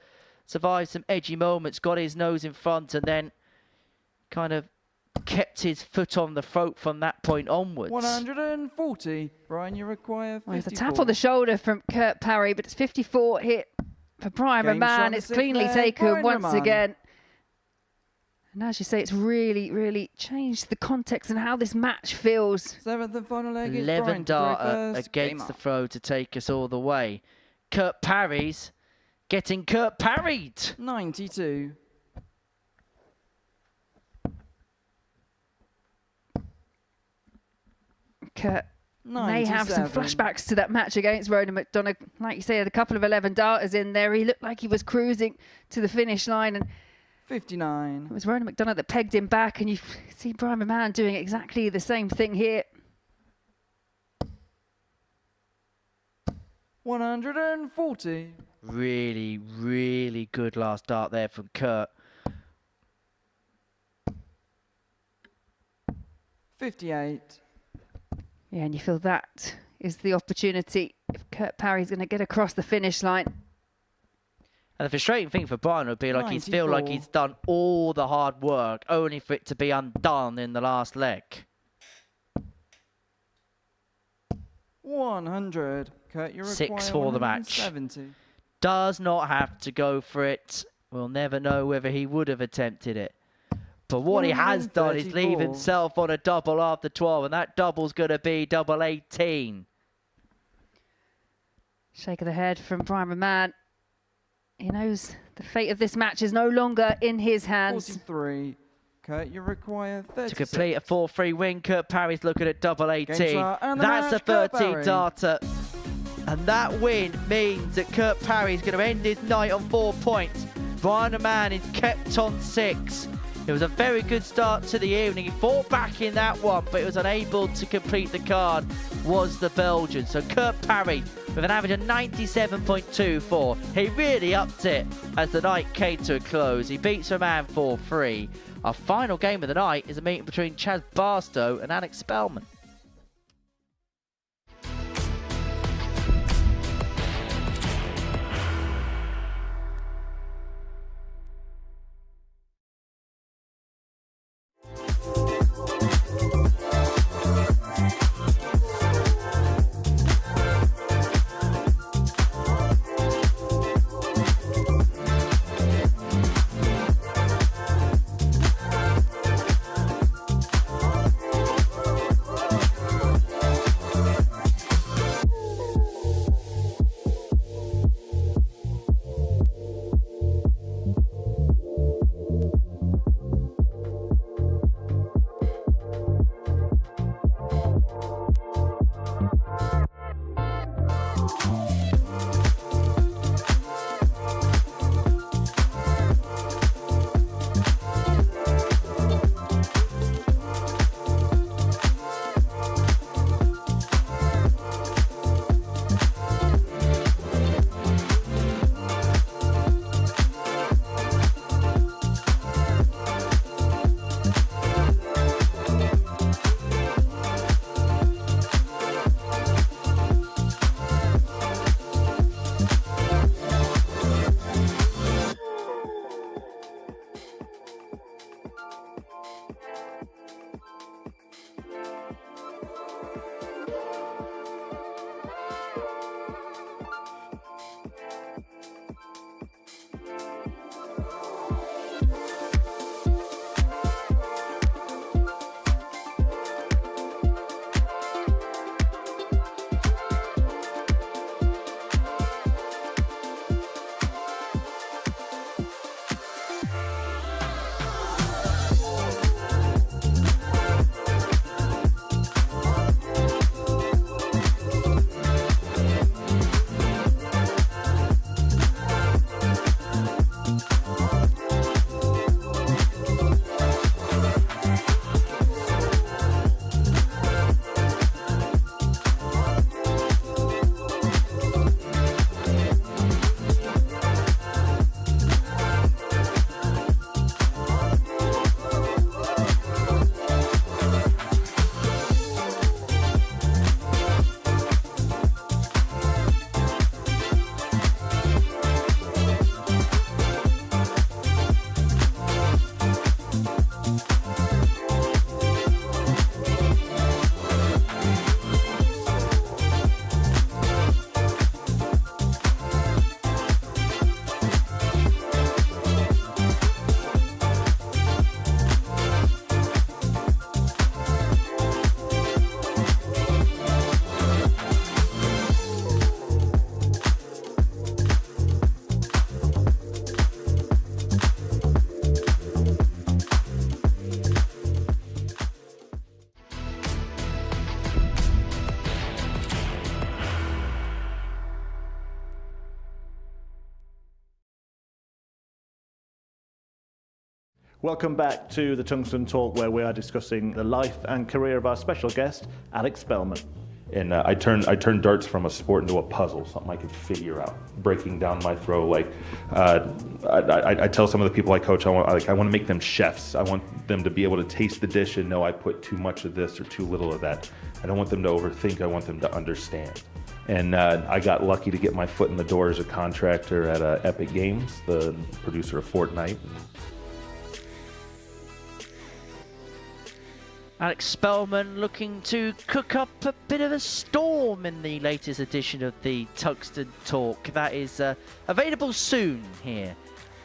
survive some edgy moments, got his nose in front, and then kind of kept his foot on the throat from that point onwards. 140. Brian, you require 54. Well, it's a tap on the shoulder from Kurt Parry, but it's 54 hit for Brian Game shot on Raman. the It's sixth cleanly leg, taken Brian once Raman. again. And as you say, it's really, really changed the context and how this match feels. Seventh and final leg is 11 Brian to throw darter first. against Game the up. throw to take us all the way. Kurt Parry's getting Kurt Parried. 92. Kurt may have some 97. flashbacks to that match against Ronan McDonagh. Like you say, had a couple of 11 darters in there. He looked like he was cruising to the finish line, and 59. it was Ronan McDonagh that pegged him back, and you see Brian Raman doing exactly the same thing here. 140. Really, really good last dart there from Kurt. 58. Yeah, and you feel that is the opportunity if Kurt Parry's going to get across the finish line. And the frustrating thing for Brian would be like he'd feel like 94. he's done all the hard work only for it to be undone in the last leg. 100. Kurt, you require 6 for the match. 170. Does not have to go for it. We'll never know whether he would have attempted it. But what he has done is leave 134. himself on a double after 12, and that double's going to be double 18. Shake of the head from Brian Raman. He knows the fate of this match is no longer in his hands. 43. Kurt, you require 36. To complete a 4-3 win, Kurt Parry's looking at double 18. shot and the That's a match, Kurt 13 Parry. darter. And that win means that Kurt Parry's going to end his night on 4 points. Brian Raman is kept on 6. It was a very good start to the evening. He fought back in that one, but he was unable to complete the card, was the Belgian. So Kurt Parry, with an average of 97.24, he really upped it as the night came to a close. He beats Raman 4-3. Our final game of the night is a meeting between Chaz Barstow and Alex Spelman. Welcome back to the Tungsten Talk, where we are discussing the life and career of our special guest, Alex Spelman. And I turned darts from a sport into a puzzle, something I could figure out, breaking down my throw. Like I tell some of the people I coach, I want to make them chefs. I want them to be able to taste the dish and know I put too much of this or too little of that. I don't want them to overthink. I want them to understand. And I got lucky to get my foot in the door as a contractor at Epic Games, the producer of Fortnite. Alex Spelman looking to cook up a bit of a storm in the latest edition of the Tungsten Talk. That is available soon here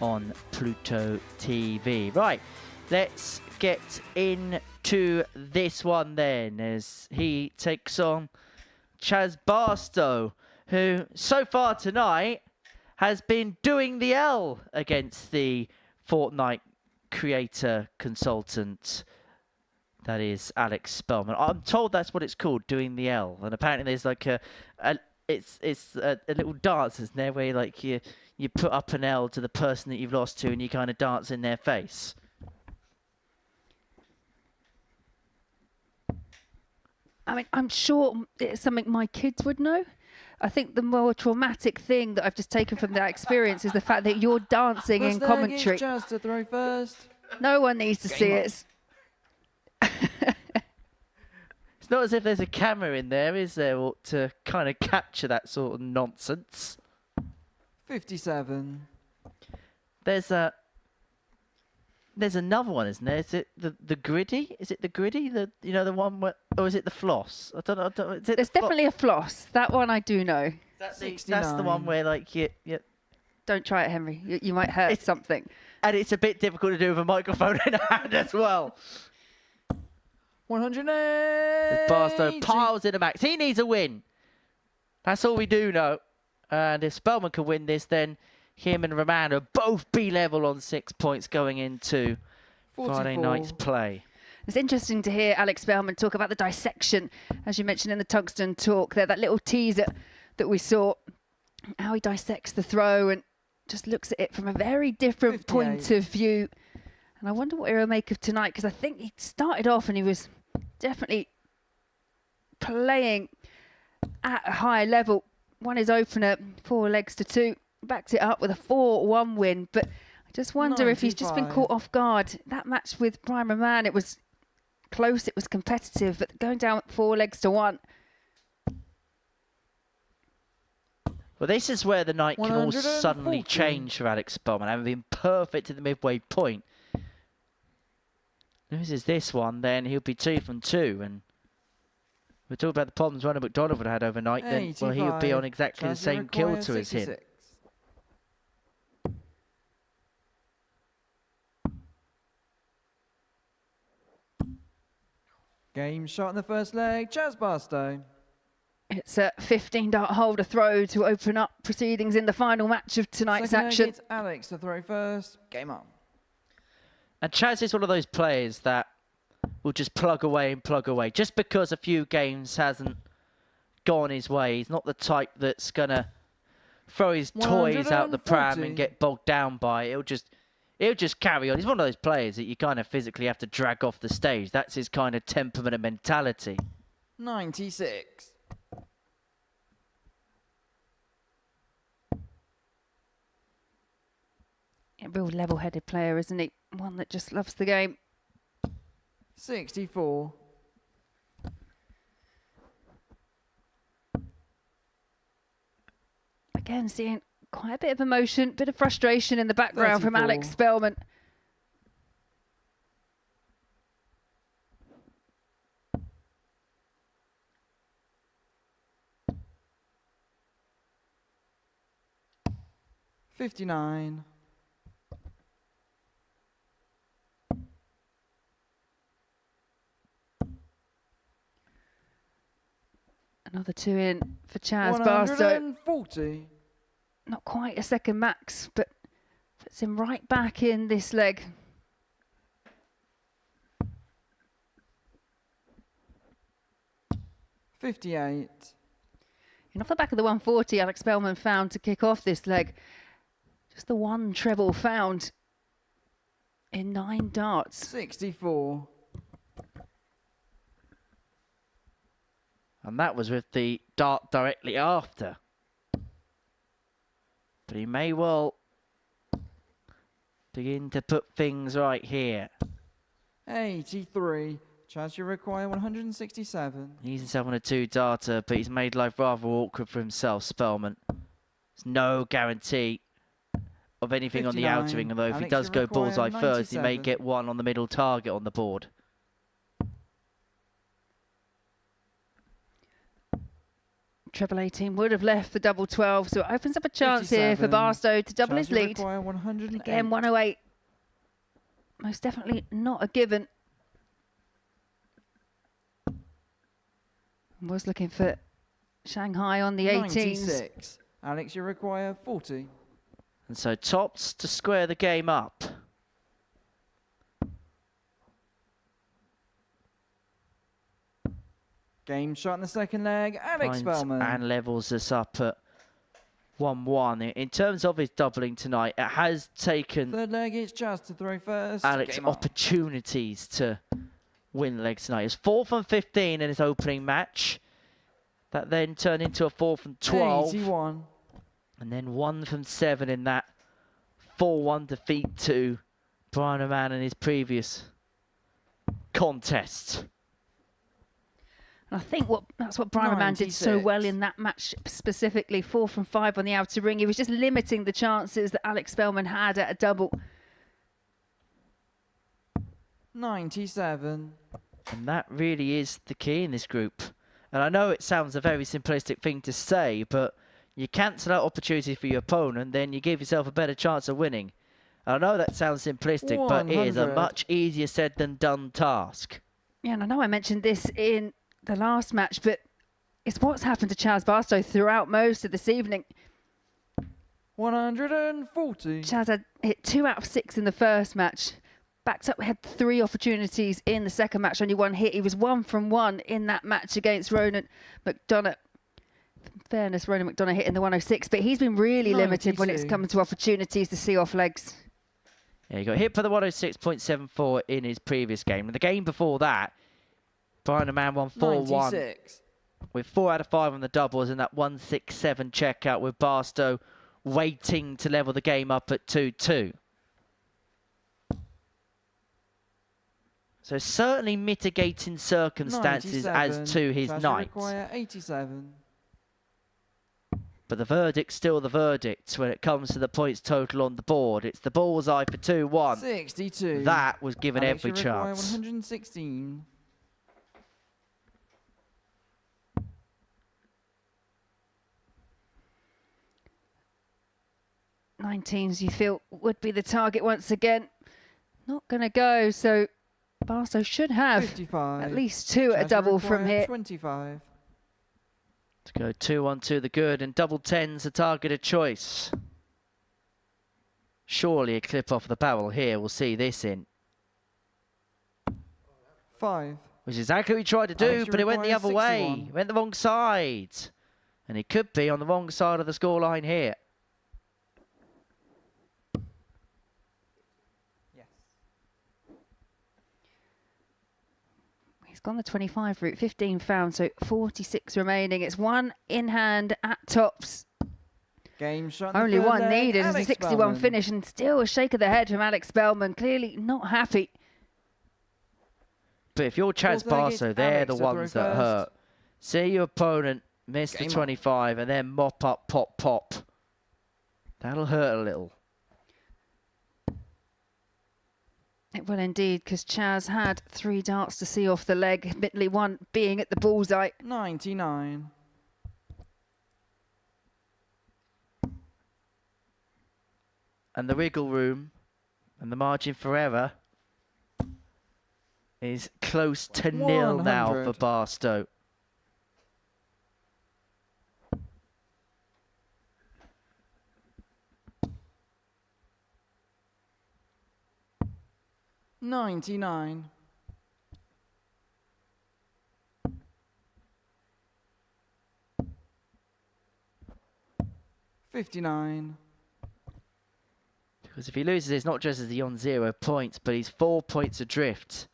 on Pluto TV. Right, let's get into this one then as he takes on Chaz Barstow, who so far tonight has been doing the L against the Fortnite creator consultant. That is Alex Spelman. I'm told that's what it's called, doing the L. And apparently there's like a little dance, isn't there, where like you put up an L to the person that you've lost to and you kind of dance in their face. I mean, I'm sure it's something my kids would know. I think the more traumatic thing that I've just taken from that experience is the fact that you're dancing in commentary. Chaz to throw first. No one needs to see it. It's not as if there's a camera in there, is there, to kind of capture that sort of nonsense. 57. There's another one, isn't there? Is it the griddy? Is it the griddy? The one where, or is it the floss? I don't know. Is it There's definitely a floss. That one I do know. That's the one where like you. Don't try it, Henry. You might hurt something. And it's a bit difficult to do with a microphone in hand as well. 180. Barstow piles in the max. He needs a win. That's all we do know. And if Spelman can win this, then him and Raman will both be level on 6 points going into 44. Friday night's play. It's interesting to hear Alex Spelman talk about the dissection, as you mentioned in the Tungsten talk there, that little teaser that we saw, how he dissects the throw and just looks at it from a very different 58. point of view. And I wonder what he'll make of tonight, because I think he started off and he was definitely playing at a high level. Won his opener 4 legs to 2, backed it up with a 4-1 win. But I just wonder if he's just been caught off guard. That match with Brian Raman, it was close, it was competitive, but going down 4 legs to 1. Well, this is where the night can all suddenly change for Alex Spelman, having been perfect at the midway point. Loses this one, then he'll be 2 from 2, and we're talking about the problems Ronald McDonagh would have had overnight, then well, he would be on exactly the same kill to as him. Game shot in the first leg, Chaz Barstow. It's a 15-dart hole to throw to open up proceedings in the final match of tonight's action. It's Alex to throw first. Game on. And Chaz is one of those players that will just plug away and plug away. Just because a few games hasn't gone his way, he's not the type that's going to throw his toys out the pram and get bogged down by it. He'll just carry on. He's one of those players that you kind of physically have to drag off the stage. That's his kind of temperament and mentality. 96. A real level-headed player, isn't he? One that just loves the game. 64. Again, seeing quite a bit of emotion, bit of frustration in the background from 34. Alex Spelman. $59. Another 2 in for Chaz Barstow. 140. Not quite a second max, but puts him right back in this leg. $58. And off the back of the 140, Alex Spelman found to kick off this leg. Just the one treble found in 9 darts. 64. And that was with the dart directly after. But he may well begin to put things right here. 83. Chaz, you require 167. He's himself on a 2-darter, but he's made life rather awkward for himself, Spelman. There's no guarantee of anything 59. on the outer ring, although if he Alex, does you go require bullseye first, he may 97. get one on the middle target on the board. Treble 18 would have left the double 12, so it opens up a chance here for 57. Barstow to double Chaz, his you lead. require 108. Again, 108. Most definitely not a given. Was looking for Shanghai on the 18s. 96. Alex, you require 40. And so tops to square the game up. Game shot in the second leg, Alex Spelman. And levels us up at 1-1. In terms of his doubling tonight, it has taken Third leg, it's Chaz to throw first. Alex Game on. opportunities to win legs tonight. It's 4 from 15 in his opening match. That then turned into a 4 from 12. 81. And then 1 from 7 in that 4-1 defeat to Brian Raman in his previous contests. And I think that's what Brian Raman did so well in that match specifically. 4 from 5 on the outer ring. He was just limiting the chances that Alex Spelman had at a double. 97. And that really is the key in this group. And I know it sounds a very simplistic thing to say, but you cancel out opportunities for your opponent, then you give yourself a better chance of winning. I know that sounds simplistic, 100. but it is a much easier said than done task. Yeah, and I know I mentioned this in the last match, but it's what's happened to Chaz Barstow throughout most of this evening. 140. Chaz had hit 2 out of 6 in the first match. Backed up, had 3 opportunities in the second match, only 1 hit. He was 1 from 1 in that match against Ronan McDonagh. In fairness, Ronan McDonagh hit in the 106, but he's been really limited when it's come to opportunities to see off legs. Yeah, he got hit for the 106.74 in his previous game. And the game before that, Brian Raman won 4-1 with 4 out of 5 on the doubles and that 167 checkout with Barstow waiting to level the game up at 2-2. So certainly mitigating circumstances as to his night. 87. But the verdict's still the verdict when it comes to the points total on the board. It's the bullseye for 2-1. 62. That was given every require chance. 116. Nineteens you feel would be the target once again. Not going to go, so Barstow should have 55. at least 2 at a double from here. 25. To go 2-1 to the good, and double 10's a targeted choice. Surely a clip off the barrel here will see this in. 5. Which is exactly what he tried to do, but it went the other way. It went the wrong side. And he could be on the wrong side of the scoreline here. He's gone the 25 route, 15 found, so 46 remaining. It's 1 in hand at tops. Game shot. Only 1 needed as a Alex 61 Spelman. finish, and still a shake of the head from Alex Spelman. Clearly not happy. But if you're Chaz Barstow, they're the ones that hurt. See your opponent miss the 25 and then mop up, pop, pop. That'll hurt a little. It will indeed, because Chaz had 3 darts to see off the leg, admittedly 1 being at the bullseye. 99. And the wiggle room and the margin for error is close to 0 now for Barstow. $99. 59. Because if he loses, it's not just as he's on 0 points, but he's 4 points adrift.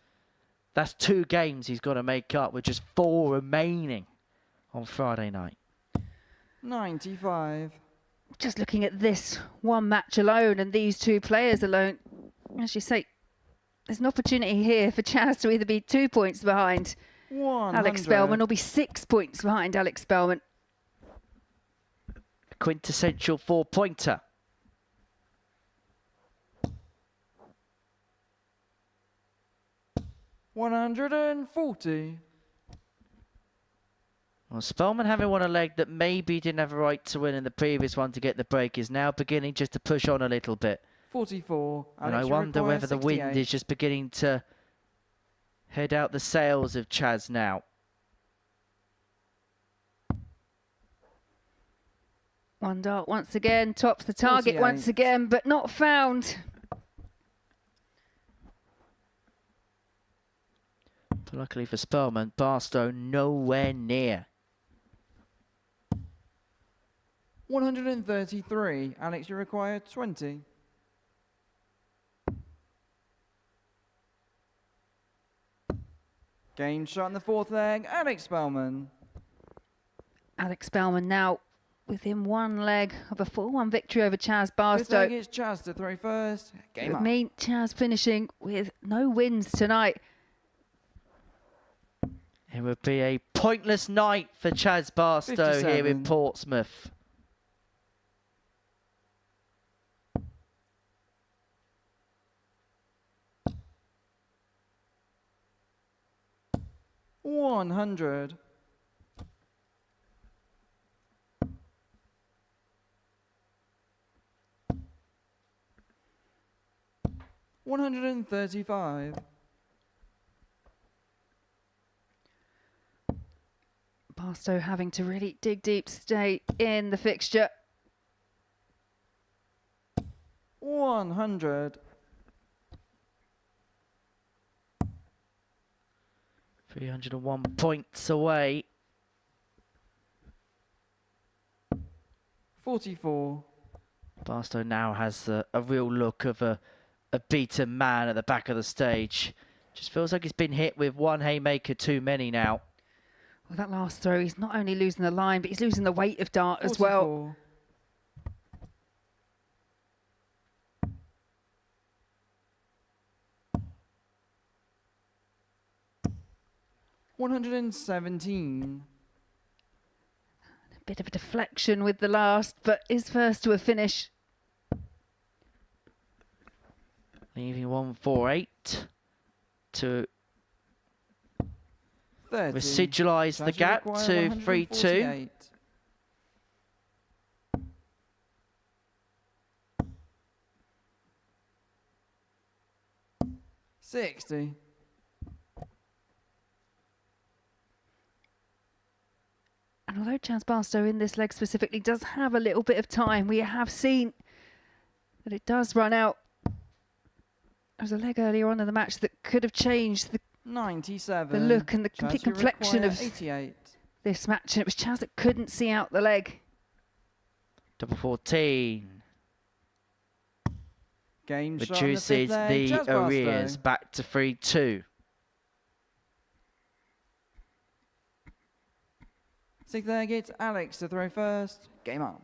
That's 2 games he's got to make up with just 4 remaining on Friday night. 95. Just looking at this one match alone and these 2 players alone, as you say, there's an opportunity here for Chaz to either be 2 points behind 100. Alex Spelman or be 6 points behind Alex Spelman. A quintessential 4-pointer. $140. Well, Spelman, having won a leg that maybe didn't have a right to win in the previous one to get the break, is now beginning just to push on a little bit. 44. And I wonder whether the wind is just beginning to head out the sails of Chaz now. One dart once again, tops the target 48. once again, but not found. But luckily for Spelman, Barstow nowhere near. 133. Alex, you require 20. Game shot in the 4th leg. Alex Spelman. Alex Spelman now within one leg of a 4-1 victory over Chaz Fifth Barstow. leg, it's Chaz to throw first. Game Would up. mean Chaz finishing with no wins tonight. It would be a pointless night for Chaz Barstow here in 57. Portsmouth. $100. $135. Barstow having to really dig deep to stay in the fixture. 100. 301 points away. 44. Barstow now has a real look of a beaten man at the back of the stage. Just feels like he's been hit with one haymaker too many now. Well, that last throw, he's not only losing the line, but he's losing the weight of dart as well. 117. A bit of a deflection with the last, but is first to a finish. Leaving 148 to 30. residualise the gap to 3-2. 60. And although Chaz Barstow in this leg specifically does have a little bit of time, we have seen that it does run out. There was a leg earlier on in the match that could have changed the 97. the look and the complete complexion of 88. this match. And it was Chaz that couldn't see out the leg. Double 14. Game shot Reduces in the fifth leg, the Chaz Barstow. arrears back to 3-2. Sixth leg, it's Alex to throw first. Game on.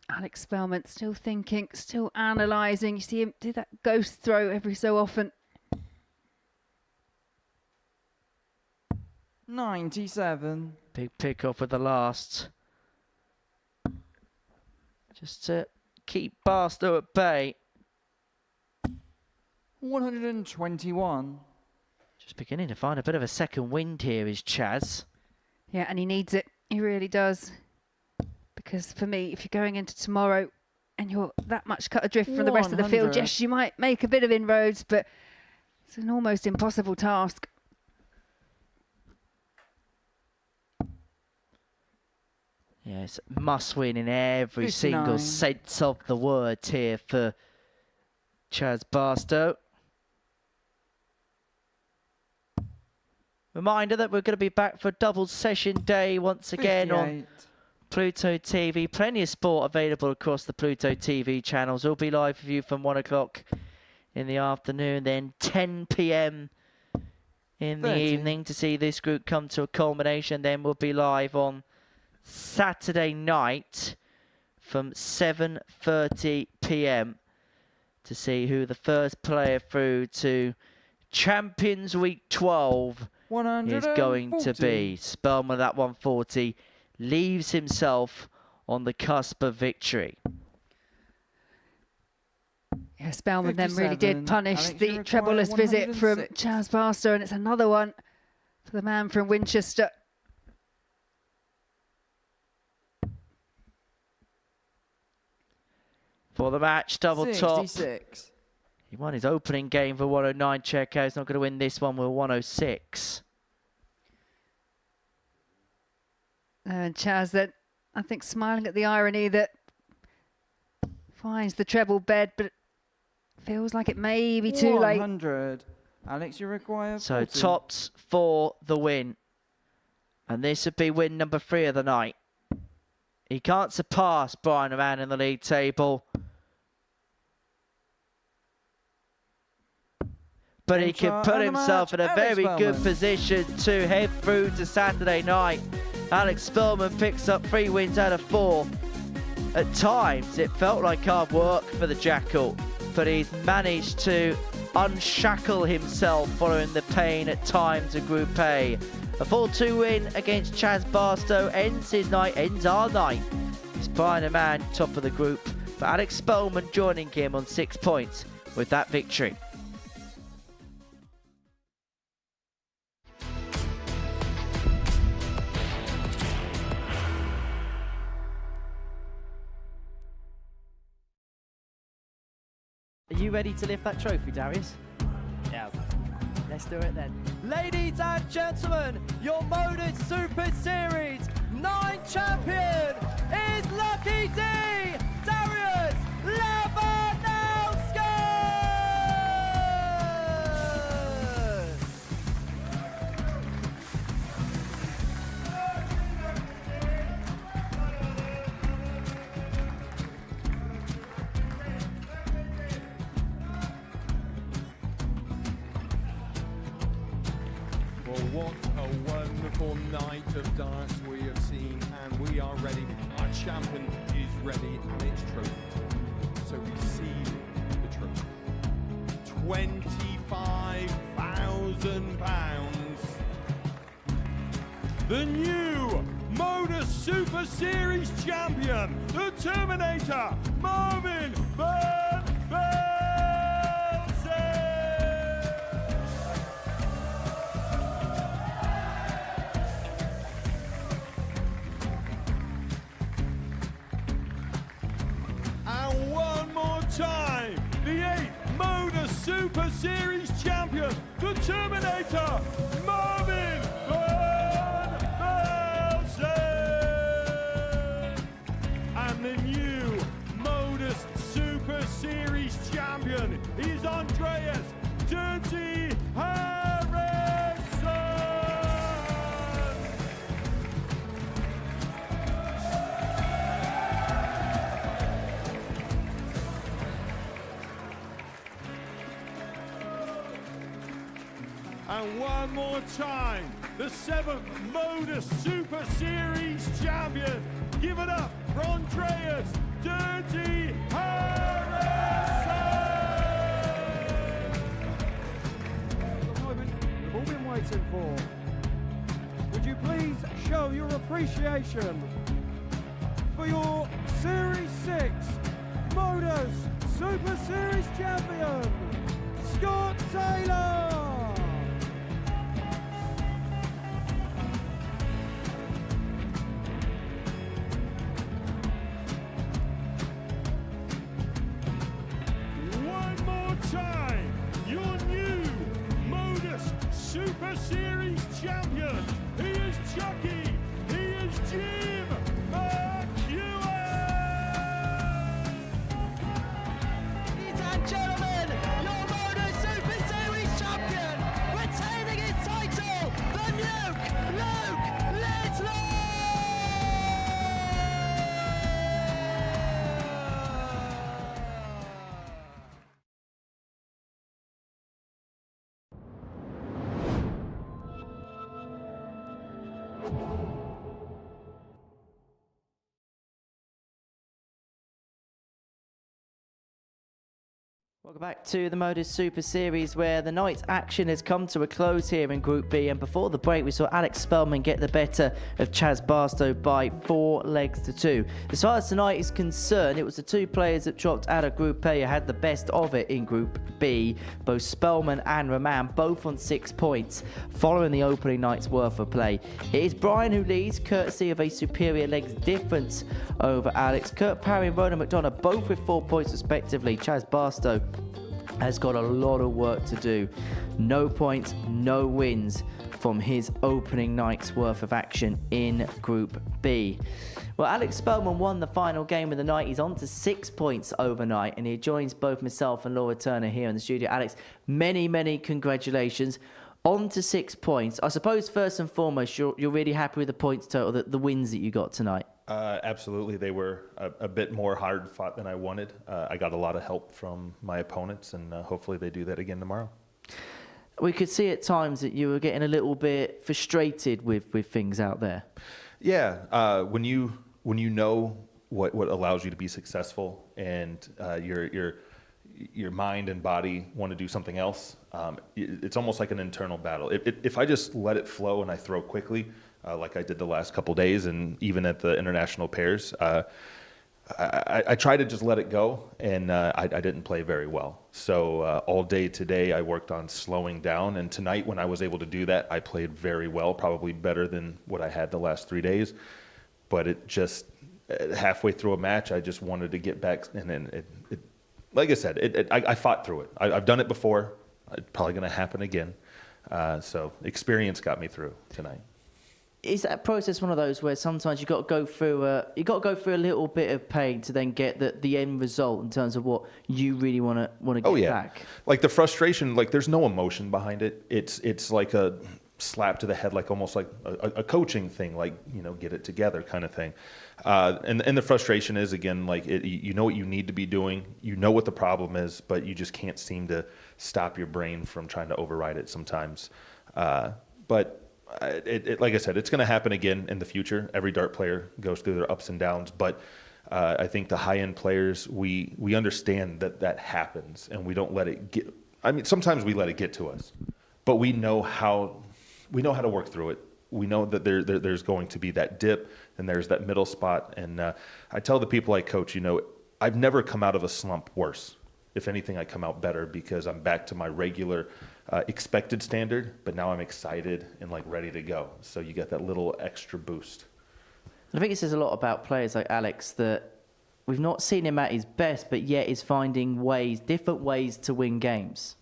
Alex Spelman still thinking, still analysing. You see him do that ghost throw every so often. 97. Big pick off with the last. Just to keep Barstow at bay. 121. Just beginning to find a bit of a second wind here is Chaz. Yeah, and he needs it. He really does. Because for me, if you're going into tomorrow and you're that much cut adrift from the rest of the field, 100. yes, you might make a bit of inroads, but it's an almost impossible task. Yes, must win in every 59. single sense of the word here for Chaz Barstow. Reminder that we're going to be back for a double session day once again 58. on Pluto TV. Plenty of sport available across the Pluto TV channels. We'll be live for you from 1 o'clock in the afternoon, then 10 p.m. in the 30. evening to see this group come to a culmination. Then we'll be live on Saturday night from 7:30 p.m. to see who the first player through to Champions Week 12 is going to 140. be. Spelman, that 140, leaves himself on the cusp of victory. Yeah, Spelman then really 57. did punish Alex, the you require trebleless visit from 106. Chaz Barstow, and it's another one for the man from Winchester. For the match, double top. 66. He won his opening game for 109 checkout. He's not going to win this one with 106. And Chaz then, I think, smiling at the irony that finds the treble bed, but feels like it may be too late. 100. Alex, you require So 40. tops for the win. And this would be win number 3 of the night. He can't surpass Brian Raman in the league table. But he can Shot put and the himself match, in a Alex very good Spelman. position to head through to Saturday night Alex Spelman picks up 3 wins out of 4. At times, it felt like hard work for the Jackal, but he's managed to unshackle himself following the pain at times of Group A. A 4-2 win against Chaz Barstow ends his night, ends our night. He's Brian Raman top of the group, but Alex Spelman joining him on 6 points with that victory. Are you ready to lift that trophy, Darius? Yes. Let's do it then. Ladies and gentlemen, your Modus Super Series 9 champion is Lucky D, Darius Labanowski! Well, what a wonderful night of darts we have seen, and we are ready. Our champion is ready, and it's trophy. So receive the trophy. £25,000. The new Modus Super Series champion, the Terminator, Marvin Van And one more time, the 8th Modus Super Series champion, the Terminator, Marvin Van Velzen. And the new Modus Super Series champion is Andreas Dirty Harrison. And one more time, the 7th Modus Super Series champion. Give it up for Andreas Dirty Harrison! The moment we've all been waiting for. Would you please show your appreciation for your Series 6 Modus Super Series champion, Scott Taylor! Time, your new Modus Super Series champion. He is Chucky. He is Jim McGuire. Ladies and gentlemen, your Modus Super Series champion, retaining his title, the Nuke, Luke Littler! Welcome back to the Modus Super Series, where the night's action has come to a close here in Group B. And before the break, we saw Alex Spelman get the better of Chaz Barstow by 4 legs to 2. As far as tonight is concerned, it was the 2 players that dropped out of Group A who had the best of it in Group B. Both Spelman and Raman, both on 6 points, following the opening night's worth of play. It is Brian who leads, courtesy of a superior legs difference over Alex. Parry and McDonagh, both with 4 points respectively. Chaz Barstow has got a lot of work to do. No points, no wins from his opening night's worth of action in Group B. Well, Alex Spelman won the final game of the night. He's on to 6 points overnight, and he joins both myself and Laura Turner here in the studio. Alex, many, many congratulations. On to 6 points. I suppose first and foremost, you're really happy with the points total, the wins that you got tonight. Absolutely. They were a bit more hard fought than I wanted. I got a lot of help from my opponents, and hopefully they do that again tomorrow. We could see at times that you were getting a little bit frustrated with things out there. Yeah, when you know what allows you to be successful, and your mind and body want to do something else, it's almost like an internal battle. If I just let it flow and I throw quickly, like I did the last couple days, and even at the international pairs, I try to just let it go, and I didn't play very well. So all day today I worked on slowing down, and tonight when I was able to do that, I played very well, probably better than what I had the last 3 days. But it just, halfway through a match, I just wanted to get back, and then like I said, I fought through it. I've done it before. It's probably going to happen again. So experience got me through tonight. Is that process one of those where sometimes you got to go through a little bit of pain to then get the end result in terms of what you really want to get back? Like the frustration, like there's no emotion behind it. It's like a slap to the head, like almost like a coaching thing, like, you know, get it together kind of thing. And the frustration is, again, like you know what you need to be doing, you know what the problem is, but you just can't seem to stop your brain from trying to override it sometimes. But like I said, it's going to happen again in the future. Every dart player goes through their ups and downs, but I think the high-end players, we understand that happens, and we don't let it get. I mean, sometimes we let it get to us, but we know how to work through it. We know that there's going to be that dip, and there's that middle spot. And I tell the people I coach, you know, I've never come out of a slump worse. If anything, I come out better because I'm back to my regular expected standard, but now I'm excited and like ready to go. So you get that little extra boost. I think it says a lot about players like Alex that we've not seen him at his best, but yet is finding different ways to win games.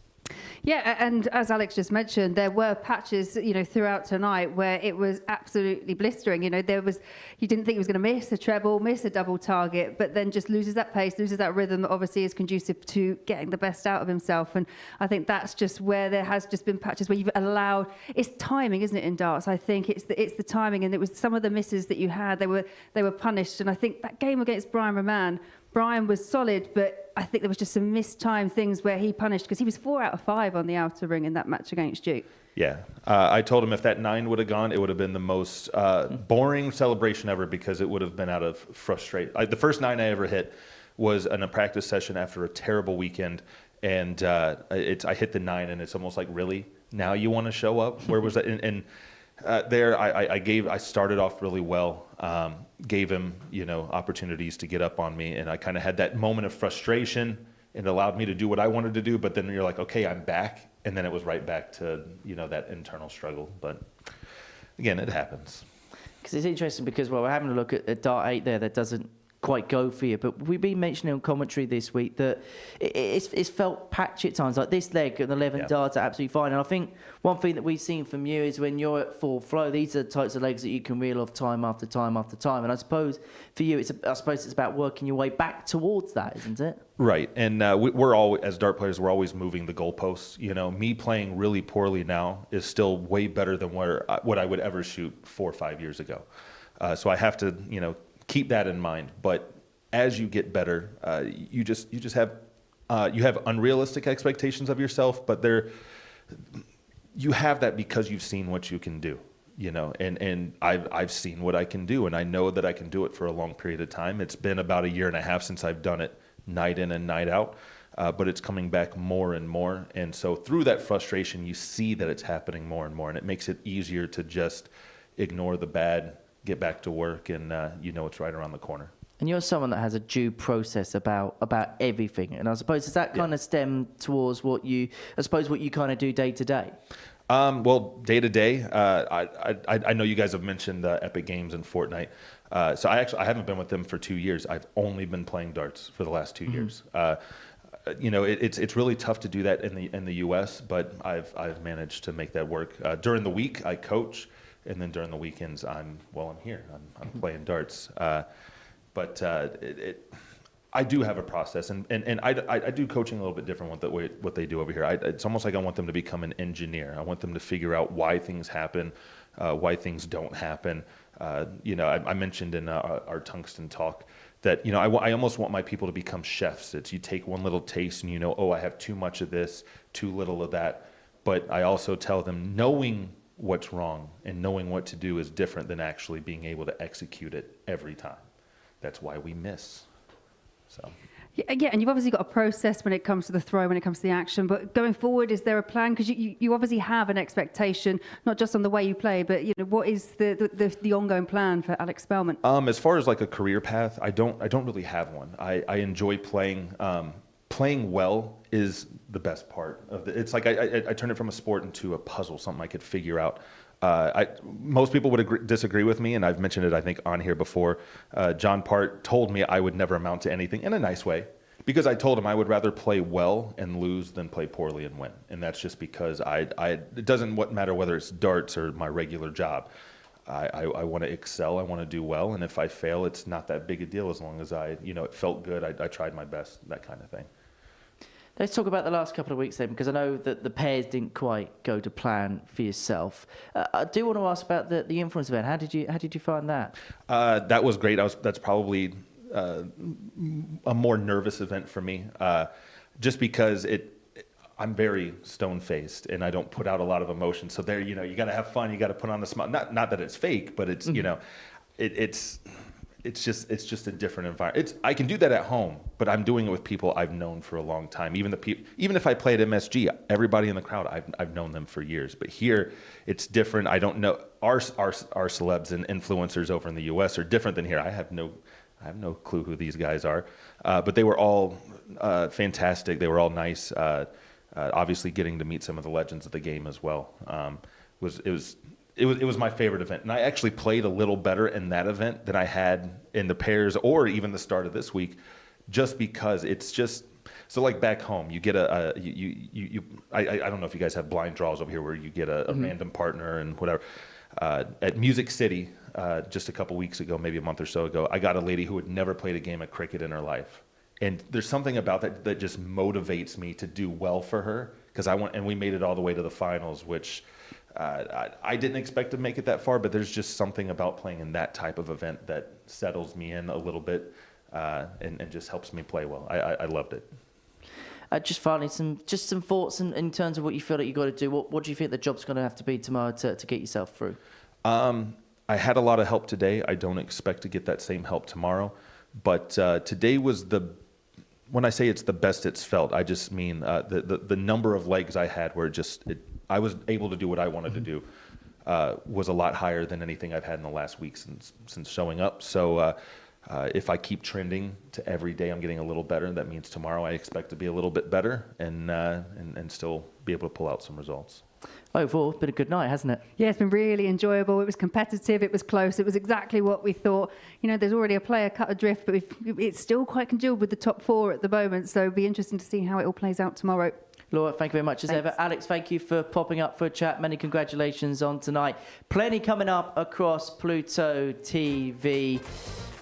Yeah, and as Alex just mentioned, there were patches, you know, throughout tonight where it was absolutely blistering. You know, you didn't think he was going to miss a treble, miss a double target, but then just loses that pace, loses that rhythm that obviously is conducive to getting the best out of himself. And I think that's just where there has just been patches where you've allowed, it's timing, isn't it, in darts? I think it's the timing, and it was some of the misses that you had, they were punished. And I think that game against Raman, Brian was solid, but I think there was just some mistimed things where he punished, because he was 4 out of 5 on the outer ring in that match against Duke. Yeah, I told him if that 9 would have gone, it would have been the most boring celebration ever, because it would have been out of frustration. The first 9 I ever hit was in a practice session after a terrible weekend, and I hit the 9, and it's almost like, really? Now you want to show up? Where was that? I started off really well, gave him, you know, opportunities to get up on me, and I kind of had that moment of frustration, and it allowed me to do what I wanted to do, but then you're like, okay, I'm back, and then it was right back to, you know, that internal struggle. But again, it happens. Because it's interesting, because we're having a look at Dart 8 there that doesn't quite go for you, but we've been mentioning on commentary this week that it's felt patchy at times. Like this leg and 11 darts are absolutely fine, and I think one thing that we've seen from you is when you're at full flow, these are the types of legs that you can reel off time after time after time. And I suppose for you, it's about working your way back towards that, isn't it? Right, and we're all, as dart players, we're always moving the goalposts. You know, me playing really poorly now is still way better than what I would ever shoot 4 or 5 years ago. So I have to, you know, keep that in mind. But as you get better, you just have unrealistic expectations of yourself, but you have that because you've seen what you can do, you know, and I've seen what I can do, and I know that I can do it for a long period of time. It's been about 1.5 years since I've done it night in and night out, but it's coming back more and more. And so through that frustration, you see that it's happening more and more, and it makes it easier to just ignore the bad, get back to work, and you know it's right around the corner. And you're someone that has a due process about everything, and I suppose does that kind of stem towards what you kind of do day to day? Well, day to day, I know you guys have mentioned Epic Games and Fortnite. So I haven't been with them for 2 years. I've only been playing darts for the last 2 years. You know, it's really tough to do that in the U.S., but I've managed to make that work. During the week, I coach. And then during the weekends, I'm here. I'm playing darts. But I do have a process, and I do coaching a little bit different with what they do over here. It's almost like I want them to become an engineer. I want them to figure out why things happen, why things don't happen. You know, I mentioned in our tungsten talk that, you know, I almost want my people to become chefs. It's you take one little taste and you know, oh, I have too much of this, too little of that. But I also tell them knowing what's wrong and knowing what to do is different than actually being able to execute it every time. That's why we miss. So. Yeah, and you've obviously got a process when it comes to the throw, when it comes to the action. But going forward, is there a plan? Because you obviously have an expectation, not just on the way you play, but what is the ongoing plan for Alex Spelman? As far as like a career path, I don't really have one. I enjoy playing. Playing well is the best part of it. It's like I turn it from a sport into a puzzle, something I could figure out. Most people would disagree with me, and I've mentioned it, I think, on here before. John Part told me I would never amount to anything in a nice way, because I told him I would rather play well and lose than play poorly and win. And that's just because it doesn't matter whether it's darts or my regular job. I want to excel, I want to do well, and if I fail, it's not that big a deal as long as it felt good, I tried my best, that kind of thing. Let's talk about the last couple of weeks then, because I know that the pairs didn't quite go to plan for yourself. I do want to ask about the influence event. How did you find that? That was great. That's probably a more nervous event for me, just because I'm very stone-faced and I don't put out a lot of emotion. So there, you got to have fun. You got to put on the smile. Not that it's fake, but it's it's just a different environment. I can do that at home, but I'm doing it with people I've known for a long time. Even if I play at MSG, everybody in the crowd, I've known them for years. But here, it's different. I don't know our celebs and influencers over in the U.S. are different than here. I have no clue who these guys are, but they were all fantastic. They were all nice. Obviously, getting to meet some of the legends of the game as well It was my favorite event, and I actually played a little better in that event than I had in the pairs or even the start of this week, just because it's just so like back home you get I don't know if you guys have blind draws over here where you get a random partner and whatever. At Music City just a couple weeks ago, maybe a month or so ago, I got a lady who had never played a game of cricket in her life, and there's something about that just motivates me to do well for her, because and we made it all the way to the finals, which. I didn't expect to make it that far, but there's just something about playing in that type of event that settles me in a little bit and just helps me play well. I loved it. Just finally, some thoughts in terms of what you feel that you got to do. What do you think the job's going to have to be tomorrow to get yourself through? I had a lot of help today. I don't expect to get that same help tomorrow, but today was when I say it's the best it's felt, I just mean the number of legs I had where I was able to do what I wanted to do was a lot higher than anything I've had in the last week since showing up. So if I keep trending to every day I'm getting a little better, that means tomorrow I expect to be a little bit better and still be able to pull out some results. Overall, it's been a good night, hasn't it? Yeah, it's been really enjoyable. It was competitive. It was close. It was exactly what we thought. There's already a player cut adrift, but it's still quite congealed with the top four at the moment. So it'll be interesting to see how it all plays out tomorrow. Laura, thank you very much as ever. Alex, thank you for popping up for a chat. Many congratulations on tonight. Plenty coming up across Pluto TV.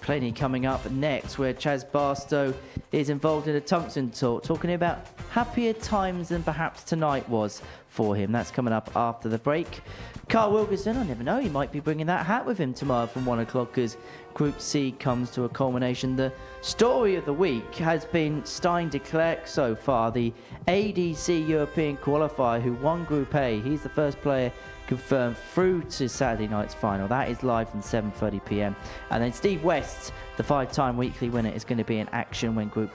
Plenty coming up next, where Chaz Barstow is involved in a tungsten talk, talking about happier times than perhaps tonight was for him. That's coming up after the break. Carl Wilkinson, I never know, he might be bringing that hat with him tomorrow from 1 o'clock as Group C comes to a culmination. The story of the week has been Stein de Klerk so far, the ADC European qualifier who won Group A. He's the first player confirmed through to Saturday night's final. That is live from 7:30 p.m. And then Steve West, the 5-time weekly winner, is going to be in action when Group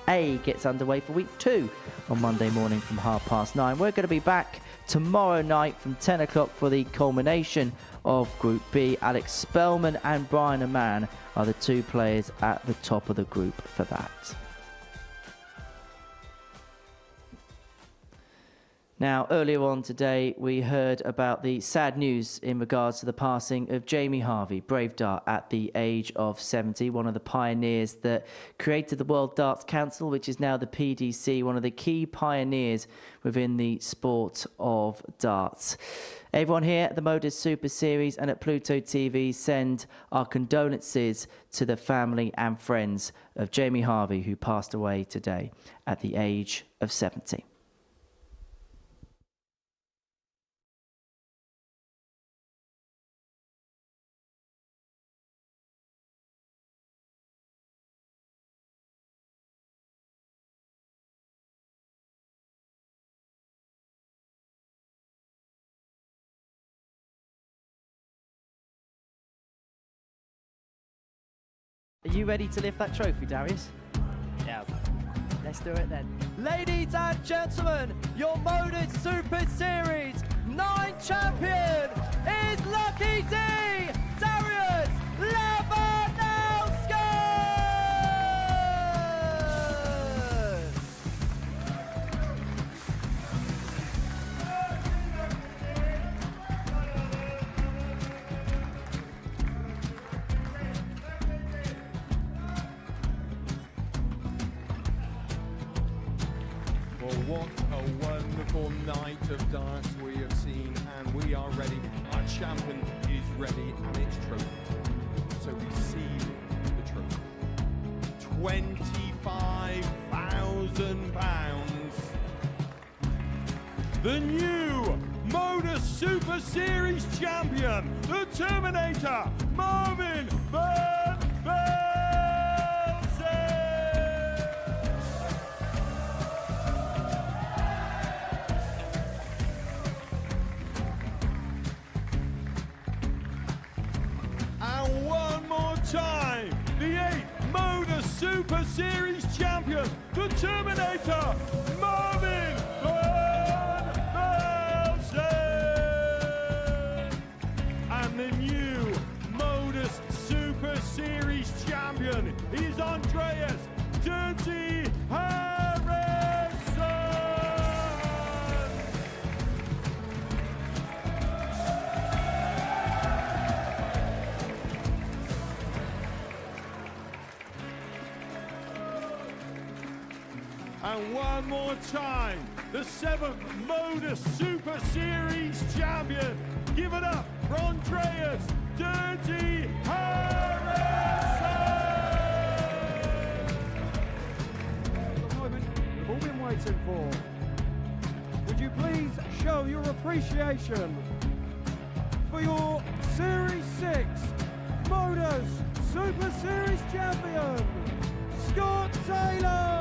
A gets underway for week 2 on Monday morning from 9:30. We're going to be back tomorrow night from 10 o'clock for the culmination of Group B. Alex Spelman and Brian Raman are the two players at the top of the group for that. Now, earlier on today, we heard about the sad news in regards to the passing of Jamie Harvey, brave dart, at the age of 70, one of the pioneers that created the World Darts Council, which is now the PDC, one of the key pioneers within the sport of darts. Everyone here at the Modus Super Series and at Pluto TV send our condolences to the family and friends of Jamie Harvey, who passed away today at the age of 70. Are you ready to lift that trophy, Darius? Yes. Let's do it then. Ladies and gentlemen, your Modus Super Series 9 champion is Lucky D, Darius Labanowski! Well, what a wonderful night of darts we have seen, and we are ready. Our champion is ready, and it's trophy. So receive the trophy. £25,000. The new Modus Super Series champion, the Terminator, Marvin Van Velzen. And one more time, the 8th Modus Super Series champion, the Terminator, Marvin Van Velzen. And the new Modus Super Series champion is Andreas Dirty Harrison. And one more time, the 7th Modus Super Series champion. Give it up for Andreas Dirty Harrison! The moment we've all been waiting for. Would you please show your appreciation for your Series 6 Modus Super Series champion, Scott Taylor!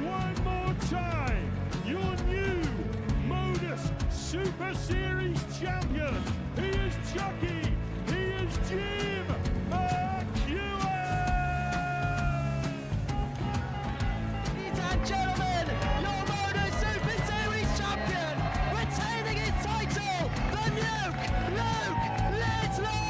One more time, your new Modus Super Series champion. He is Chucky. He is Jim McGuire. Ladies and gentlemen, your Modus Super Series champion, retaining his title, the Nuke, Luke Littler!